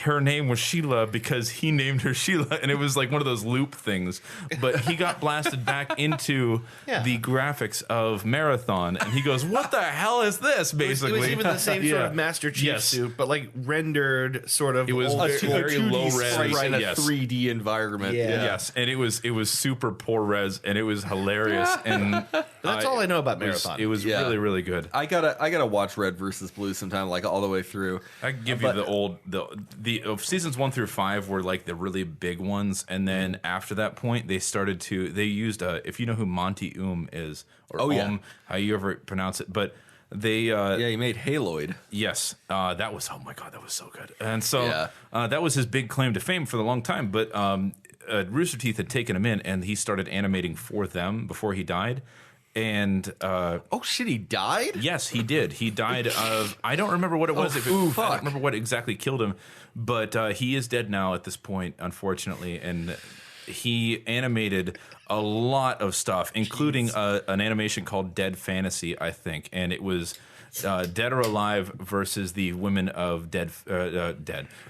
her name was Sheila because he named her Sheila, and it was like one of those loop things. But he got blasted back into the graphics of Marathon, and he goes, "What the hell is this?" Basically, It was even the same sort Yeah. of Master Chief Yes. suit, but like rendered sort of. It was old very- school. very low res. sprite in a Yes. 3D environment. Yeah. Yes, and it was super poor res, and it was hilarious. And That's all I know about it was, Marathon. it was Yeah. really, really good. I gotta watch Red versus Blue sometime, like all the way through. I can give you the the seasons 1 through 5 were like the really big ones, and then after that point, they used if you know who Monty is, or how you ever pronounce it, but they he made Haloid. Yes, that was, oh my god, that was so good, and so that was his big claim to fame for a long time. But Rooster Teeth had taken him in, and he started animating for them before he died. And oh shit, he died? Yes, he did. He died of, I don't remember what it was. I don't remember what exactly killed him, but he is dead now at this point, unfortunately. And he animated a lot of stuff, including an animation called Dead Fantasy, I think, and it was Dead or Alive versus the women of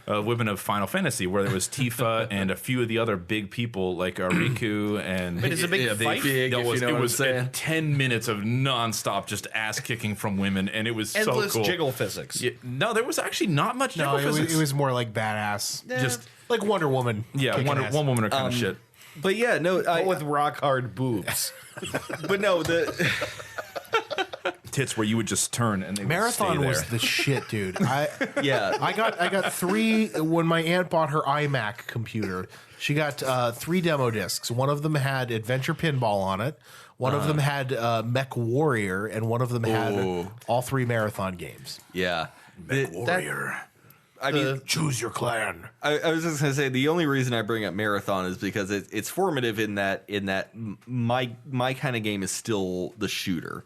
women of Final Fantasy, where there was Tifa and a few of the other big people like Riku and. Wait, it's a big fight. It was 10 minutes of nonstop just ass kicking from women, and it was endless so cool. jiggle physics. Yeah, no, there was actually not much jiggle physics. It was more like badass, just like Wonder Woman. Yeah, Wonder Woman are kind of shit. But yeah, no, with rock hard boobs. But no, the. Tits where you would just turn and they Marathon would stay there. was the shit, dude. I got 3 when my aunt bought her iMac computer. She got 3 demo discs. One of them had Adventure Pinball on it. One of them had Mech Warrior, and one of them had all 3 Marathon games. Yeah, Mech Warrior. I mean, choose your clan. I was just gonna say the only reason I bring up Marathon is because it's formative in that my kind of game is still the shooter.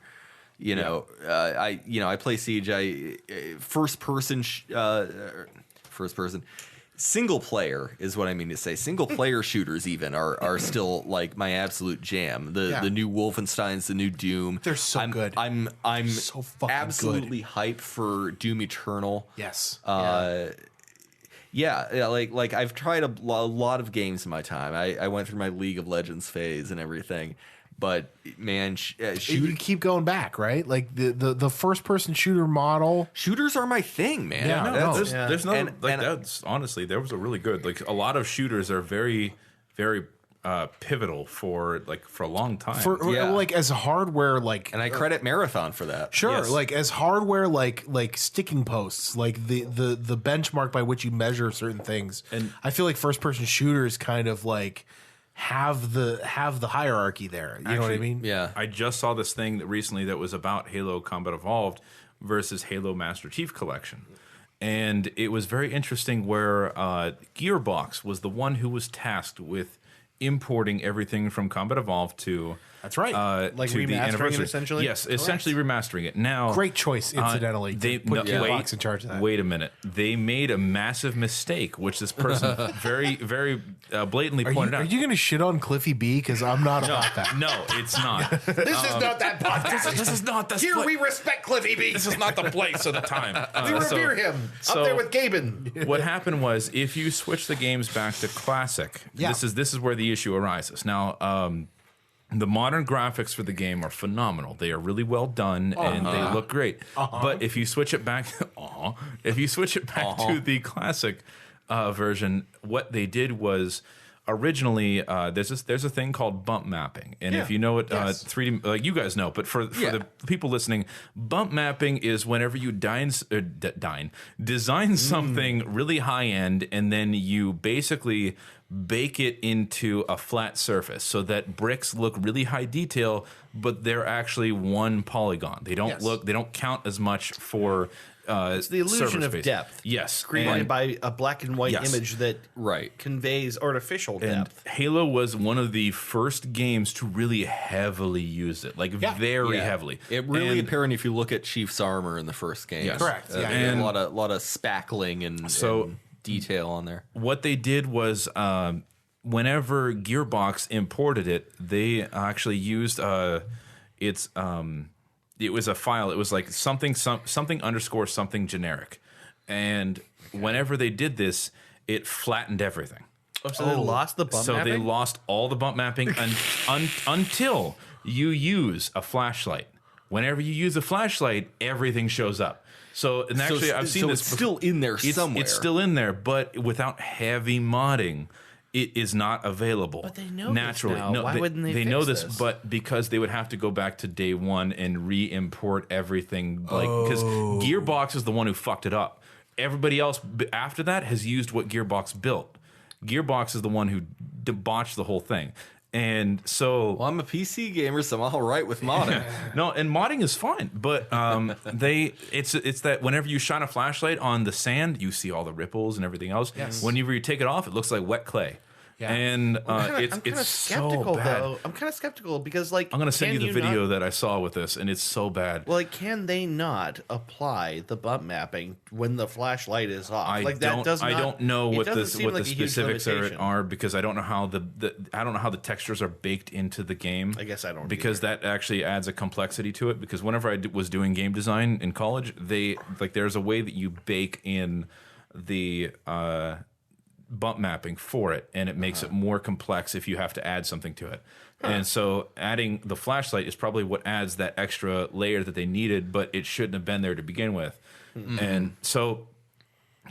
I play Siege. First person single player is what I mean to say. Single player shooters even are still like my absolute jam. The new Wolfensteins, the new Doom. They're so good. I'm so fucking absolutely good. Hyped for Doom Eternal. Yes. Like I've tried a lot of games in my time. I went through my League of Legends phase and everything. But man, you keep going back, right? Like the first person shooter model. Shooters are my thing, man. Yeah, there's no that's honestly, there was a really good, like, a lot of shooters are very, very pivotal for a long time. Like as hardware, like, and I credit Marathon for that. Sure, Yes. like as hardware, like sticking posts, like the benchmark by which you measure certain things. And I feel like first person shooters kind of like have the hierarchy there. You know what I mean? Yeah. I just saw this thing recently that was about Halo Combat Evolved versus Halo Master Chief Collection. And it was very interesting where Gearbox was the one who was tasked with importing everything from Combat Evolved to That's right. Like to the remastering it, anniversary. essentially? Yes, essentially remastering it. Now, Great choice, incidentally. They to put Gearbox in charge of that. Wait a minute. They made a massive mistake, which this person very, very blatantly pointed out. Are you going to shit on Cliffy B? Because I'm not about that. No, it's not. This is not that podcast. This is not the Here we respect Cliffy B. This is not the place or the time. We revere him. Up there with Gaben. What happened was, if you switch the games back to classic, this is where the issue arises. Now, the modern graphics for the game are phenomenal. They are really well done and they look great. But if you switch it back, to the classic version, what they did was originally there's a thing called bump mapping, and if you know it, 3D, like you guys know, but for the people listening, bump mapping is whenever you design something really high end, and then you basically bake it into a flat surface so that bricks look really high detail, but they're actually one polygon. They don't they don't count as much for it's the illusion of space. Depth. Yes. Created by a black and white image that conveys artificial depth. And Halo was one of the first games to really heavily use it, like very heavily. It really apparent if you look at Chief's armor in the first game. Yes. Correct. And a lot of spackling and detail on there. What they did was whenever Gearbox imported it, they actually used it was a file. It was like something underscore something generic, and whenever they did this, it flattened everything. Oh, so they lost the bump mapping? They lost all the bump mapping until you use a flashlight. Whenever you use a flashlight, everything shows up. So, and actually, I've seen this. It's still in there somewhere. It's still in there, but without heavy modding, it is not available. But they know naturally. this now. No, Why wouldn't they fix know this, this? but because they would have to go back to day one and re-import everything, like because Gearbox is the one who fucked it up. everybody else after that has used what Gearbox built. Gearbox is the one who botched the whole thing. And so, well, I'm a PC gamer, so I'm all right with modding. No, and modding is fine, but it's that whenever you shine a flashlight on the sand, you see all the ripples and everything else. Yes. Whenever you take it off, it looks like wet clay. Yeah. And it's skeptical, so bad. though. I'm kind of skeptical because, like, I'm going to send you the video that I saw with this, and it's so bad. Well, like, can they not apply the bump mapping when the flashlight is off? I don't know what the specifics are because I don't know how the textures are baked into the game. I guess I don't because that actually adds a complexity to it. Because whenever I was doing game design in college, there's a way that you bake in the bump mapping for it, and it makes it more complex if you have to add something to it. And so adding the flashlight is probably what adds that extra layer that they needed, but it shouldn't have been there to begin with. And so,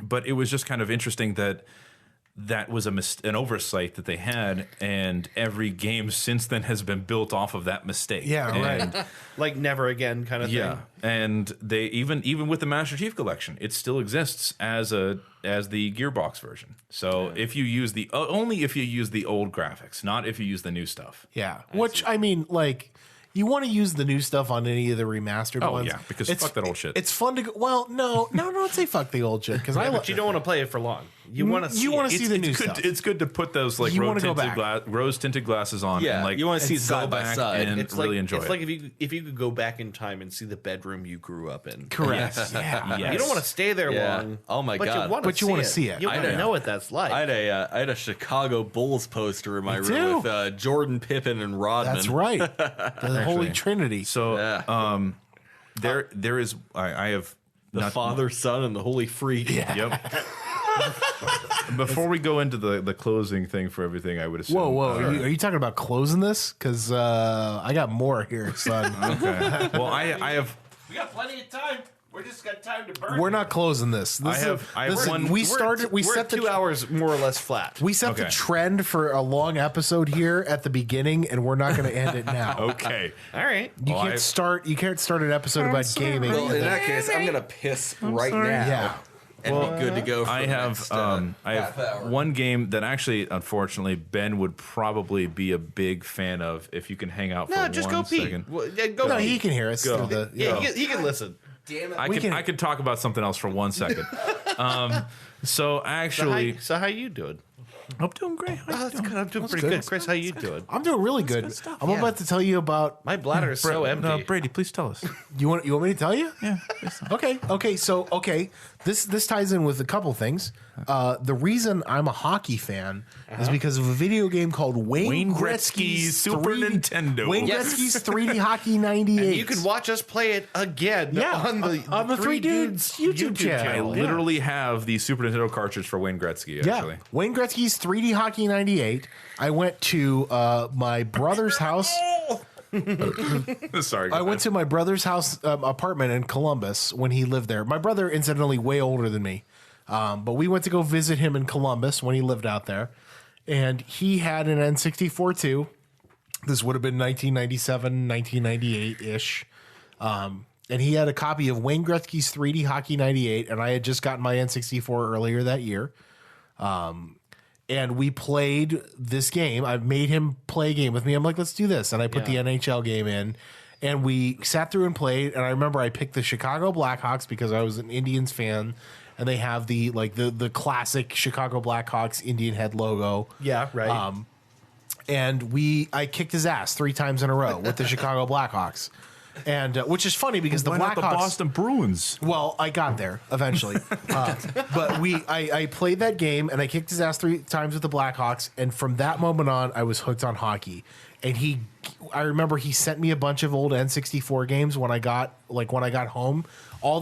but it was just kind of interesting that was an oversight that they had, and every game since then has been built off of that mistake. Yeah, right. Like never again kind of thing. Yeah, and they even with the Master Chief Collection, it still exists as the Gearbox version. So if you use only if you use the old graphics, not if you use the new stuff. Yeah, which I mean, like. You want to use the new stuff on any of the remastered ones? Oh, yeah, because fuck that old shit. It's fun to go... Well, no, don't say fuck the old shit. But you don't want to play it for long. You want to see the new stuff. It's good to put those like rose-tinted glasses on. Yeah, and, like, you want to see side by side. And really enjoy it. It's like if you could go back in time and see the bedroom you grew up in. Correct. Yes. Yeah. You don't want to stay there long. Oh, my God. But you want to see it. You want to know what that's like. I had a Chicago Bulls poster in my room with Jordan, Pippen, and Rodman. That's right. The Holy Trinity. So, there is. I have the Father, Son, and the Holy Freak. Yeah. Yep. Before we go into the closing thing for everything, I would assume. Whoa! Are you talking about closing this? Because I got more here, son. Okay. Well, I have. We got plenty of time. We just got time to burn. We're not closing this. We set 2 hours more or less flat. We set the trend for a long episode here at the beginning, and we're not going to end it now. Okay. All right. You can't start an episode about gaming. Well, in that case, I'm going to piss right now. Yeah. And be good to go for I have one game that actually, unfortunately, Ben would probably be a big fan of if you can hang out for 1 second. No, just go pee. Go No, pee. he can hear us. Go. He can listen. Damn it. I could talk about something else for 1 second. So actually, So how you doing? I'm doing great. That's good. I'm doing pretty good. Chris, how you doing? I'm doing really good. I'm about to tell you about. My bladder is so empty. Brady, please tell us. You want me to tell you? Yeah. Okay. This ties in with a couple things. The reason I'm a hockey fan is because of a video game called Wayne Gretzky's Super Nintendo. Wayne Gretzky's 3D Hockey 98. And you can watch us play it again on the Three Dudes YouTube channel. I literally have the Super Nintendo cartridge for Wayne Gretzky, actually. Wayne Gretzky's 3D Hockey 98. I went to my brother's house. Sorry. I went to my brother's house apartment in Columbus when he lived there. My brother, incidentally, way older than me. But we went to go visit him in Columbus when he lived out there. And he had an N64 too. This would have been 1997, 1998-ish. And he had a copy of Wayne Gretzky's 3D Hockey 98. And I had just gotten my N64 earlier that year. And we played this game. I made him play a game with me. I'm like, let's do this. And I put the NHL game in. And we sat through and played. And I remember I picked the Chicago Blackhawks because I was an Indians fan. And they have the classic Chicago Blackhawks Indian head logo. Yeah, right. And I kicked his ass 3 times in a row with the Chicago Blackhawks. And which is funny because the Blackhawks, the Boston Bruins. Well, I got there eventually, but I played that game and I kicked his ass 3 times with the Blackhawks, and from that moment on, I was hooked on hockey. And I remember he sent me a bunch of old N64 games when I got home.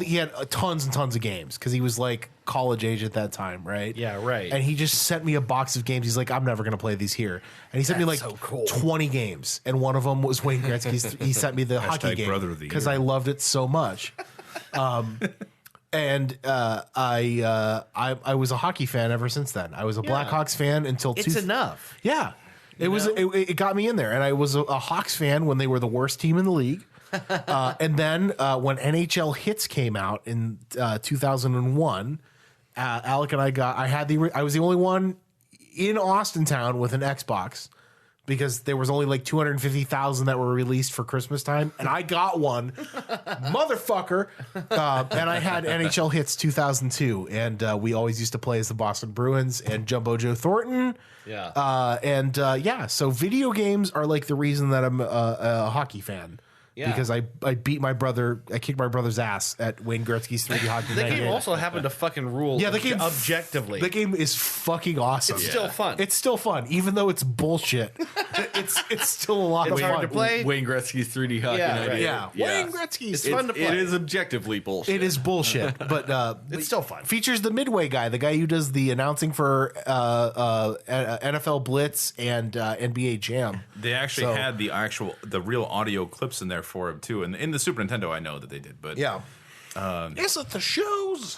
He had tons and tons of games because he was like college age at that time, right? Yeah, right. And he just sent me a box of games. He's like, I'm never going to play these here. And he sent me like 20 games. And one of them was Wayne Gretzky's. He sent me the hockey game because I loved it so much. And I was a hockey fan ever since then. I was a Blackhawks fan until it's enough. Yeah. It got me in there. And I was a Hawks fan when they were the worst team in the league. And then when NHL Hits came out in 2001, Alec and I was the only one in Austin town with an Xbox because there was only like 250,000 that were released for Christmas time, and I got one, motherfucker. And I had NHL Hits 2002, and we always used to play as the Boston Bruins and Jumbo Joe Thornton. Yeah. So video games are like the reason that I'm a hockey fan. Yeah. Because I kicked my brother's ass at Wayne Gretzky's 3D hockey. The game also happened to fucking rule. Yeah, the game objectively. The game is fucking awesome. It's still fun. It's still fun, even though it's bullshit. it's still a lot of fun. It's hard to play. Wayne Gretzky's 3D hockey. Yeah. Wayne Gretzky's. It's fun to play. It is objectively bullshit. It is bullshit, but it's still fun. Features the Midway guy, the guy who does the announcing for NFL Blitz and NBA Jam. They actually had the real audio clips in there for him too, and in the Super Nintendo, I know that they did, but is it the shows?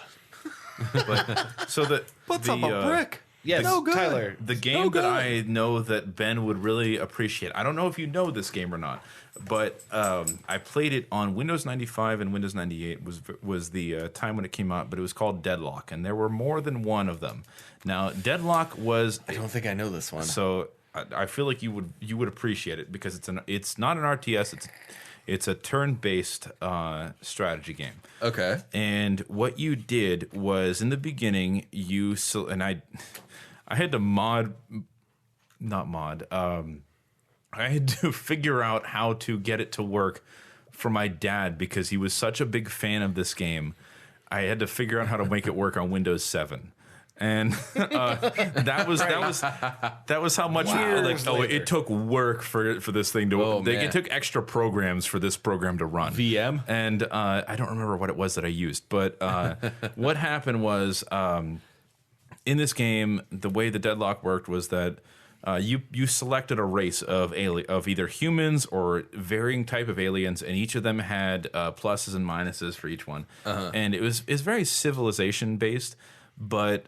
But so that what's up a brick? Yes, no good. Tyler. The game that I know that Ben would really appreciate. I don't know if you know this game or not, but I played it on Windows 95 and Windows 98 was the time when it came out, but it was called Deadlock, and there were more than one of them. Now, Deadlock was. I don't think I know this one. So I feel like you would appreciate it because it's not an RTS. It's a turn-based strategy game. Okay. And what you did was in the beginning I had to I had to figure out how to get it to work for my dad because he was such a big fan of this game. I had to figure out how to make it work on Windows 7. And that was how much it took work for this thing to it took extra programs for this program to run VM, and I don't remember what it was that I used, but what happened was in this game the way the Deadlock worked was that you selected a race of either humans or varying type of aliens, and each of them had pluses and minuses for each one, and it's very civilization based. But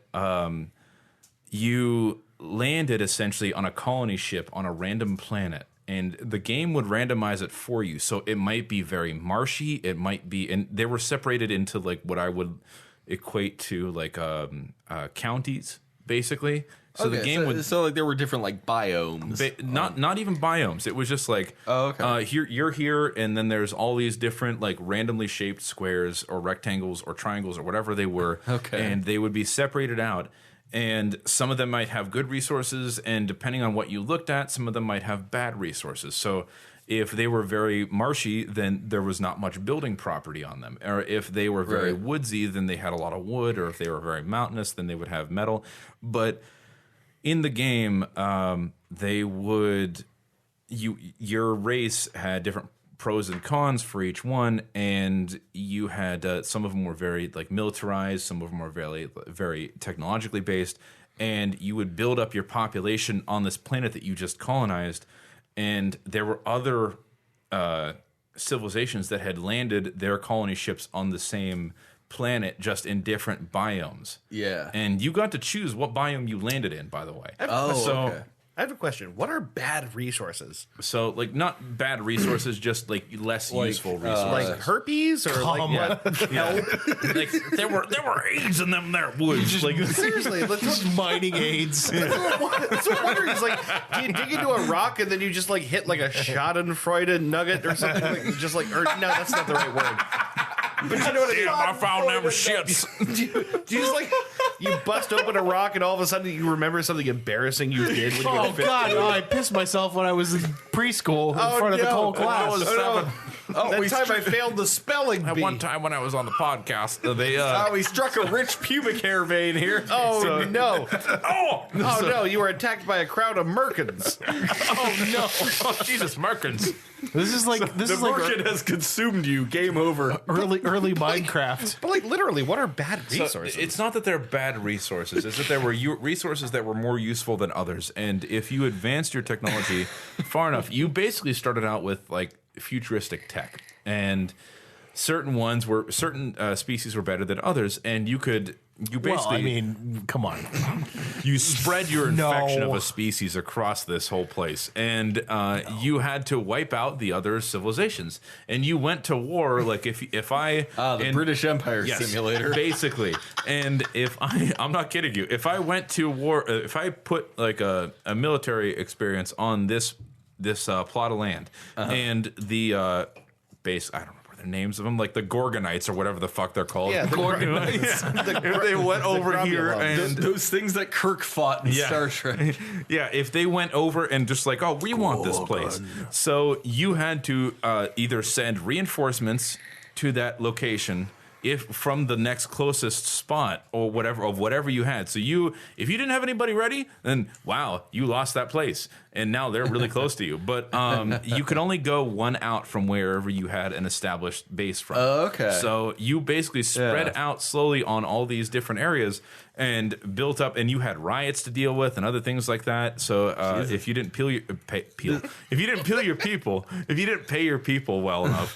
you landed essentially on a colony ship on a random planet, and the game would randomize it for you. So it might be very marshy, it might be, and they were separated into like what I would equate to like counties, basically. So the game would like there were different like biomes, not even biomes. It was just like here you're here, and then there's all these different like randomly shaped squares or rectangles or triangles or whatever they were. And they would be separated out, and some of them might have good resources, and depending on what you looked at, some of them might have bad resources. So if they were very marshy, then there was not much building property on them. Or if they were very woodsy, then they had a lot of wood. Or if they were very mountainous, then they would have metal. But in the game, your race had different pros and cons for each one, and you had some of them were very like militarized, some of them were very very technologically based, and you would build up your population on this planet that you just colonized, and there were other civilizations that had landed their colony ships on the same planet, just in different biomes. Yeah. And you got to choose what biome you landed in, by the way. I have a question. What are bad resources? So, like, not bad resources, just like less useful resources. Like herpes or help? Like there were AIDS in them there woods. Like seriously, just mining AIDS. That's what I'm wondering. Is like, do you dig into a rock and then you just like hit like a Schadenfreude nugget or something? Like, just like, or no, that's not the right word. But you know what I mean? I found them shits. Do you just like you bust open a rock and all of a sudden you remember something embarrassing you did when you were 15? I pissed myself when I was in preschool in front of the whole class. That time I failed the spelling bee. One time when I was on the podcast, he struck a rich pubic hair vein here. Oh no! No! You were attacked by a crowd of merkins. Oh no! Oh Jesus, merkins! This is like merkin has consumed you. Game over. Early Minecraft. But like literally, what are bad resources? So it's not that they're bad resources. It's that there were resources that were more useful than others. And if you advanced your technology far enough, you basically started out with like futuristic tech, and certain species were better than others, and you could You basically, I mean, come on. you spread your infection of a species across this whole place, and you had to wipe out the other civilizations. And you went to war, like if I the British Empire simulator, basically. And I'm not kidding you. If I went to war, if I put like a military experience on this plot of land, and the base, I don't know the names of them, like the Gorgonites or whatever the fuck they're called. Yeah, the Gorgonites. If they went over here and those things that Kirk fought in Star Trek. Yeah, if they went over and just like, oh, we want this place. So you had to either send reinforcements to that location if from the next closest spot or whatever you had. So if you didn't have anybody ready, then wow, you lost that place. And now they're really close to you. But you could only go one out from wherever you had an established base from. Oh, okay. So you basically spread out slowly on all these different areas and built up, and you had riots to deal with and other things like that. So if you didn't peel your people, if you didn't pay your people well enough,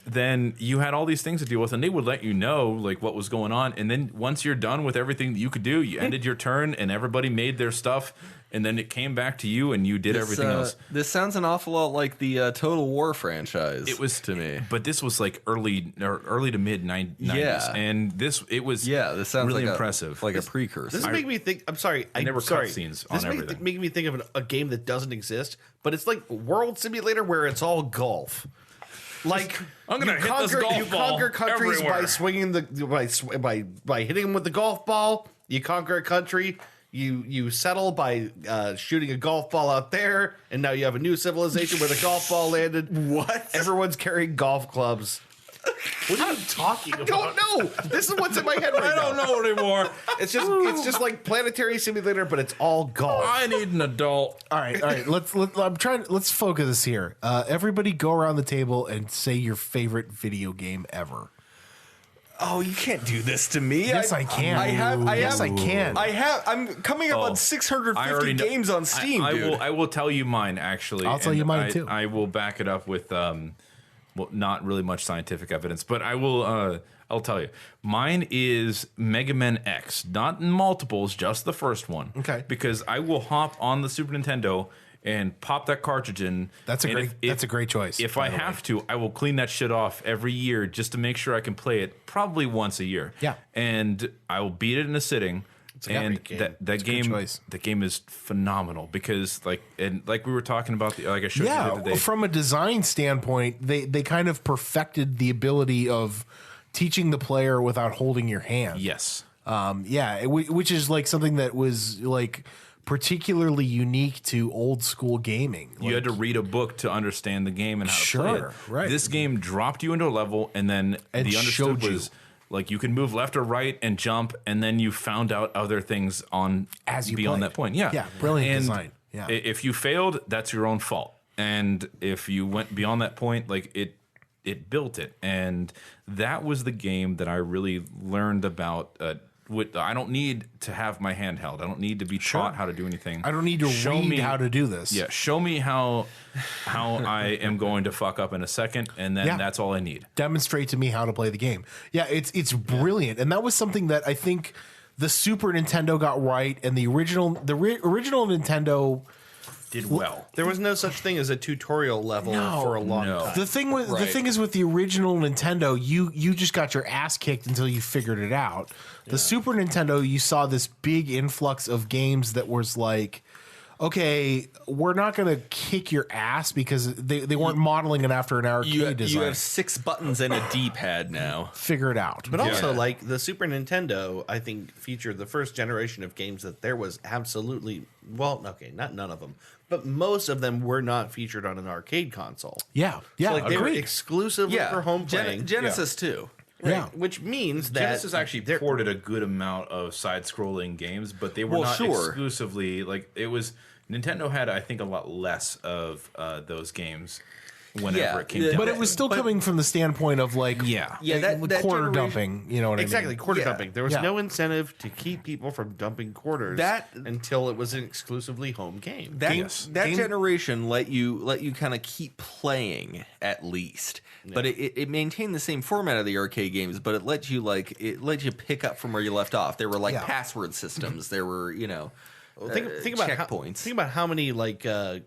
then you had all these things to deal with, and they would let you know like what was going on. And then once you're done with everything that you could do, you ended your turn, and everybody made their stuff. And then it came back to you, and you did everything else. This sounds an awful lot like the Total War franchise. It was to me, but this was like early to mid 90s, and this sounds really impressive, like a precursor. This is making me think. I'm sorry, there were cutscenes on everything. This making me think of a game that doesn't exist, but it's like World Simulator where it's all golf. Like I'm gonna hit this golf ball conquer countries everywhere. by swinging by hitting them with the golf ball. You conquer a country. You settle by shooting a golf ball out there, and now you have a new civilization where the golf ball landed. What? Everyone's carrying golf clubs. What are you talking about? I don't know. This is what's in my head right now. I don't know anymore. It's just like Planetary Simulator, but it's all golf. I need an adult. All right. Let's focus this here. Everybody, go around the table and say your favorite video game ever. Oh, you can't do this to me. Yes, I can. I can. I'm coming up on 650 games on Steam, dude. I will tell you mine, actually. I'll tell you mine, too. I will back it up with not really much scientific evidence, but I will. I'll tell you. Mine is Mega Man X, not in multiples, just the first one. Okay. Because I will hop on the Super Nintendo and pop that cartridge in. That's a great choice. If I have to, I will clean that shit off every year just to make sure I can play it probably once a year. Yeah. And I will beat it in a sitting. And that game is phenomenal because like we were talking about like I showed you the other day. From a design standpoint, they kind of perfected the ability of teaching the player without holding your hand. Yes. Which is like something that was like particularly unique to old school gaming. You had to read a book to understand the game and how to play it. Right. This game dropped you into a level, and then the understood was like you can move left or right and jump, and then you found out other things as you beyond played. That point. Yeah, brilliant design. Yeah, if you failed, that's your own fault, and if you went beyond that point, like it built it, and that was the game that I really learned about. I don't need to have my hand held. I don't need to be taught how to do anything. I don't need to read how to do this. Yeah, show me how I am going to fuck up in a second, and then that's all I need. Demonstrate to me how to play the game. Yeah, it's brilliant, and that was something that I think the Super Nintendo got right, and the original Nintendo did well. There was no such thing as a tutorial level for a long time. The thing is with the original Nintendo, you just got your ass kicked until you figured it out. The Super Nintendo, you saw this big influx of games that was like, okay, we're not going to kick your ass because they weren't modeling it after an arcade design. You have 6 buttons and a D-pad now. Figure it out. But also, like, the Super Nintendo, I think, featured the first generation of games that there was absolutely, well, okay, not none of them, but most of them were not featured on an arcade console. Yeah, so, like, they were exclusively for home playing. Genesis too. Right. Yeah, which means that Genesis actually ported a good amount of side-scrolling games, but they were not exclusively like it was. Nintendo had, I think, a lot less of those games. whenever it came down. But it was still coming from the standpoint of like, that quarter dumping. You know what exactly, I mean? quarter dumping. There was no incentive to keep people from dumping quarters until it was an exclusively home game. That generation let you kind of keep playing at least, but it maintained the same format of the arcade games, but it let you pick up from where you left off. There were like password systems. There were think about checkpoints. Think about how many the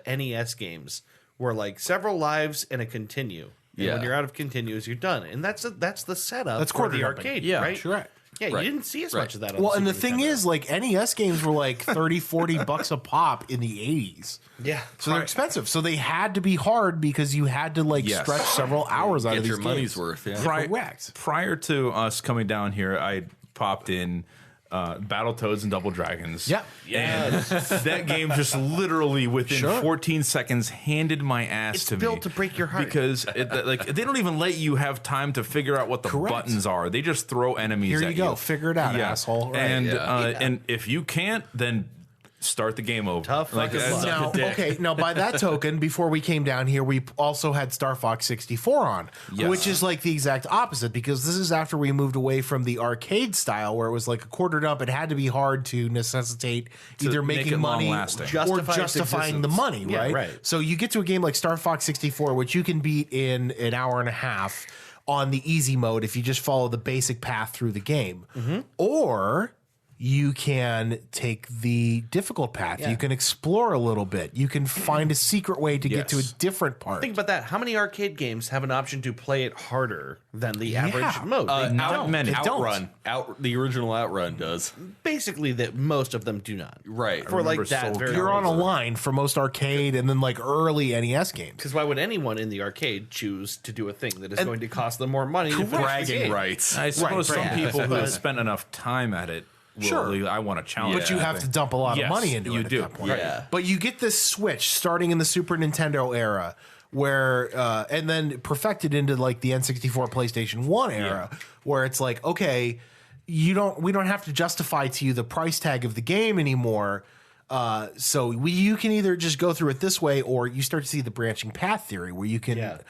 NES games were like several lives and a continue. And when you're out of continues, you're done. And that's the setup. That's for the dumping. arcade, right? Correct. Yeah, you didn't see as much of that. On well, and the Super thing Nintendo. is, like NES games were like $30-$40 a pop in the 80s. Yeah, so they're expensive. So they had to be hard because you had to stretch several hours out of these your money's worth. Yeah, correct. Prior to us coming down here, I popped in Battletoads and Double Dragons. Yeah. And that game just literally within 14 seconds handed my ass to me. It's built to break your heart. Because they don't even let you have time to figure out what the buttons are. They just throw enemies at you. Here you go. Figure it out, asshole. Right. And if you can't, then start the game over. Tough fucking luck. Now by that token, before we came down here, we also had Star Fox 64 on, which is like the exact opposite, because this is after we moved away from the arcade style where it was like a quarter dump. It had to be hard to necessitate either making money or justifying the money, right? So you get to a game like Star Fox 64, which you can beat in an hour and a half on the easy mode if you just follow the basic path through the game. Or you can take the difficult path. You can explore a little bit. You can find a secret way to get to a different part. Think about that. How many arcade games have an option to play it harder than the average mode? Outrun. The original Outrun does. Basically, that most of them do not. Right. For like that very You're on a line for most arcade and then like early NES games. Because why would anyone in the arcade choose to do a thing that is going to cost them more money? Bragging rights. I suppose some people who have spent enough time at it I want to challenge. But you have to dump a lot of money into it at that point. But you get this switch starting in the Super Nintendo era where and then perfected into like the N64 PlayStation 1 era where it's like, okay, we don't have to justify to you the price tag of the game anymore. So you can either just go through it this way, or you start to see the branching path theory, where you can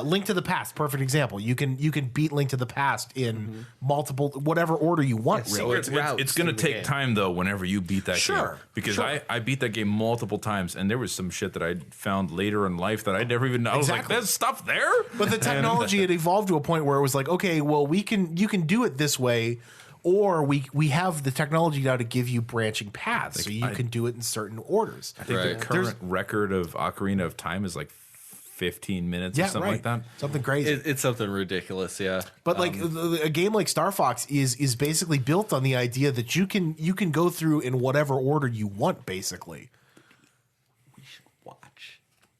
Link to the Past, perfect example. You can beat Link to the Past in multiple whatever order you want. Really, it's going to take time though. Whenever you beat that game, because I beat that game multiple times, and there was some shit that I found later in life that I never even know. I was like, "There's stuff there," but the technology had evolved to a point where it was like, okay, well, you can do it this way. Or we have the technology now to give you branching paths, so you can do it in certain orders. I think the current record of Ocarina of Time is like 15 minutes or something like that. Something crazy. It's something ridiculous, yeah. But like a game like Star Fox is basically built on the idea that you can go through in whatever order you want, basically.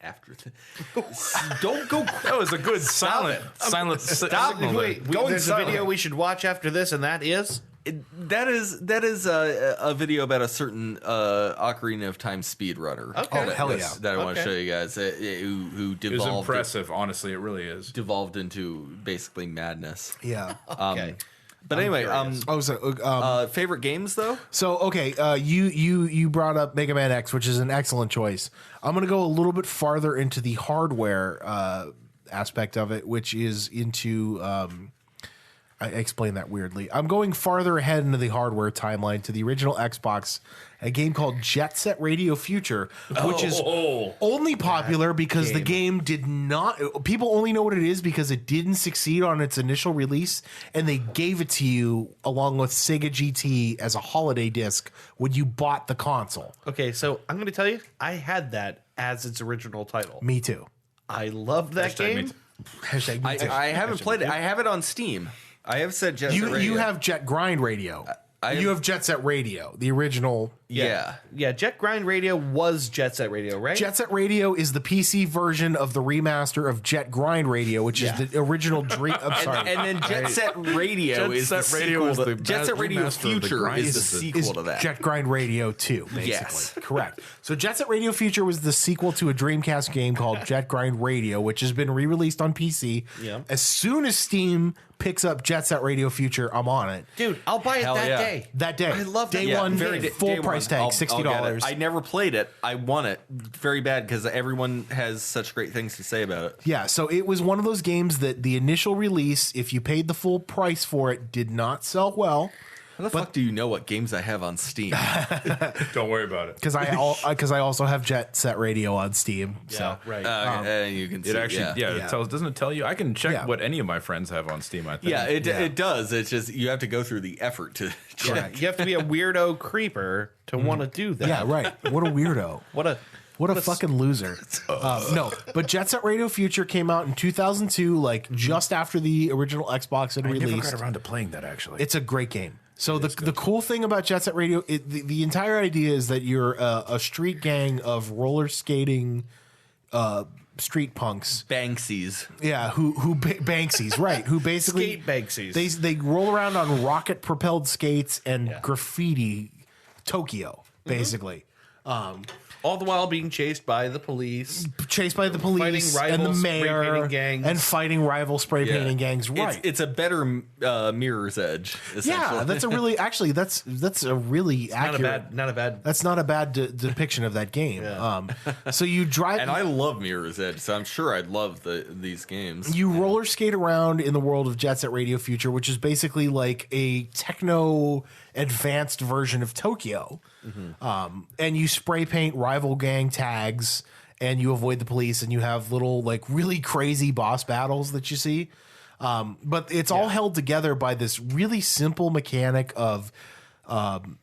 After don't go. That was a good silent. Stop. Wait, there's a video we should watch after this, and that is that is a video about a certain Ocarina of Time speedrunner. Okay, hell yeah! That I want to show you guys who devolved. It was impressive, honestly. It really is. Devolved into basically madness. Yeah. Okay. But anyway, favorite games though. So okay, you brought up Mega Man X, which is an excellent choice. I'm going to go a little bit farther into the hardware aspect of it, which is into. I explained that weirdly. I'm going farther ahead into the hardware timeline to the original Xbox, a game called Jet Set Radio Future, which is only popular because the game did not. People only know what it is because it didn't succeed on its initial release, and they gave it to you along with Sega GT as a holiday disc when you bought the console. Okay, so I'm going to tell you, I had that as its original title. Me too. I loved that game. Hashtag me too. I haven't played it. I have it on Steam. I have said Jet Set Radio. You have Jet Grind Radio. You have Jet Set Radio, the original. Yeah. Jet Grind Radio was Jet Set Radio, right? Jet Set Radio is the PC version of the remaster of Jet Grind Radio, which is the original dream. I'm sorry. And then Jet Set Radio is the sequel to Jet Set Radio Future is the sequel to that. Jet Grind Radio 2, basically. Yes. Correct. So Jet Set Radio Future was the sequel to a Dreamcast game called Jet Grind Radio, which has been re-released on PC. Yeah. As soon as Steam picks up Jet Set Radio Future, I'm on it. Dude, I'll buy it that day. That day. I love that. Day one, full price price tag, $60. I never played it. I want it very bad because everyone has such great things to say about it. Yeah, so it was one of those games that the initial release, if you paid the full price for it, did not sell well. How the fuck do you know what games I have on Steam? Don't worry about it. Because I also have Jet Set Radio on Steam. So right. You can see It actually, doesn't it tell you? I can check what any of my friends have on Steam, I think. Yeah, it does. It's just you have to go through the effort to check. You have to be a weirdo creeper to want to do that. yeah, right. What a weirdo. What a fucking loser. No, but Jet Set Radio Future came out in 2002, like just after the original Xbox had released. I never got around to playing that, actually. It's a great game. So the cool thing about Jet Set Radio, the entire idea is that you're a street gang of roller skating street punks. Banksies. Yeah, who Banksies, right, who basically... Skate Banksies. They roll around on rocket-propelled skates and graffiti Tokyo, basically. All the while being chased by the police. And the mayor and fighting rival spray painting gangs. Right. It's a better Mirror's Edge. Yeah, that's a really accurate. Not a bad. That's not a bad depiction of that game. Yeah. So you drive, and I love Mirror's Edge, so I'm sure I'd love these games. You roller skate around in the world of Jet Set Radio Future, which is basically like a techno advanced version of Tokyo. And you spray paint rival gang tags, and you avoid the police, and you have little like really crazy boss battles that you see. But it's all held together by this really simple mechanic of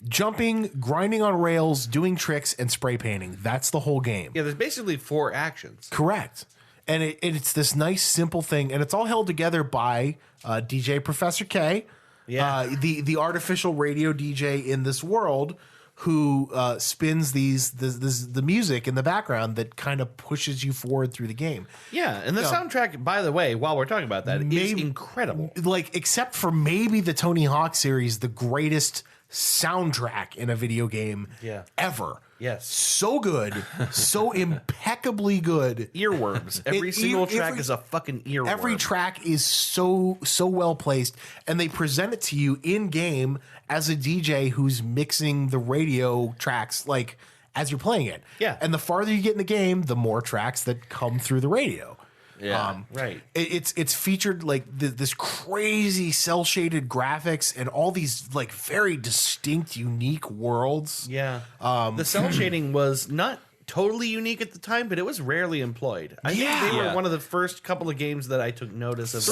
jumping, grinding on rails, doing tricks, and spray painting. That's the whole game. Yeah, there's basically 4 actions. Correct. And it's this nice, simple thing, and it's all held together by DJ Professor K, the artificial radio DJ in this world, who spins the music in the background that kind of pushes you forward through the game. Yeah, and the soundtrack, by the way, while we're talking about that, is incredible. Like, except for maybe the Tony Hawk series, the greatest soundtrack in a video game ever. Yes. So good. So impeccably good. Earworms. Every single track is a fucking earworm. Every track is so well placed, and they present it to you in game as a DJ who's mixing the radio tracks like as you're playing it. Yeah. And the farther you get in the game, the more tracks that come through the radio. Yeah, right. It's featured like this crazy cell shaded graphics and all these like very distinct, unique worlds. Yeah, the cell shading was not totally unique at the time, but it was rarely employed. I think they were one of the first couple of games that I took notice of.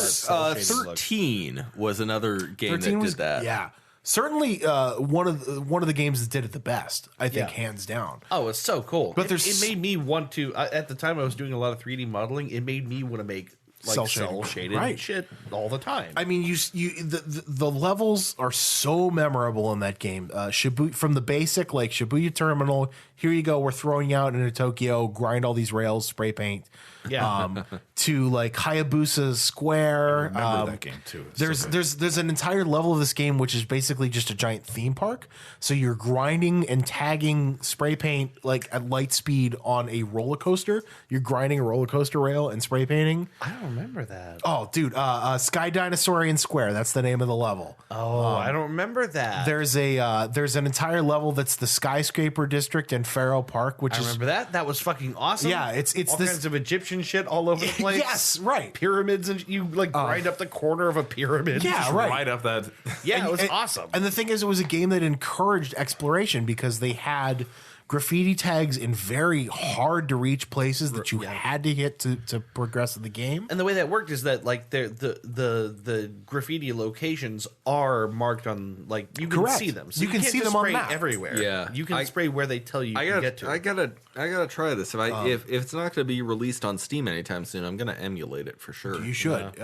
That 13 was another game that did that. Yeah. Certainly, one of the games that did it the best, I think, hands down. Oh, it's so cool! But it made me want to. At the time, I was doing a lot of 3D modeling. It made me want to make like cell shaded shit all the time. I mean, the levels are so memorable in that game. Shibuya, from the basic like Shibuya Terminal. Here you go. We're throwing you out into Tokyo. Grind all these rails, spray paint. Yeah. To like Hayabusa Square. I remember that game too. There's an entire level of this game which is basically just a giant theme park. So you're grinding and tagging spray paint like at light speed on a roller coaster. You're grinding a roller coaster rail and spray painting. I don't remember that. Oh, dude, Sky Dinosaurian Square. That's the name of the level. Oh, I don't remember that. There's an entire level that's the skyscraper district in Faro Park, which I remember that. That was fucking awesome. Yeah, it's all kinds of Egyptian shit all over the place. Yes, right. Pyramids, and you like grind up the corner of a pyramid. Yeah, right. Right up that. Yeah, it was awesome. And the thing is, it was a game that encouraged exploration because they had graffiti tags in very hard to reach places that you had to hit to progress in the game. And the way that worked is that like the graffiti locations are marked on, like you can see them. So you can see them on the map everywhere. Yeah, you can spray where they tell you to get to. I gotta try this. If it's not gonna be released on Steam anytime soon, I'm gonna emulate it for sure. You should.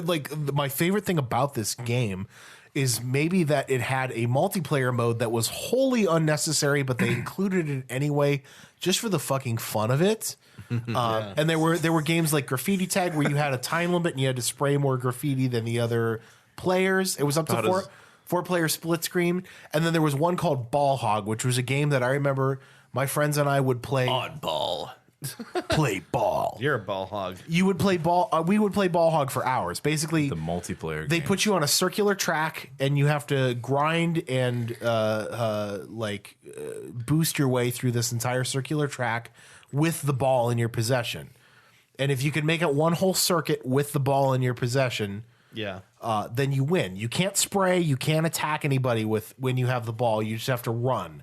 Like my favorite thing about this game is maybe that it had a multiplayer mode that was wholly unnecessary, but they included it anyway, just for the fucking fun of it. And there were games like Graffiti Tag where you had a time limit and you had to spray more graffiti than the other players. It was up to four-player split screen. And then there was one called Ball Hog, which was a game that I remember my friends and I would play. Oddball. play ball. You're a ball hog. You would play ball. We would play ball hog for hours. Basically, The multiplayer. they game. put you on a circular track, and you have to grind and boost your way through this entire circular track with the ball in your possession. And if you can make it one whole circuit with the ball in your possession, Yeah. then you win. You can't spray. You can't attack anybody when you have the ball. You just have to run.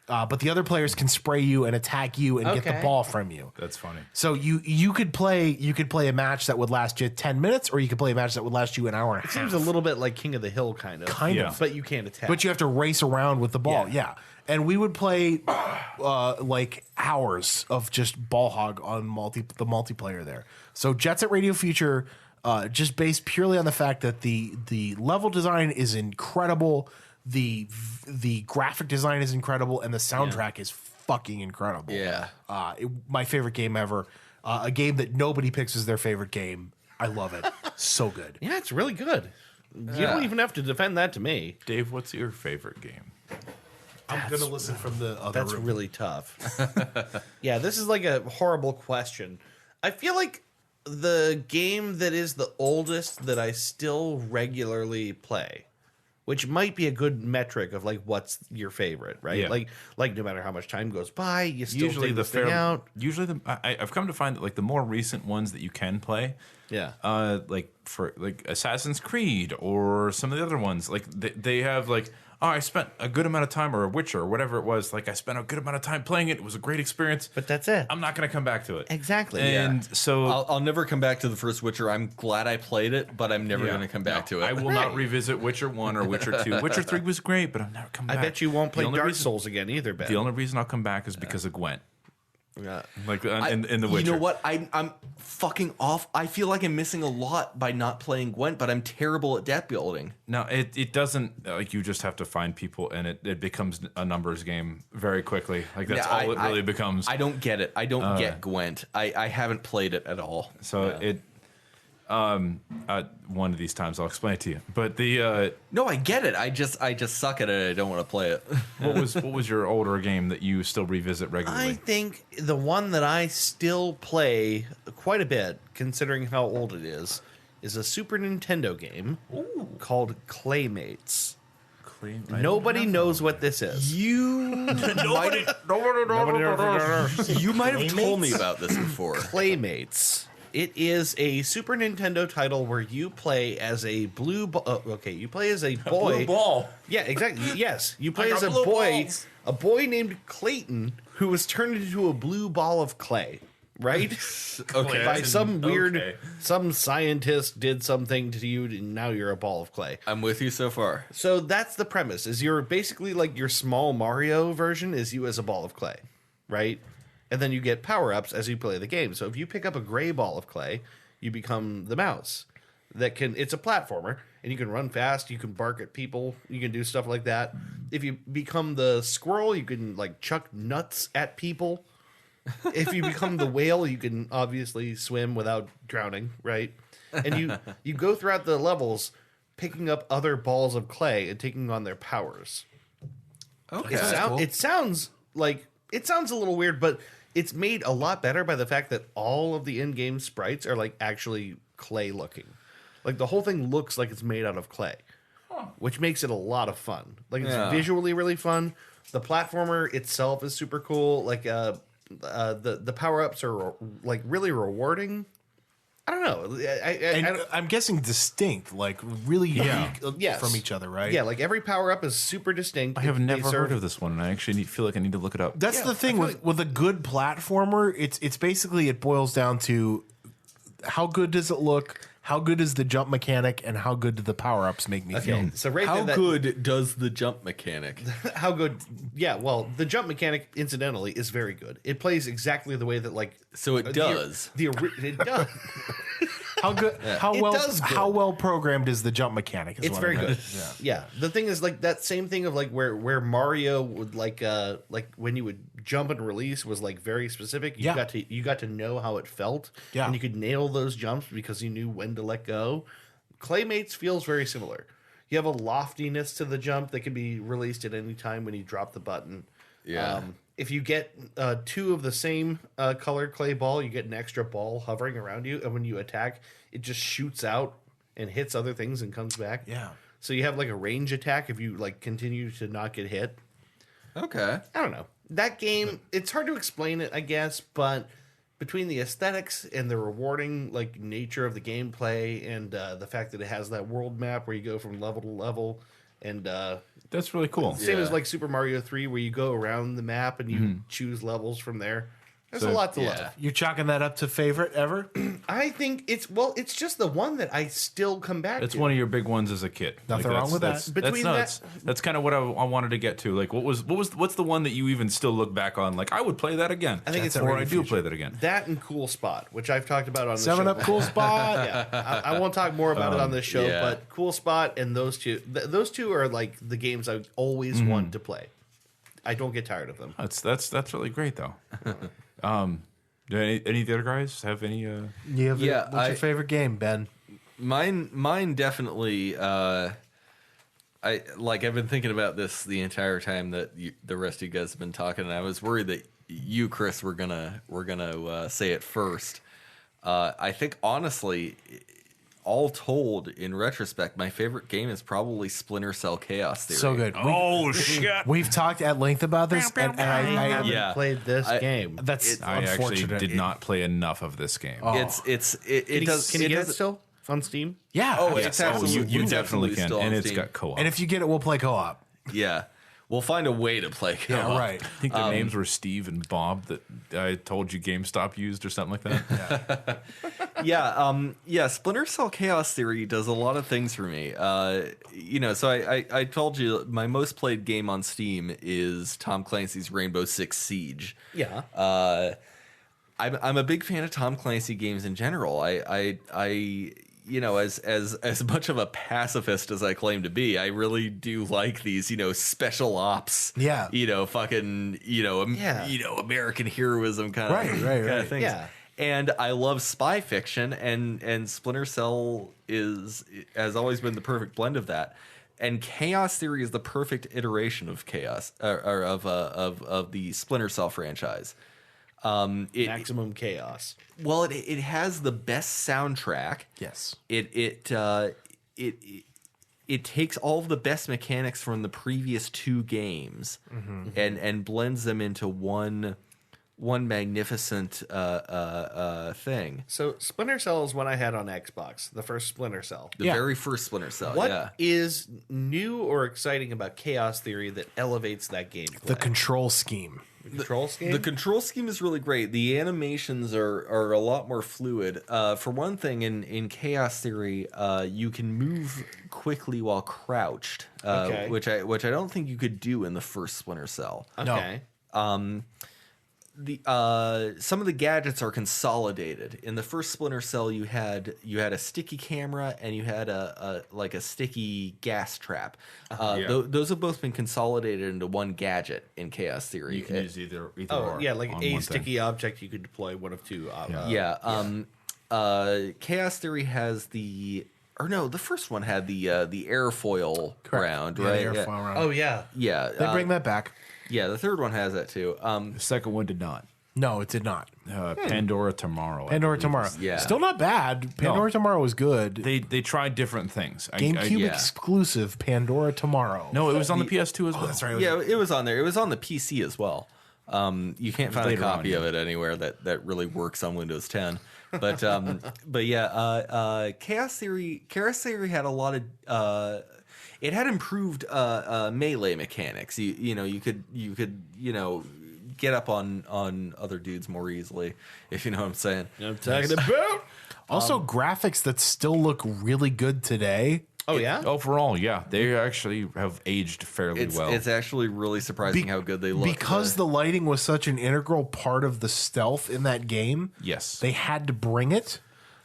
But the other players can spray you and attack you and get the Okay. ball from you. That's funny. So you could play a match that would last you 10 minutes, or you could play a match that would last you an hour and a half. Seems a little bit like King of the Hill, kind of. Kind of. But you can't attack. But you have to race around with the ball. Yeah. And we would play like hours of just ball hog on the multiplayer there. So Jet Set Radio Future, just based purely on the fact that the level design is incredible, the graphic design is incredible, and the soundtrack is fucking incredible. Yeah. My favorite game ever. A game that nobody picks as their favorite game. I love it. So good. Yeah, it's really good. You don't even have to defend that to me. Dave, what's your favorite game? I'm going to listen from the other That's room. really tough. Yeah, this is like a horrible question. I feel like the game that is the oldest that I still regularly play, which might be a good metric of like what's your favorite, right? Yeah. Like no matter how much time goes by, you still Usually dig the this thing fair. out. Usually I've come to find that like the more recent ones that you can play. Yeah. Like for like Assassin's Creed or some of the other ones, like they have like, oh, I spent a good amount of time, or a Witcher or whatever it was. Like I spent a good amount of time playing it. It was a great experience. But that's it. I'm not going to come back to it. Exactly. And so I'll never come back to the first Witcher. I'm glad I played it, but I'm never yeah, going to come back no, to it. I will not revisit Witcher 1 or Witcher 2. Witcher 3 was great, but I'll never come I back. bet you won't play The only Dark reason- Souls again either, Ben. The only reason I'll come back is because of Gwent. Yeah. Like in The Witcher. You know what? I'm fucking off. I feel like I'm missing a lot by not playing Gwent, but I'm terrible at deck building. No, it doesn't. Like you just have to find people, and it becomes a numbers game very quickly. Like that's Yeah, all it really becomes. I don't get it. I don't get Gwent. I haven't played it at all. So one of these times I'll explain it to you. But the No, I get it. I just suck at it. I don't want to play it. what was your older game that you still revisit regularly? I think the one that I still play quite a bit, considering how old it is a Super Nintendo game called Claymates. Nobody knows what this is. You might have told me about this before. Playmates. It is a Super Nintendo title where you play as a blue. You play as a boy. Blue ball. Yeah, exactly. Yes, you play I as got a blue boy. balls. A boy named Clayton who was turned into a blue ball of clay. Right? Okay. By some weird, Okay. some scientist did something to you, and now you're a ball of clay. I'm with you so far. So that's the premise. Is you're basically like your small Mario version is you as a ball of clay, right? And then you get power-ups as you play the game. So if you pick up a gray ball of clay, you become the mouse. It's a platformer, and you can run fast, you can bark at people, you can do stuff like that. If you become the squirrel, you can like chuck nuts at people. If you become the whale, you can obviously swim without drowning, right? And you go throughout the levels picking up other balls of clay and taking on their powers. Okay. It sounds a little weird, but it's made a lot better by the fact that all of the in-game sprites are like actually clay looking. Like the whole thing looks like it's made out of clay, which makes it a lot of fun. Like it's visually really fun. The platformer itself is super cool. Like the power-ups are like really rewarding. I don't know. I'm guessing distinct, like really unique Yes. from each other, right? Yeah, like every power-up is super distinct. I have They never serve- heard of this one, and I actually feel like I need to look it up. That's the thing with a good platformer. It's basically it boils down to how good does it look, how good is the jump mechanic, and how good do the power ups make me feel. So right How there, good does the jump mechanic? How good? Yeah, well, the jump mechanic, incidentally, is very good. It plays exactly the way that, like, So it does. It does. How good? How It well? does good. How well programmed is the jump mechanic? Is It's what very I meant. good. Yeah. The thing is, like, that same thing of like where Mario would like when you would jump and release was like very specific. You got to know how it felt. Yeah. And you could nail those jumps because you knew when to let go. Claymates feels very similar. You have a loftiness to the jump that can be released at any time when you drop the button. Yeah. if you get 2 of the same colored clay ball, you get an extra ball hovering around you, and when you attack, it just shoots out and hits other things and comes back. Yeah. So you have like a range attack if you like continue to not get hit. Okay. I don't know. That game, it's hard to explain it, I guess, but between the aesthetics and the rewarding like nature of the gameplay and the fact that it has that world map where you go from level to level, and That's really cool. same as like Super Mario 3 where you go around the map and you choose levels from there. There's a lot to love. You're chalking that up to favorite ever? I think it's just the one that I still come back It's to. one of your big ones as a kid. Nothing wrong with that. Between That's kind of what I wanted to get to. Like, what's the one that you even still look back on? Like, I would play that again. I think it's or I do play that again. That and Cool Spot, which I've talked about on the 7 show. Up Cool Spot. Yeah, I won't talk more about it on this show, yeah. but Cool Spot and those two, those two are like the games I always want to play. I don't get tired of them. That's really great though. Do any of the other guys have any? What's your favorite game, Ben? Mine definitely. I've been thinking about this the entire time that the rest of you guys have been talking, and I was worried that you, Chris, were gonna say it first. I think honestly, all told, in retrospect, my favorite game is probably Splinter Cell Chaos Theory. So good. Oh shit! We've talked at length about this, and I haven't played this game. that's I actually unfortunate. did not play enough of this game. Oh. It does. Can you get it does- still on Steam? Yeah. Oh, Yes. it's absolutely you definitely can, still on and it's Steam. got co-op. And if you get it, we'll play co-op. Yeah, we'll find a way to play co-op. Yeah, right. I think their names were Steve and Bob that I told you GameStop used or something like that. Yeah, Splinter Cell Chaos Theory does a lot of things for me. So I told you my most played game on Steam is Tom Clancy's Rainbow Six Siege. Yeah. I'm a big fan of Tom Clancy games in general. I as much of a pacifist as I claim to be, I really do like these, special ops. Yeah. American heroism kind Right. of things. Yeah. And I love spy fiction, and Splinter Cell has always been the perfect blend of that. And Chaos Theory is the perfect iteration of Chaos or of the Splinter Cell franchise. Maximum Chaos. Well, it has the best soundtrack. Yes. It takes all of the best mechanics from the previous 2 games and blends them into one magnificent thing. So Splinter Cell is what I had on Xbox, the first Splinter Cell. The very first Splinter Cell. What is new or exciting about Chaos Theory that elevates that gameplay? The control scheme. The control scheme? The control scheme is really great. The animations are a lot more fluid. For one thing, in Chaos Theory, you can move quickly while crouched, Okay. which I don't think you could do in the first Splinter Cell. Okay. Some of the gadgets are consolidated. In the first Splinter Cell, you had a sticky camera and you had a sticky gas trap. Those have both been consolidated into one gadget in Chaos Theory. You can use either Oh, or. yeah, like on a one sticky thing. object you could deploy one of two. Chaos Theory has the first one had the airfoil round, Yeah, the right? airfoil Yeah. round. Oh, yeah. Yeah, They bring that back. yeah. The third one has that too. The second one did not. No, it did not. Pandora Tomorrow. I Pandora believe Tomorrow. is- Yeah. Still not bad. Pandora Tomorrow was good. They tried different things. GameCube yeah. exclusive Pandora Tomorrow. No, it was on the PS2 as well. That's right. Yeah, it was on there. It was on the PC as well. You can't find a later on, copy of it anywhere that really works on Windows 10. But Chaos Theory had a lot of it had improved melee mechanics. You could get up on other dudes more easily, if you know what I'm saying. I'm talking about. Also, graphics that still look really good today. Oh, yeah? Overall, yeah, they actually have aged fairly well. It's actually really surprising how good they look. Because the lighting was such an integral part of the stealth in that game. Yes. They had to bring it.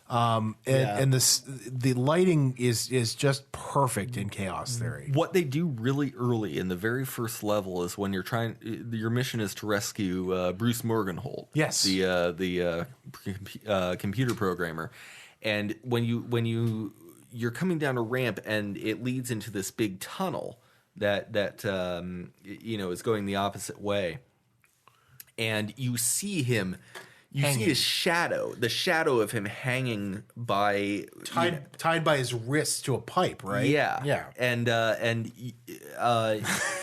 And the lighting is just perfect in Chaos Theory. What they do really early in the very first level is when your mission is to rescue Bruce Morgenholt. Yes. the computer programmer, and when you're coming down a ramp and it leads into this big tunnel that is going the opposite way. and you see him. You see his shadow, the shadow of him hanging by tied by his wrists to a pipe, right? Yeah. And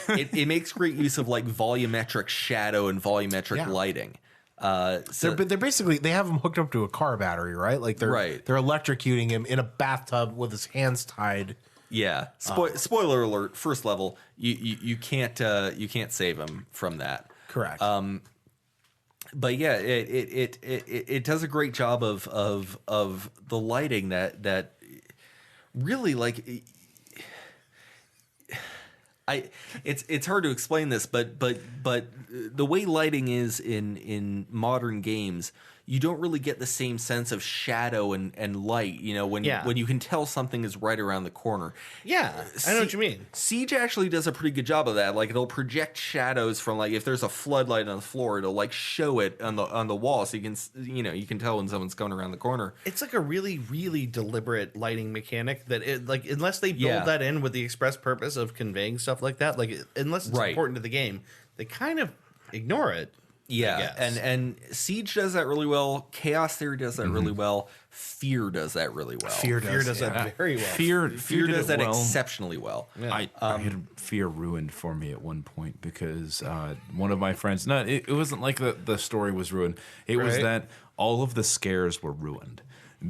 it makes great use of like volumetric shadow and volumetric lighting. So they're basically, they have him hooked up to a car battery, right? Like they're electrocuting him in a bathtub with his hands tied. Yeah. Spoiler alert. First level, you can't save him from that. Correct. But yeah, it does a great job of the lighting that really like. It's hard to explain this, but the way lighting is in modern games, you don't really get the same sense of shadow and light, when you can tell something is right around the corner. Yeah, I know what you mean. Siege actually does a pretty good job of that. Like it'll project shadows from like if there's a floodlight on the floor, it'll like show it on the wall, so you can tell when someone's coming around the corner. It's like a really, really deliberate lighting mechanic that unless they build that in with the express purpose of conveying stuff like that, unless it's important to the game, they kind of ignore it. Yeah, and Siege does that really well. Chaos Theory does that really well. Fear does that really well. Fear does that very well. Fear does that exceptionally well. Yeah. I had Fear ruined for me at one point because one of my friends. No, it wasn't like the story was ruined. It was that all of the scares were ruined.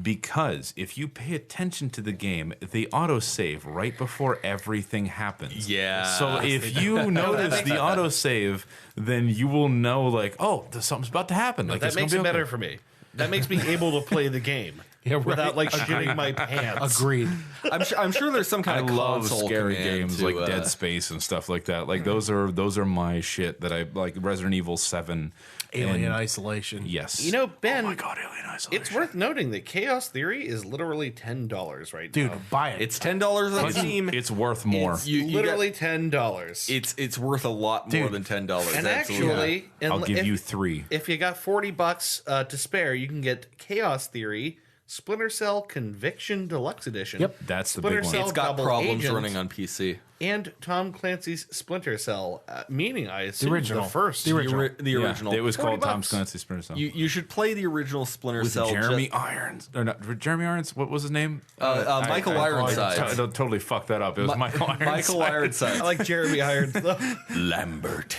Because if you pay attention to the game, they autosave right before everything happens. Yeah. So if you notice the autosave, then you will know, like, oh, something's about to happen. Like, that makes it better for me. That makes me able to play the game without, like, shitting my pants. Agreed. I'm sure there's some kind of console scary command games to, like Dead Space and stuff like that. Like, those are my shit that I like. Resident Evil 7. Alien Isolation. Yes. Ben. Oh my God, Alien Isolation. It's worth noting that Chaos Theory is literally $10 right now. Dude, buy it. It's $10 on Steam. It's worth more. It's literally $10. It's worth a lot more than $10. And actually, I'll give you 3. If you got $40 to spare, you can get Chaos Theory Splinter Cell Conviction Deluxe Edition. Yep, that's the Splinter big one. Cell It's got Double problems Agent, running on PC. and Tom Clancy's Splinter Cell, meaning I assume The original. the first. The original. It was called $40. Tom Clancy's Splinter Cell. You should play the original Splinter With Cell. Jeremy Irons. Or not Jeremy Irons? What was his name? Michael Ironside. I totally fucked that up. It was Michael Ironside. Michael Ironside. I like Jeremy Irons, though. Lambert.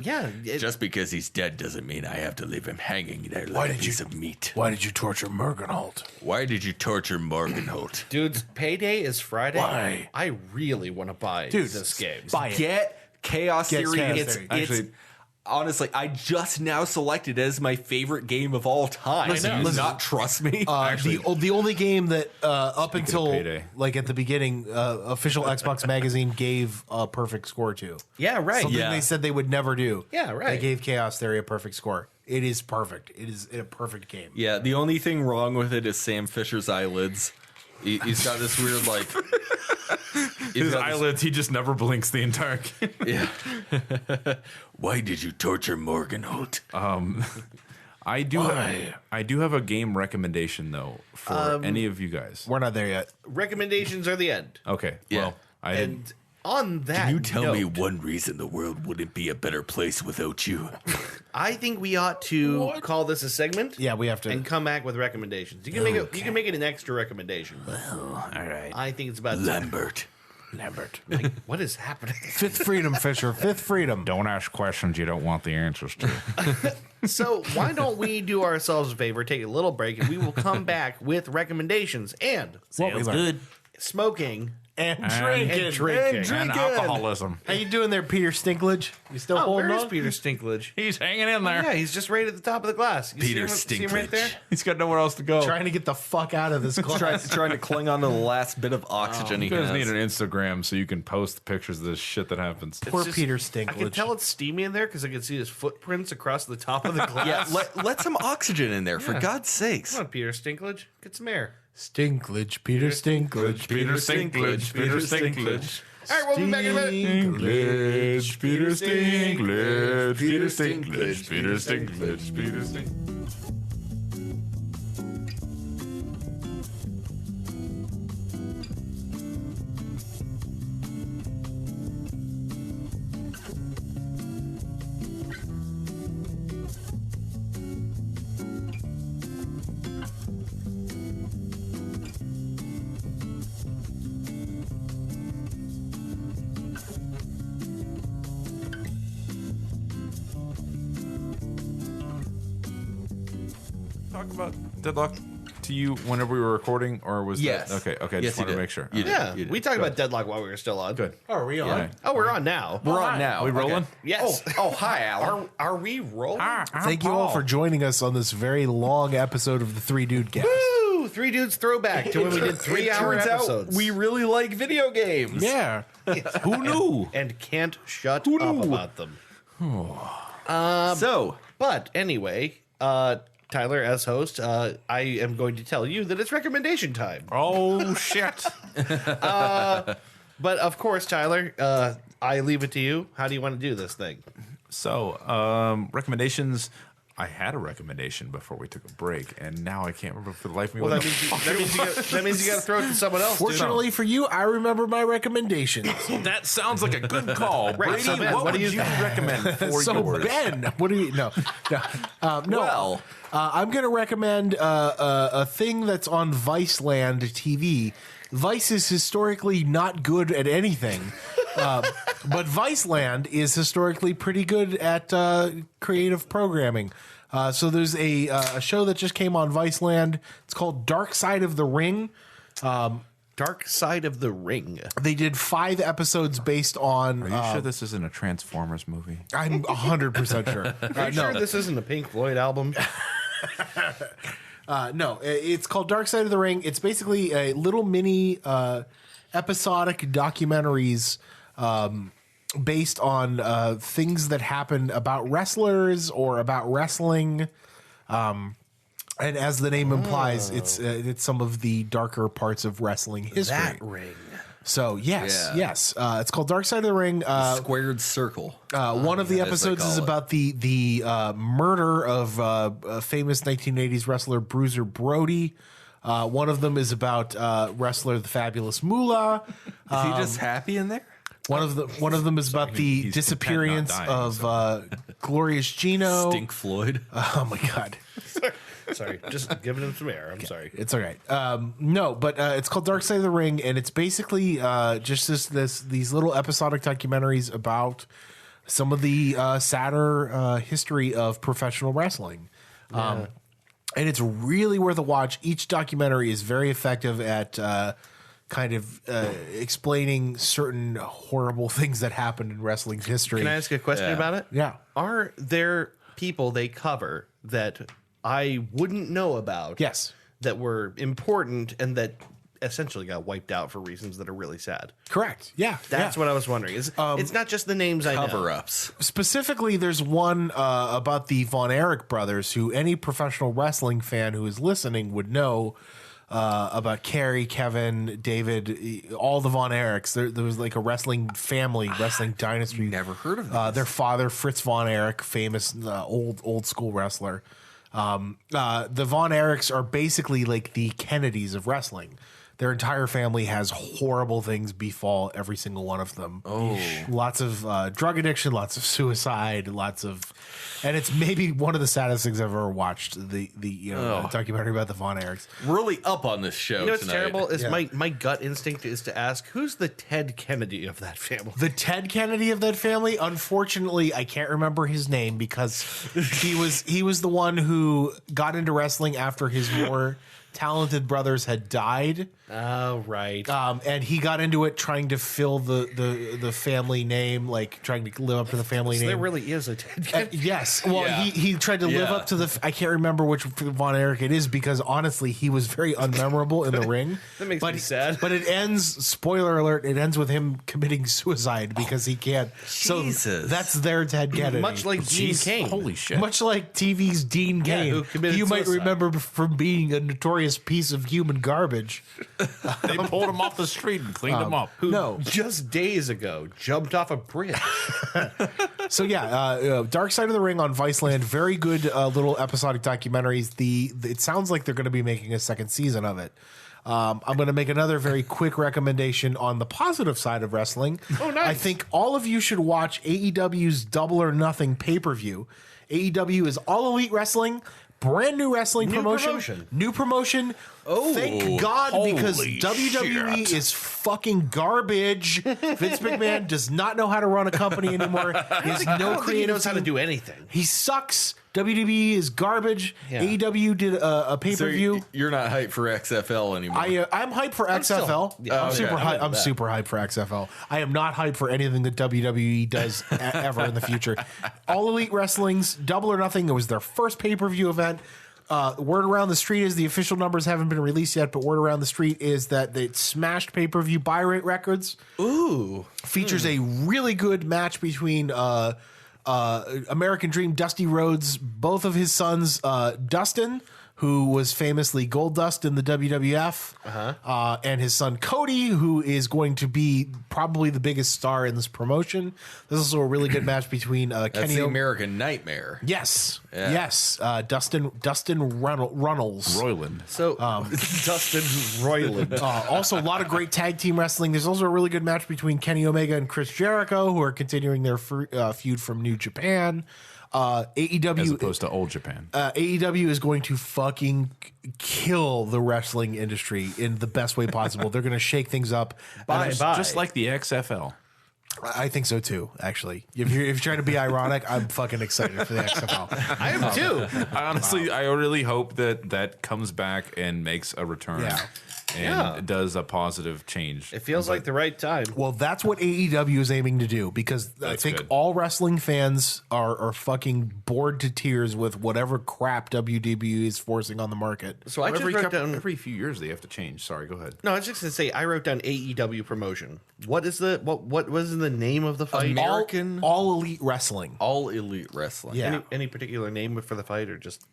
Yeah. Just because he's dead doesn't mean I have to leave him hanging there like a piece of meat. Why did you torture Morgenholt? Why did you torture Morgenholt? Dudes, payday is Friday. Why? I really want to buy this game. Buy it. Get Chaos Theory. Chaos Theory. It's honestly, I just now selected it as my favorite game of all time. Listen, Do you not trust me? The only game that up until Payday. like at the beginning, official Xbox magazine gave a perfect score to. Yeah, right. Something they said they would never do. Yeah, right. They gave Chaos Theory a perfect score. It is perfect. It is a perfect game. Yeah, the only thing wrong with it is Sam Fisher's eyelids. He's got this weird, like... His eyelids, he just never blinks the entire game. Yeah. Why did you torture Morgenholt? I do have a game recommendation, though, for any of you guys. We're not there yet. Recommendations are the end. Okay, Yeah. well, And on that Can you tell me note, one reason the world wouldn't be a better place without you? I think we ought to call this a segment. Yeah, we have to. And come back with recommendations. You can make it. You can make it an extra recommendation. All right. I think it's about Lambert. like, what is happening? Fifth freedom, Fisher. Fifth freedom. don't ask questions you don't want the answers to. So why don't we do ourselves a favor, take a little break, and we will come back with recommendations and What we learned. smoking And and drinking. And alcoholism. How you doing there, Peter Stinklage? You still Oh, holding where is on? Peter Stinklage? He's hanging in there. Yeah, he's just right at the top of the glass. You Peter see him right there? Stinklage. He's got nowhere else to go. Trying to get the fuck out of this class. Trying to cling on to the last bit of oxygen he You guys has. need an Instagram so you can post pictures of this shit that happens. Poor Just- Peter I can Stinklage. tell it's steamy in there because I can see his footprints across the top of the glass. Yeah, let some oxygen in there, for God's sakes. Come on, Peter Stinklage. Get some air. Stinklage, Peter Stinklage. Peter Stinklage. Peter Stinklage. All right, we'll be back in a minute. Stinklage, Peter Stinklage, Peter Stinklage, Peter Stinklage, Peter Stinklage. talk about Deadlock to you whenever we were recording, or was Yes. that okay? Okay, I Yes, just wanted you to did. make sure. You did. Yeah, You did. we talked about Deadlock while we were still on. Good. Oh, are we on? Yeah. Oh, we're on now. We're on now. We rolling? Yes. Oh, hi, Alan. Are we rolling? Thank you all for joining us on this very long episode of the Three Dude Cast. Woo! 3 Dudes throwback to when we did 3-hour Turns episodes. out we really like video games. Yeah. Who knew? and can't shut up about them. So, But anyway, Tyler, as host, I am going to tell you that it's recommendation time. Oh shit! But of course, Tyler, I leave it to you. How do you want to do this thing? So, recommendations. I had a recommendation before we took a break, and now I can't remember for the life of me. Well, what that means you got to throw it to someone else. dude. Fortunately for you, I remember my recommendations. that sounds like a good call, Brady. so Ben, what what would do you recommend for So yours? Ben, what do you no? well, I'm going to recommend a thing that's on Viceland TV. Vice is historically not good at anything, but Viceland is historically pretty good at creative programming. So there's a show that just came on Viceland. It's called Dark Side of the Ring. Dark Side of the Ring. They did 5 episodes based on. Are you sure this isn't a Transformers movie? I'm 100% sure. Are you sure this isn't a Pink Floyd album? No, it's called Dark Side of the Ring. It's basically a little mini episodic documentaries based on things that happen about wrestlers or about wrestling. And as the name implies, it's some of the darker parts of wrestling history. That ring. So yes, Yeah. yes, it's called Dark Side of the Ring. squared circle. One of the as they episodes is call it. about the murder of a famous 1980s wrestler Bruiser Brody. One of them is about wrestler the Fabulous Moolah. Is he just happy in there? One of them is about the he's disappearance content not of Glorious Gino. Stink Floyd. Oh my god. Sorry, just giving him some air. I'm sorry. It's all right. No, but it's called Dark Side of the Ring, and it's basically just these little episodic documentaries about some of the sadder history of professional wrestling. And it's really worth a watch. Each documentary is very effective at kind of explaining certain horrible things that happened in wrestling's history. Can I ask a question about it? Yeah. Are there people they cover that I wouldn't know about? Yes. That were important and that essentially got wiped out for reasons that are really sad. Correct. Yeah. That's what I was wondering. It's not just the names I know. Cover-ups. Specifically, there's one about the Von Erich brothers, who any professional wrestling fan who is listening would know about Kerry, Kevin, David, all the Von Erichs. There was like a wrestling family, wrestling dynasty. Never heard of this. Their father, Fritz Von Erich, famous old school wrestler. The Von Erichs are basically like the Kennedys of wrestling. Their entire family has horrible things befall every single one of them. Oh, lots of drug addiction, lots of suicide, and it's maybe one of the saddest things I've ever watched. The documentary about the Von Erichs. Really up on this show You know what's tonight. terrible is my gut instinct is to ask, who's the Ted Kennedy of that family? The Ted Kennedy of that family, unfortunately, I can't remember his name because he was the one who got into wrestling after his more talented brothers had died. Oh, right. And he got into it trying to fill the family name, like trying to live up to the family name. There really is a Ted Kennedy. Yes. Well, Yeah. he tried to live Yeah. up to the. I can't remember which Von Erich it is because honestly, he was very unmemorable in the ring. That makes me sad. But it ends. Spoiler alert! It ends with him committing suicide because he can't. Jesus. So that's their Ted Kennedy. Much like Dean Cain. Holy shit! Much like TV's Dean Cain, who committed you might suicide. remember from being a notorious piece of human garbage. They pulled him off the street and cleaned him up. No. Just days ago, jumped off a bridge. So yeah, Dark Side of the Ring on Viceland, very good little episodic documentaries. It sounds like they're going to be making a second season of it. I'm going to make another very quick recommendation on the positive side of wrestling. Oh, nice. I think all of you should watch AEW's Double or Nothing pay-per-view. AEW is All Elite Wrestling. Brand new wrestling promotion. New promotion. Oh, thank God, because WWE is fucking garbage. Vince McMahon does not know how to run a company anymore. He has no I don't think he creative knows how to team. do anything. He sucks. WWE is garbage. Yeah. AEW did a pay-per-view. So you're not hyped for XFL anymore. I'm hyped for XFL. I'm super hyped. I'm super hyped for XFL. I am not hyped for anything that WWE does ever in the future. All Elite Wrestling's Double or Nothing. It was their first pay-per-view event. Word around the street is the official numbers haven't been released yet, but word around the street is that it smashed pay-per-view buy rate records. Ooh. Features a really good match between American Dream Dusty Rhodes, both of his sons, Dustin, who was famously Goldust in the WWF, and his son Cody, who is going to be probably the biggest star in this promotion. There's also a really good match between That's Kenny the American Nightmare. Yes, Yeah. yes, Dustin Runnels. Royland. So Dustin Roiland. Also, a lot of great tag team wrestling. There's also a really good match between Kenny Omega and Chris Jericho, who are continuing their feud from New Japan. AEW, As opposed to old Japan. AEW is going to fucking kill the wrestling industry in the best way possible. They're going to shake things up. Just like the XFL. I think so too, actually. If you're trying to be ironic, I'm fucking excited for the XFL. I am too. I really hope that comes back and makes a return. Yeah. And does a positive change. It feels like the right time. Well, that's what AEW is aiming to do, because I think good. all wrestling fans are fucking bored to tears with whatever crap WWE is forcing on the market. So I just wrote down. Every few years they have to change. Sorry, go ahead. No, I was just gonna say I wrote down AEW promotion. What is the what was the name of the fight? American All Elite Wrestling. All Elite Wrestling. Yeah. Any particular name for the fight, or just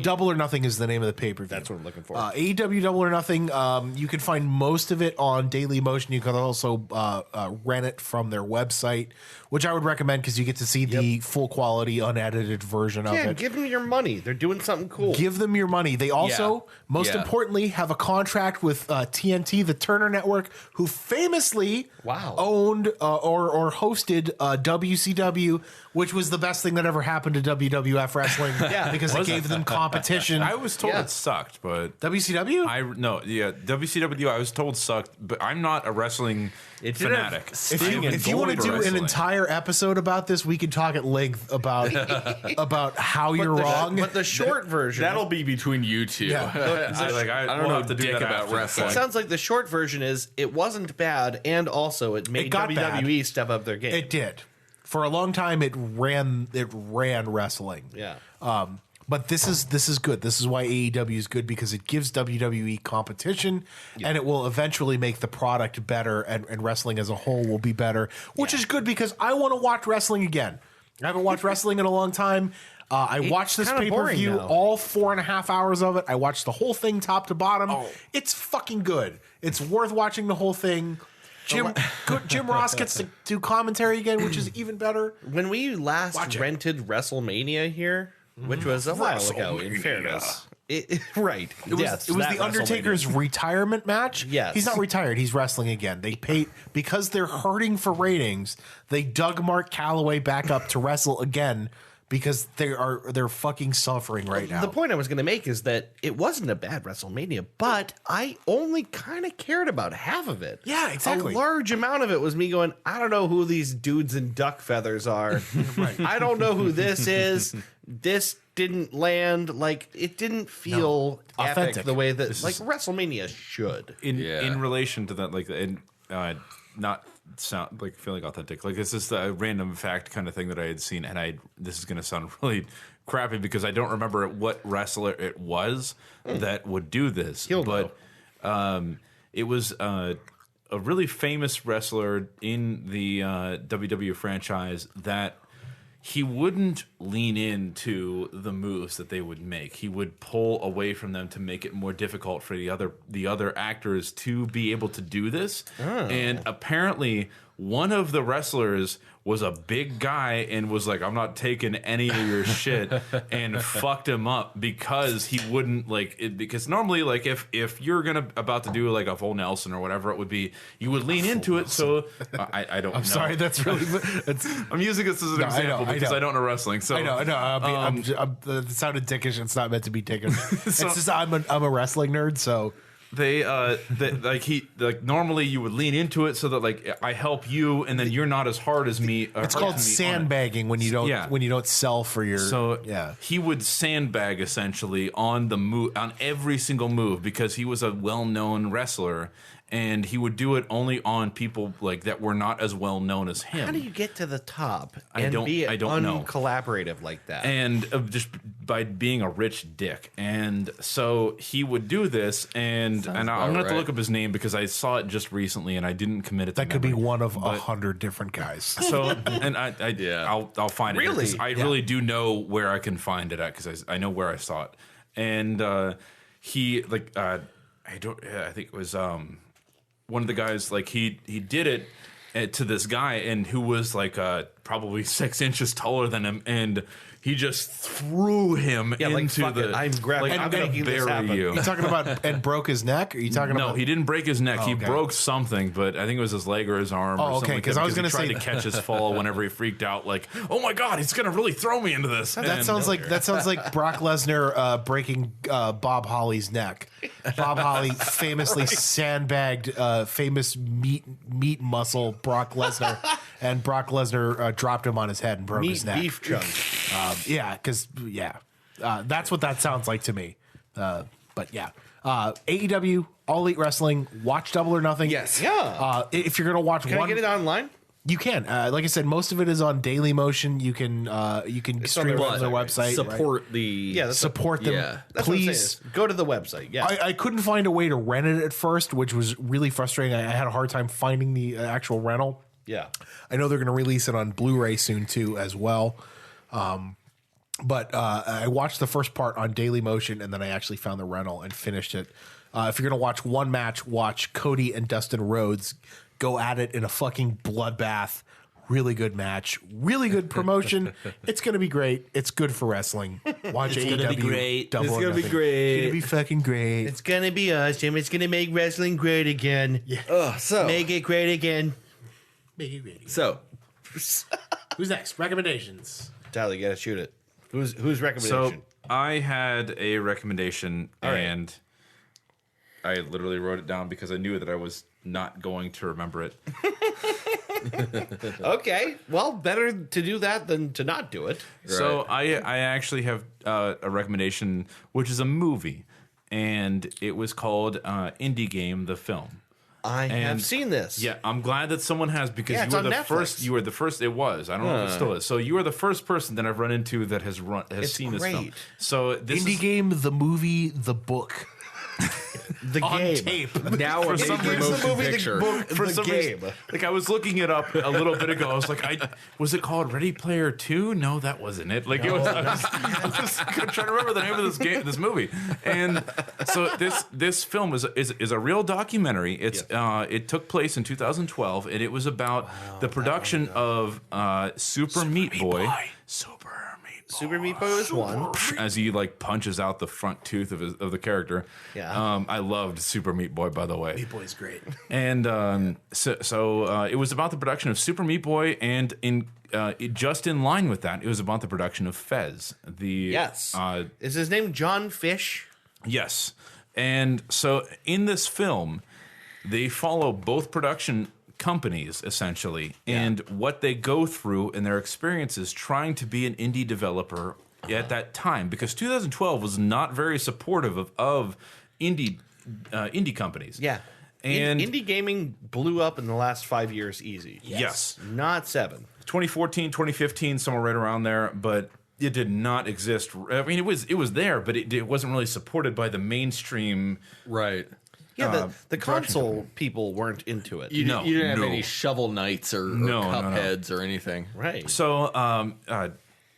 Double or Nothing is the name of the pay-per-view. That's what I'm looking for. AEW Double or Nothing. You can find most of it on Daily Motion. You can also rent it from their website, which I would recommend because you get to see the full quality, unedited version of Yeah, it. give them your money. They're doing something cool. Give them your money. They also, most importantly, have a contract with TNT, the Turner Network, who famously owned or hosted WCW, which was the best thing that ever happened to WWF wrestling because it gave them competition. I was told it sucked, but WCW? WCW I was told sucked, but I'm not a wrestling fanatic. If you want to do an entire episode about this, we can talk at length about how you're wrong. But the short version, That'll be between you two. Yeah. I don't know dick about wrestling. it sounds like the short version is it wasn't bad, and also it made got WWE step up their game. It did. For a long time, it ran wrestling. Yeah. But this is good. This is why AEW is good, because it gives WWE competition, and it will eventually make the product better, and wrestling as a whole will be better, which is good because I want to watch wrestling again. I haven't watched wrestling in a long time. I watched this pay-per-view, all 4.5 hours of it. I watched the whole thing top to bottom. It's fucking good. It's worth watching the whole thing. Jim Ross gets to do commentary again, which is even better. When we last rented WrestleMania here, which was a while ago, in fairness. Right. It was the Undertaker's retirement match. Yes. He's not retired. He's wrestling again. They paid because they're hurting for ratings. They dug Mark Calloway back up to wrestle again because they're fucking suffering right now. The point I was going to make is that it wasn't a bad WrestleMania, but I only kind of cared about half of it. Yeah, exactly. A large amount of it was me going, I don't know who these dudes in duck feathers are. I don't know who this is. This didn't land. Like, it didn't feel authentic epic the way that WrestleMania should. In relation to that, like, not sound like feeling authentic. Like, this is a random fact kind of thing that I had seen, and this is going to sound really crappy because I don't remember what wrestler it was that would do this. But it was a really famous wrestler in the WWE franchise that he wouldn't lean into the moves that they would make. He would pull away from them to make it more difficult for the other actors to be able to do this. And apparently one of the wrestlers was a big guy and was like, I'm not taking any of your shit, and fucked him up because he wouldn't because normally, like, if you're about to do like a full Nelson or whatever it would be, you would lean into it. So I don't know. I'm sorry, that's really I'm using this as an example because I don't know wrestling. So I know. It sounded dickish. It's not meant to be taken. It's just I'm a wrestling nerd, so normally you would lean into it so that like I help you and then you're not as hard as me. It's called sandbagging when you don't sell for your. So he would sandbag essentially on the move, on every single move, because he was a well-known wrestler. And he would do it only on people like that were not as well known as him. How do you get to the top and I don't know. Uncollaborative like that? And just by being a rich dick. And so he would do this, and I'm going to have to look up his name because I saw it just recently and I didn't commit it to That could be one of 100 different guys. So, and I'll find it. Really? I really do know where I can find it at because I know where I saw it. And he, like, I think it was... one of the guys, like he did it to this guy, and who was like probably 6 inches taller than him, and he just threw him into the. I'm grabbing. Like, I'm gonna bury you. You talking about and broke his neck? Are you talking about? No, he didn't break his neck. He broke something, but I think it was his leg or his arm. Or something because like I was going to say to catch his fall whenever he freaked out. Like, oh my god, he's going to really throw me into this. That sounds like Brock Lesnar breaking Bob Holly's neck. Bob Holly famously sandbagged famous meat muscle Brock Lesnar, and Brock Lesnar dropped him on his head and broke his neck. Beef chunk. That's what that sounds like to me. But yeah, AEW, All Elite Wrestling, watch Double or Nothing. Yes. Yeah. If you're gonna watch Can I get it online? you can. Like I said, most of it is on Daily Motion. You can stream it on their website. Support the support them. Yeah. That's what I'm saying Please. is go to the website. Yeah. I couldn't find a way to rent it at first, which was really frustrating. I had a hard time finding the actual rental. Yeah. I know they're going to release it on Blu-ray soon too, as well. But I watched the first part on Daily Motion, and then I actually found the rental and finished it. If you're going to watch one match, watch Cody and Dustin Rhodes go at it in a fucking bloodbath. Really good match. Really good promotion. It's going to be great. It's good for wrestling. Watch It's AEW. gonna be great. It's going to be great. It's going to be fucking great. It's going to be awesome. It's going to make wrestling great again. Yeah. Make it great again. Make it great. So Who's next? Recommendations. Tyler, you got to shoot it. Who's So recommendation? I had a recommendation, All right. and I literally wrote it down because I knew that I was not going to remember it. Okay. Well, better to do that than to not do it. So I actually have a recommendation, which is a movie, and it was called Indie Game, the film. I have seen this. Yeah, I'm glad that someone has, because Yeah, you it's were on the Netflix. first. You were the first. It was. I don't know if it still is. So you are the first person that I've run into that has It's seen this film. great. So this Indie is, Game, the movie, the book. The On game. tape. now For a some big reason, motion the movie, picture. the book, for the some game. reason, like I was looking it up a little bit ago. I was like, was it called Ready Player 2? No, that wasn't it. Like it was. I was just trying to remember the name of this movie. And so this film is a real documentary. It's it took place in 2012, and it was about the production of Super Meat Boy. Super Meat Boy was one. As he like punches out the front tooth of the character. Yeah. I loved Super Meat Boy, by the way. Meat Boy's great. And so it was about the production of Super Meat Boy, and just in line with that, it was about the production of Fez. Yes. Is his name John Fish? Yes. And so in this film, they follow both production companies, essentially, and what they go through and their experiences trying to be an indie developer at that time, because 2012 was not very supportive of indie companies. Yeah. And indie gaming blew up in the last 5 years easy. Yes. Not 7. 2014, 2015, somewhere right around there, but it did not exist. I mean, it was there, but it wasn't really supported by the mainstream. Right. Yeah, the console people weren't into it. You No, didn't have no. any Shovel Knights or Cupheads or anything. Right. So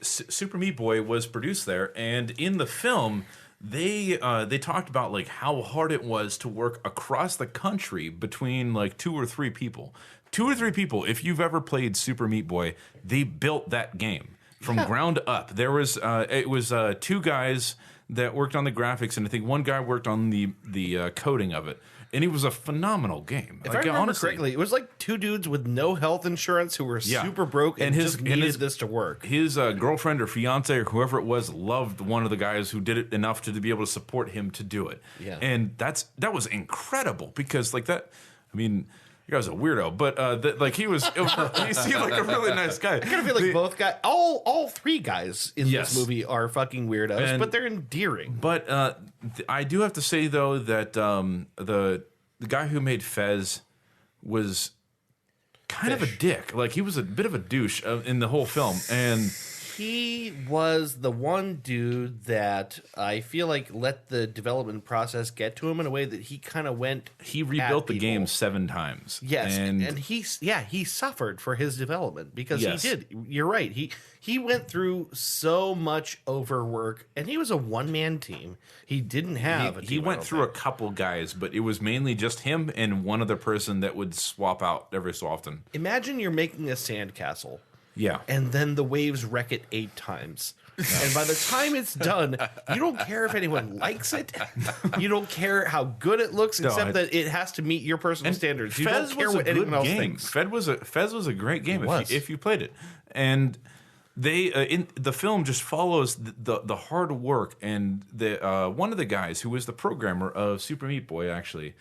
Super Meat Boy was produced there, and in the film, they talked about like how hard it was to work across the country between like 2 or 3 people. 2 or 3 people. If you've ever played Super Meat Boy, they built that game from ground up. There was 2 guys that worked on the graphics, and I think one guy worked on the coding of it. and it was a phenomenal game. If I remember correctly, it was like two dudes with no health insurance who were super broke and just needed this to work. His girlfriend or fiance or whoever it was loved one of the guys who did it enough to be able to support him to do it. Yeah. And that was incredible because like that, I mean, the guy was a weirdo, but he seemed like a really nice guy. I kind of feel like both guys, all three guys in this movie are fucking weirdos, but they're endearing. But I do have to say though that the guy who made Fez was kind of a dick. Like he was a bit of a douche in the whole film, and he was the one dude that I feel like let the development process get to him in a way that he kind of went. He rebuilt the game 7 times. Yes, and he suffered for his development because he did. You're right. He went through so much overwork, and he was a one-man team. He didn't have a team. He went through a couple guys, but it was mainly just him and one other person that would swap out every so often. Imagine you're making a sandcastle. Yeah. And then the waves wreck it 8 times. And by the time it's done, you don't care if anyone likes it. You don't care how good it looks, except that it has to meet your personal standards. You don't care what anyone else thinks. Fez was a great game if you played it. And they in the film just follows the hard work and the one of the guys who was the programmer of Super Meat Boy actually.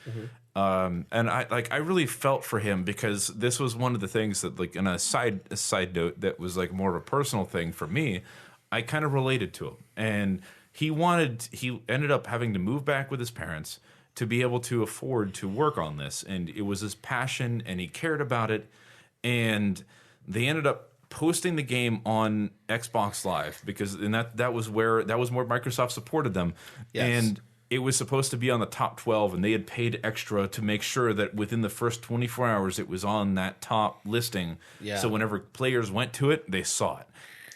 And I really felt for him because this was one of the things that like in a side note that was like more of a personal thing for me. I kind of related to him, and he ended up having to move back with his parents to be able to afford to work on this, and it was his passion, and he cared about it, and they ended up posting the game on Xbox Live because that was where Microsoft supported them, and it was supposed to be on the top 12, and they had paid extra to make sure that within the first 24 hours it was on that top listing. Yeah. So whenever players went to it, they saw it.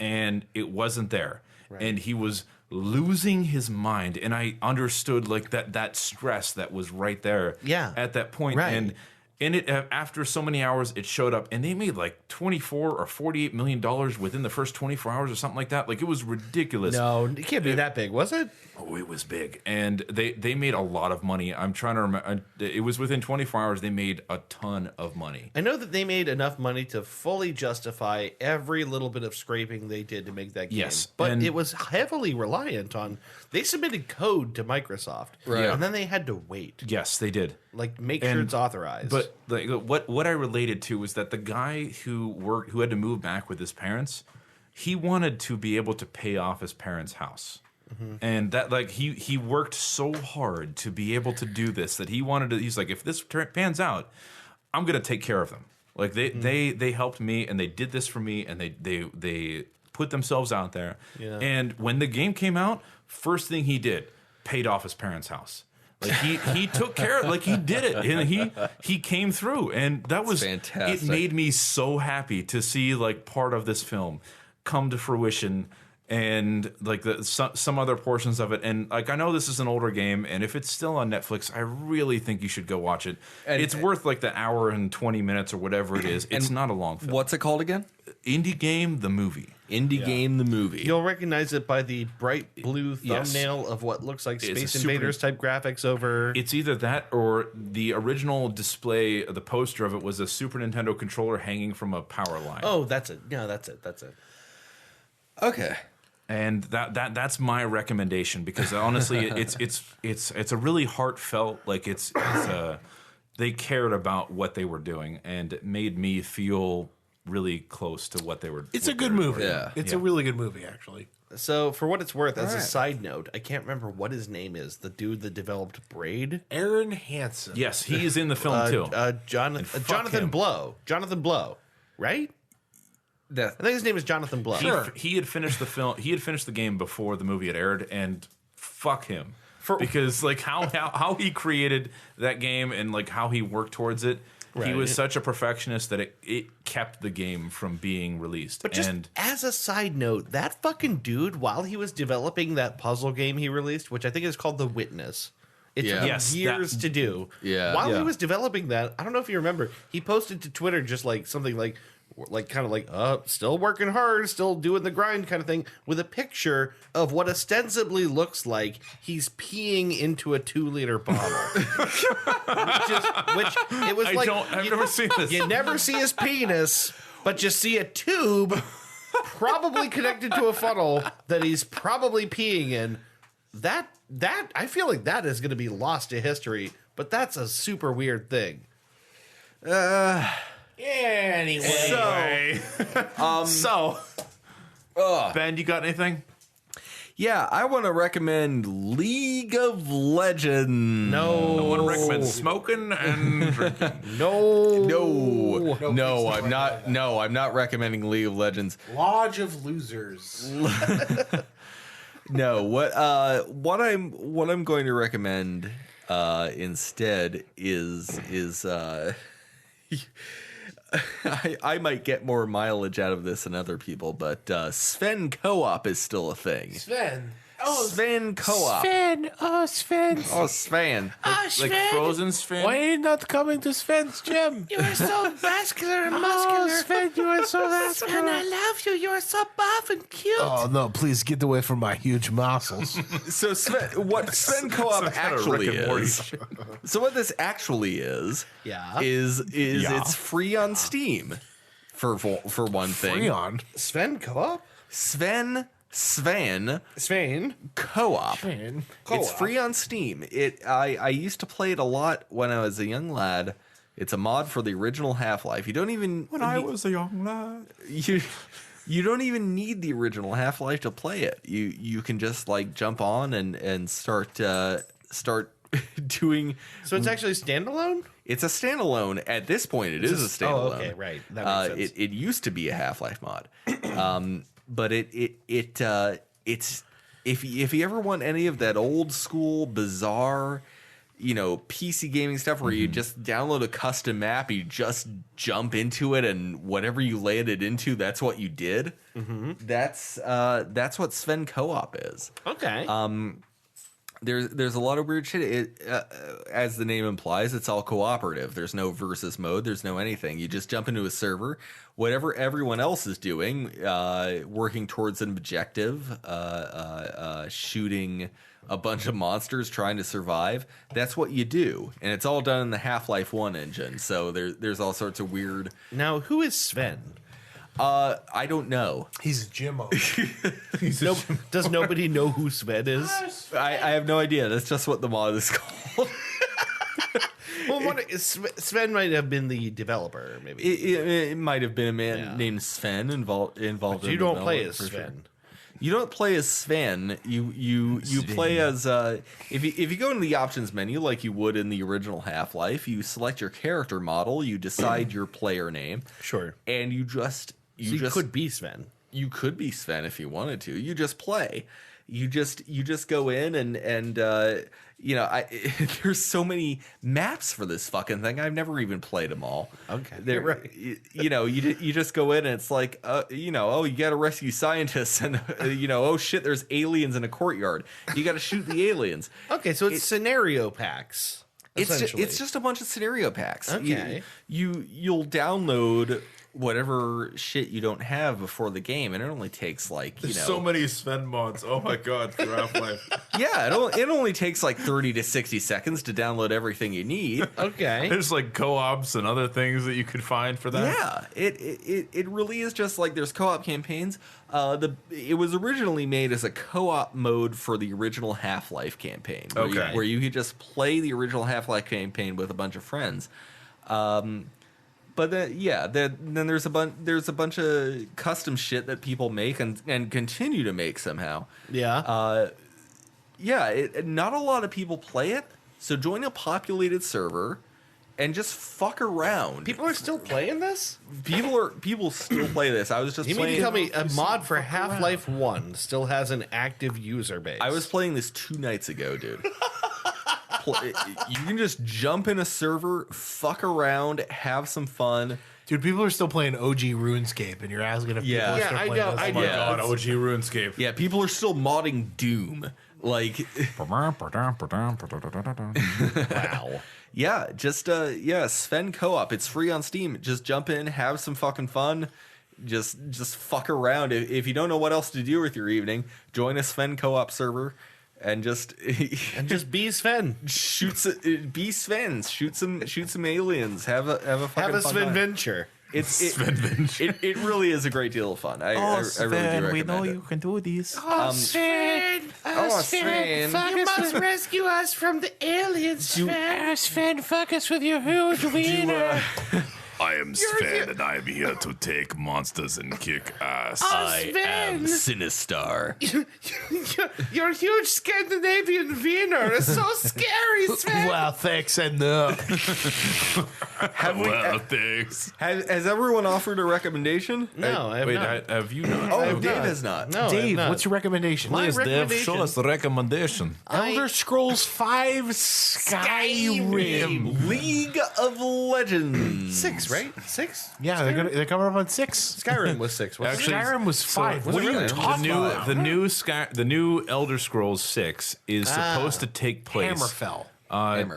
And it wasn't there. Right. And he was losing his mind. And I understood like that stress that was right there at that point. Right. And it after so many hours, it showed up, and they made like $24 or $48 million within the first 24 hours or something like that. Like it was ridiculous. No, it can't be that big, was it? Oh, it was big, and they made a lot of money. I'm trying to remember. It was within 24 hours. They made a ton of money. I know that they made enough money to fully justify every little bit of scraping they did to make that game. Yes, but it was heavily reliant on. They submitted code to Microsoft, right? And then they had to wait. Yes, they did. Like make sure it's authorized. But like, what I related to was that the guy who had to move back with his parents, he wanted to be able to pay off his parents' house. Mm-hmm. And that like he worked so hard to be able to do this that he's like, if this pans out, I'm gonna take care of them. Like they helped me and they did this for me and they put themselves out there. Yeah. And when the game came out, first thing he did, paid off his parents' house. Like he took care of, like he did it, and he came through, and that was fantastic. It made me so happy to see like part of this film come to fruition, and like some other portions of it. And like I know this is an older game, and if it's still on Netflix, I really think you should go watch it. And it's worth like the hour and 20 minutes or whatever it is. It's not a long film. What's it called again? Indie Game the Movie. Game the Movie. You'll recognize it by the bright blue thumbnail of what looks like Space Invaders type graphics over. It's either that or the original display, the poster of it was a Super Nintendo controller hanging from a power line. Oh, that's it. Yeah, that's it. Okay. And that's my recommendation because honestly, it's a really heartfelt, like it's they cared about what they were doing, and it made me feel really close to what they were. It's a good movie. Yeah, it's a really good movie, actually. So, for what it's worth, as a side note, I can't remember what his name is. The dude that developed Braid, Aaron Hansen. Yes, he is in the film too. Jonathan Blow. Jonathan Blow, right? I think his name is Jonathan Blow. He had finished the film. He had finished the game before the movie had aired, and fuck him because like how he created that game and like how he worked towards it. Right. He was such a perfectionist that it kept the game from being released. But just as a side note, that fucking dude, while he was developing that puzzle game he released, which I think is called The Witness, it took years to do. Yeah. While he was developing that, I don't know if you remember, he posted to Twitter just like something like, like kind of like still working hard, still doing the grind kind of thing, with a picture of what ostensibly looks like he's peeing into a 2-liter bottle. which it was I've never seen this. You never see his penis, but you see a tube probably connected to a funnel that he's probably peeing in. That I feel like that is going to be lost to history, but that's a super weird thing. Anyway. Ben, you got anything? Yeah, I want to recommend League of Legends. I want to recommend smoking and drinking. No, I'm not. No, I'm not recommending League of Legends. Lodge of Losers. No, what I'm going to recommend instead is I might get more mileage out of this than other people, but Sven co-op is still a thing. Sven. Sven co-op. Sven. Oh, Sven. Oh, Sven. Like Frozen Sven. Why are you not coming to Sven's gym? You are so vascular and muscular. Oh, Sven, you are so vascular. And I love you. You are so buff and cute. Oh, no, please get away from my huge muscles. So what Sven co-op actually is. So what this actually is it's free on Steam for one thing. Free on? Sven co-op? Sven co-op. Sven. It's free on Steam. I used to play it a lot when I was a young lad. It's a mod for the original Half-Life. You don't even I was a young lad. you don't even need the original Half-Life to play it. You can just like jump on and start doing. So it's actually standalone? It's a standalone. At this point, it is a standalone. Oh, okay, right. That makes sense. It used to be a Half-Life mod. But it's if you ever want any of that old school bizarre, PC gaming stuff where you just download a custom map, you just jump into it, and whatever you landed it into, that's what you did. That's what Sven co-op is. Okay. There's a lot of weird shit. As the name implies, it's all cooperative. There's no versus mode. There's no anything. You just jump into a server. Whatever everyone else is doing, working towards an objective, shooting a bunch of monsters, trying to survive. That's what you do, and it's all done in the Half-Life 1 engine. So there's all sorts of weird. Now, who is Sven? I don't know. He's a Jimmo. Does nobody know who Sven is? I have no idea. That's just what the mod is called. Well, Sven might have been the developer, maybe. It might have been a man named Sven involved. But you don't play as Sven. You don't play as Sven. You play as if you go into the options menu like you would in the original Half-Life, you select your character model, you decide your player name, sure, and you could be Sven. You could be Sven if you wanted to. You just play. You just go in and there's so many maps for this fucking thing. I've never even played them all. Okay, right. You just go in and it's like you got to rescue scientists and oh shit, there's aliens in a courtyard. You got to shoot the aliens. Okay, so it's scenario packs. It's just a bunch of scenario packs. Okay, you'll download whatever shit you don't have before the game, and it only takes like so many Sven mods. Oh my god, for Half-Life. Yeah, it only takes like 30 to 60 seconds to download everything you need. Okay, there's like co-ops and other things that you could find for that. Yeah, it really is just like there's co-op campaigns. It was originally made as a co-op mode for the original Half-Life campaign, where you could just play the original Half-Life campaign with a bunch of friends. But then there's a bunch of custom shit that people make and continue to make somehow. Yeah. Not a lot of people play it, so join a populated server and just fuck around. People are still playing this? People still play this. I was just You playing. mean to tell me a mod for Half-Life 1 still has an active user base? I was playing this 2 nights ago, dude. You can just jump in a server, fuck around, have some fun. Dude, people are still playing OG RuneScape, and you're asking if people are still playing this. I know. Oh my god, OG RuneScape. Yeah, people are still modding Doom. Like, Wow. yeah, just Sven Co-op. It's free on Steam. Just jump in, have some fucking fun. Just fuck around. If you don't know what else to do with your evening, join a Sven Co-op server and just be Sven. be Svens. Shoot some aliens. Have a fucking fun Sven time. venture. It really is a great deal of fun. I really do recommend it. can do this. Sven. Sven. You must rescue us from the aliens, Sven. Sven, fuck us with your huge wiener. I am Sven, and I am here to take monsters and kick ass. I am Sinistar. Your huge Scandinavian wiener is so scary, Sven. Well, thanks and no. Thanks. Has everyone offered a recommendation? No, I have not. Have you not? Oh, Dave has not. No, I have Dave, not. what's your recommendation? My Please, Dev, recommendation- show us the recommendation. Elder Scrolls 5 Skyrim. League of Legends. 6, right? 6? Yeah, they're coming up on 6. Skyrim was 6. Wasn't Actually, Skyrim was 5. was What it are you really? talking about? The new Elder Scrolls 6 is supposed to take place. Hammerfell.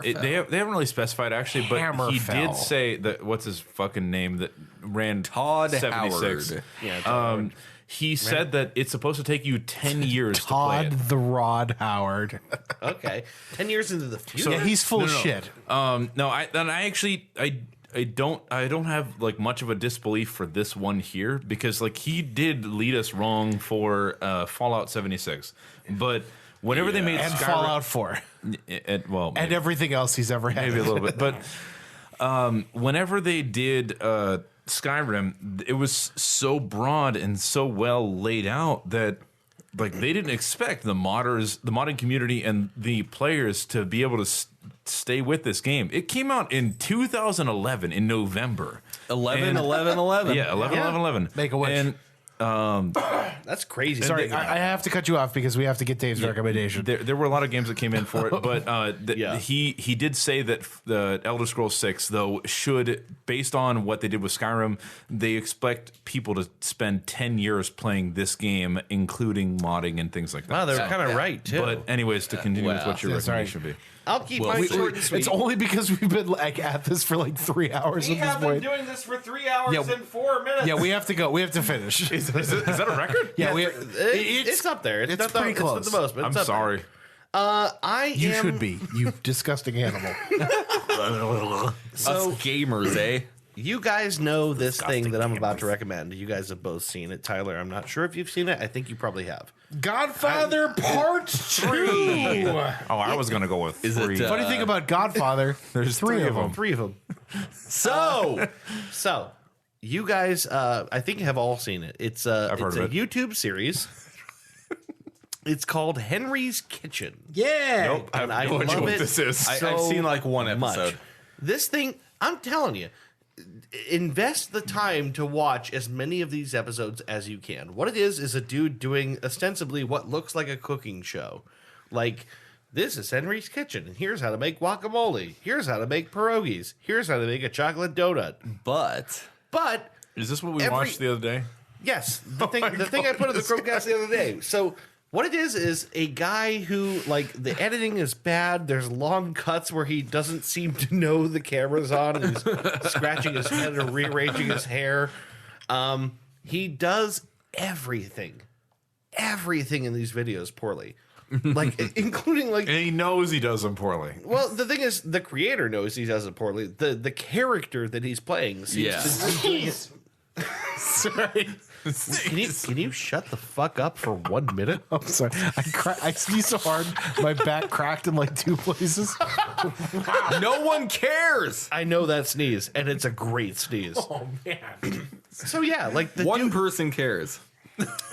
They haven't really specified actually, but he Hammerfell. did say that what's his fucking name that ran Todd 76. Howard. Yeah, He said that it's supposed to take you 10 years to play Todd it. the Rod Howard. okay. 10 years into the future. Yeah, he's full of shit. No, I don't have like much of a disbelief for this one here because like he did lead us wrong for Fallout 76, but whenever they made And Skyrim, Fallout 4. and everything else he's ever had. maybe a little bit, but whenever they did Skyrim, it was so broad and so well laid out that like they didn't expect the modding community and the players to be able to stay with this game. It came out in 2011 in November. 11. Yeah, 11. Make a wish. And That's crazy. Sorry, I have to cut you off because we have to get Dave's recommendation. there were a lot of games that came in for it, but Yeah. he did say that the Elder Scrolls 6, though, should, based on what they did with Skyrim, they expect people to spend 10 years playing this game, including modding and things like that. Wow, they're kind of right, too. But anyways, to continue with what your Yeah, sorry. recommendation would be. I'll keep mine short and sweet. It's only because we've been like at this for like 3 hours at this point. doing this for 3 hours Yeah. and 4 minutes. Yeah, we have to go. We have to finish. Is that a record? Yeah, It's up there. It's not pretty the, close. It's not the most, but I'm it's up sorry. There. You should be, you disgusting animal. So Us gamers, eh? you guys know this thing that I'm about to recommend. You guys have both seen it. Tyler, I'm not sure if you've seen it. I think you probably have. Godfather Part 2. Oh, I was going to go with Is it, 3. Funny thing about Godfather, there's three of them. 3 of them. So, So you guys, I think have all seen it. It's heard it's of a it. YouTube series. It's called Henry's Kitchen. Yeah. Nope, I have And I no idea love what it. this is. I've So seen like one episode. much. This thing, I'm telling you, invest the time to watch as many of these episodes as you can. What it is a dude doing ostensibly what looks like a cooking show. Like, this is Henry's Kitchen, and here's how to make guacamole. Here's how to make pierogies. Here's how to make a chocolate donut. But But Is this what we every- watched the other day? yes, the thing I put in the Chromecast the other day. So what it is a guy who, like, the editing is bad. There's long cuts where he doesn't seem to know the camera's on and he's scratching his head or rearranging his hair. He does everything in these videos poorly. Like, including, like, And he knows he does them poorly. well, the thing is, the creator knows he does it poorly. The character that he's playing seems Yeah. to be doing it. Sorry. Can you shut the fuck up for 1 minute? I'm sorry. I sneezed so hard, my back cracked in like 2 places. no one cares. I know that sneeze, and it's a great sneeze. Oh, man. So yeah, like One person cares.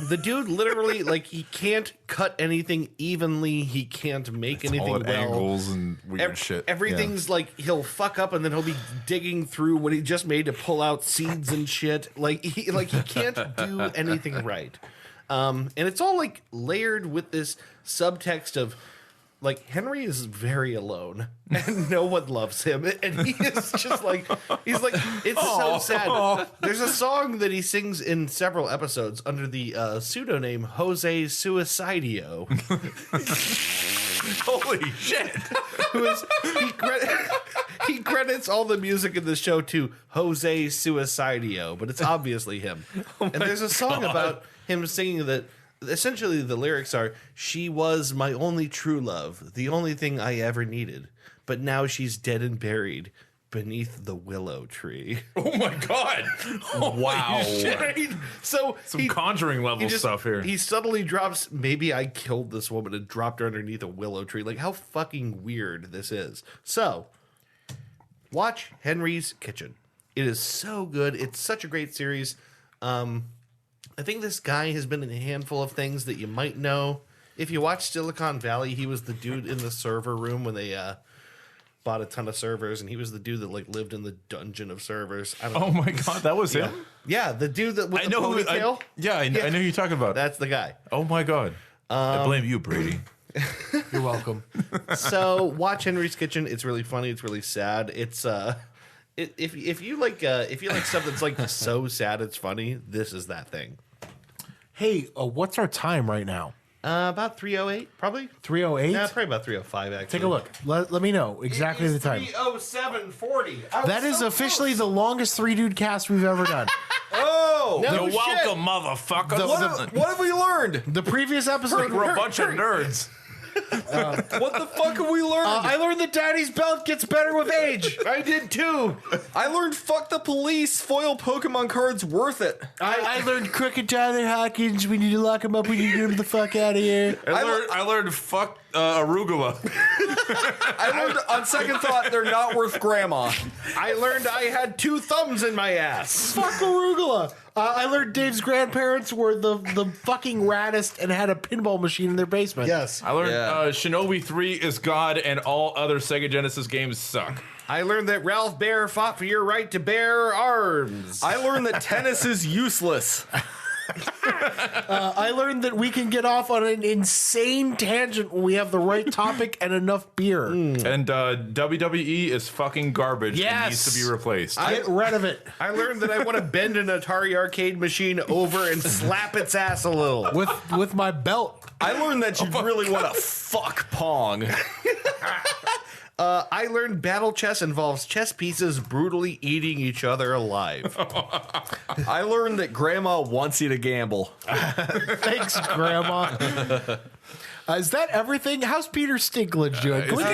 the dude literally, like, he can't cut anything evenly. He can't make anything All at well. angles and weird shit. Everything's like he'll fuck up, and then he'll be digging through what he just made to pull out seeds and shit. Like he can't do anything right. And it's all like layered with this subtext of like Henry is very alone and no one loves him, and he is just like it's so sad. There's a song that he sings in several episodes under the pseudonym Jose Suicidio. Holy shit! He credits all the music in the show to Jose Suicidio, but it's obviously him. And there's a song about him singing that. Essentially, the lyrics are, "She was my only true love, the only thing I ever needed. But now she's dead and buried beneath the willow tree." Oh my god! Wow. Right? So Some Conjuring level stuff here. He suddenly drops, "Maybe I killed this woman and dropped her underneath a willow tree." Like, how fucking weird this is. So, watch Henry's Kitchen. It is so good. It's such a great series. I think this guy has been in a handful of things that you might know. If you watch Silicon Valley, he was the dude in the server room when they bought a ton of servers, and he was the dude that like lived in the dungeon of servers. I don't know. Oh my god, that was him. Yeah, the dude that with I the know who. ponytail. I know who you're talking about. That's the guy. Oh my god. I blame you, Brady. You're welcome. So watch Henry's Kitchen. It's really funny. It's really sad. It's if you like stuff that's like so sad it's funny, this is that thing. Hey, what's our time right now? About 3:08, probably. 3:08? Yeah, probably about 3:05. Actually, Take a look. Let me know exactly the time. 3:07:40. That is officially the longest Three Dude cast we've ever done. Oh, No You're shit. welcome, motherfucker. what have we learned? The previous episode, We're a bunch of nerds. What the fuck have we learned? I learned that Daddy's belt gets better with age. I did too. I learned fuck the police, foil Pokemon cards worth it. I learned Crooked Tyler Hawkins. We need to lock him up. We need to get him the fuck out of here. I learned fuck arugula. I learned on second thought they're not worth grandma. I learned I had 2 thumbs in my ass. Fuck arugula. I learned Dave's grandparents were the fucking raddest and had a pinball machine in their basement. Yes. I learned Shinobi 3 is God and all other Sega Genesis games suck. I learned that Ralph Baer fought for your right to bear arms. I learned that tennis is useless. I learned that we can get off on an insane tangent when we have the right topic and enough beer. And WWE is fucking garbage and needs to be replaced. Get rid of it. I learned that I want to bend an Atari arcade machine over and slap its ass a little. With my belt. I learned that you really want to fuck Pong. I learned battle chess involves chess pieces brutally eating each other alive. I learned that grandma wants you to gamble. Thanks, Grandma. Is that everything? How's Peter Stinklage doing? Can we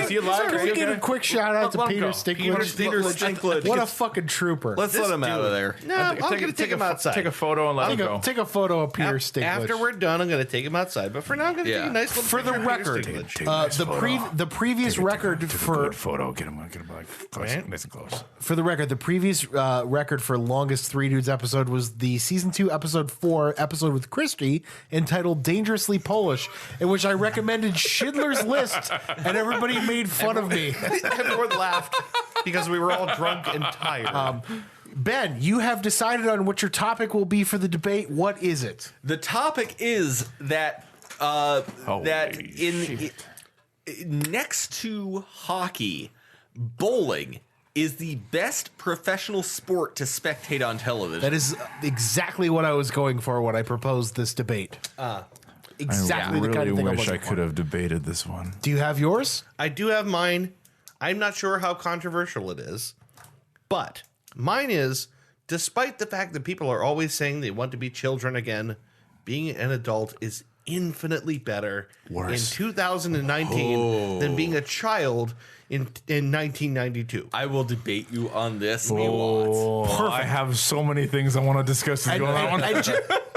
give a quick shout out to Peter Stinklage? Peter Stinklage. What a fucking trooper. Let's let him out of there. No, I'm going to take him outside. Take a photo and let him go. Take a photo of Peter Stinklage. After we're done, I'm going to take him outside. But for now, I'm going to take a nice little For the picture of Peter record, Stinklage. the previous record for Good photo. Get him like close, nice and close. for the record, the previous record for longest Three Dudes episode was the season 2 episode 4 episode with Christy entitled "Dangerously Polish," in which I recommended Schindler's List, and everybody made fun of me. Everyone laughed because we were all drunk and tired. Ben, you have decided on what your topic will be for the debate. What is it? The topic is that next to hockey, bowling is the best professional sport to spectate on television. That is exactly what I was going for when I proposed this debate. Exactly the kind of thing I was I looking could for. have debated this one. Do you have yours? I do have mine. I'm not sure how controversial it is, but mine is, despite the fact that people are always saying they want to be children again, being an adult is infinitely better in 2019 than being a child in 1992. I will debate you on this. I have so many things I want to discuss with you on that one. And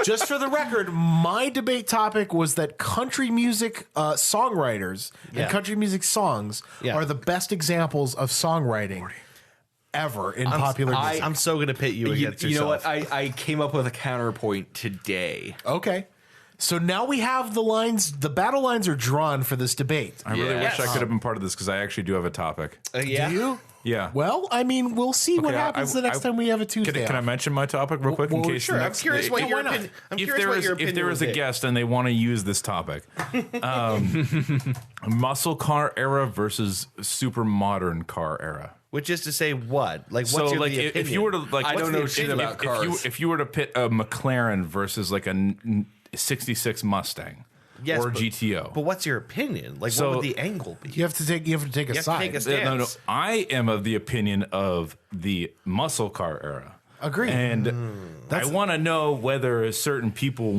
just for the record, my debate topic was that country music songwriters and country music songs are the best examples of songwriting ever in popular music. I'm so going to pit you against yourself. You know what? I came up with a counterpoint today. Okay. So now we have the lines, the battle lines are drawn for this debate. I really wish I could have been part of this because I actually do have a topic. Yeah. Do you? Yeah. Well, I mean, we'll see what Okay, happens the next time we have a Tuesday. Can I mention my topic real quick in Well, case? Sure, I'm curious what your opinion. If there is a guest and they want to use this topic, muscle car era versus super modern car era. Which is to say, what? Like, what's So, your like, the if you were to like, I don't know shit about cars. If you were to pit a McLaren versus like a '66 Mustang or GTO, But what's your opinion? Like, So- what would the angle be? You have to take a You have to side. take a stance. no, I am of the opinion of the muscle car era. Agreed. And I want to know whether certain people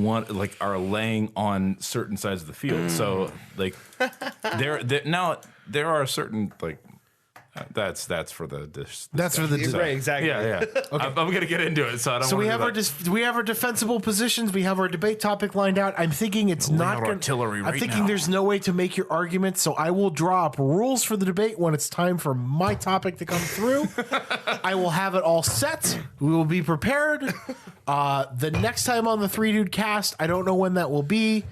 are laying on certain sides of the field. So like there are certain like that's for the That's for the Right, exactly. yeah. I'm gonna get into it. So I don't. So we wanna have do our that. we have our defensible positions. We have our debate topic lined out. I'm thinking it's not out going. artillery I'm right thinking now. there's no way to make your argument. So I will draw up rules for the debate when it's time for my topic to come through. I will have it all set. We will be prepared. The next time on the Three Dude Cast, I don't know when that will be.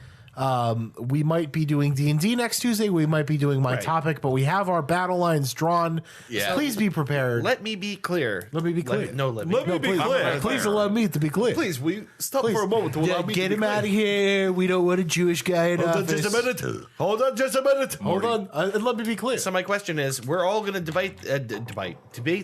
We might be doing D&D next Tuesday. We might be doing my topic, but we have our battle lines drawn. Yeah. So please be prepared. Let me be clear. Let me be clear. Let me Let me be clear. Please allow me to be clear. Please, will you stop Please. for a moment to allow me Get to him be out of clear? here. We don't want a Jewish guy in Hold on office. just a minute. Hold on just a minute. Hold on. Let me be clear. So my question is, we're all going to debate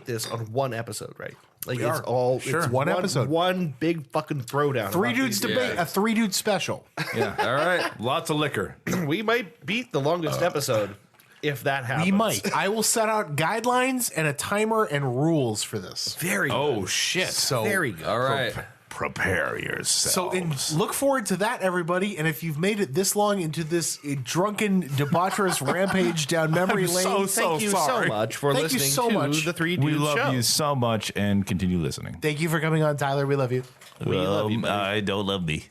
this on one episode, right? Like it's all Sure. it's One episode. one big fucking throwdown. Three about dudes these debate, a three dude special. Yeah. All right. Lots of liquor. We might beat the longest episode if that happens. We might. I will set out guidelines and a timer and rules for this. Very Oh shit. So very good. All right. Prepare yourself. look forward to that, everybody. And if you've made it this long into this drunken, debaucherous rampage down memory lane, Thank you so much for Thank you listening so to much. the Three We Dudes love Show. you so much and continue listening. thank you for coming on, Tyler. We love you. love you, buddy. I don't love me.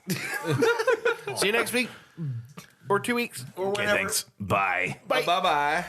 See you next week or 2 weeks or Okay, whatever. thanks. Bye. Bye bye.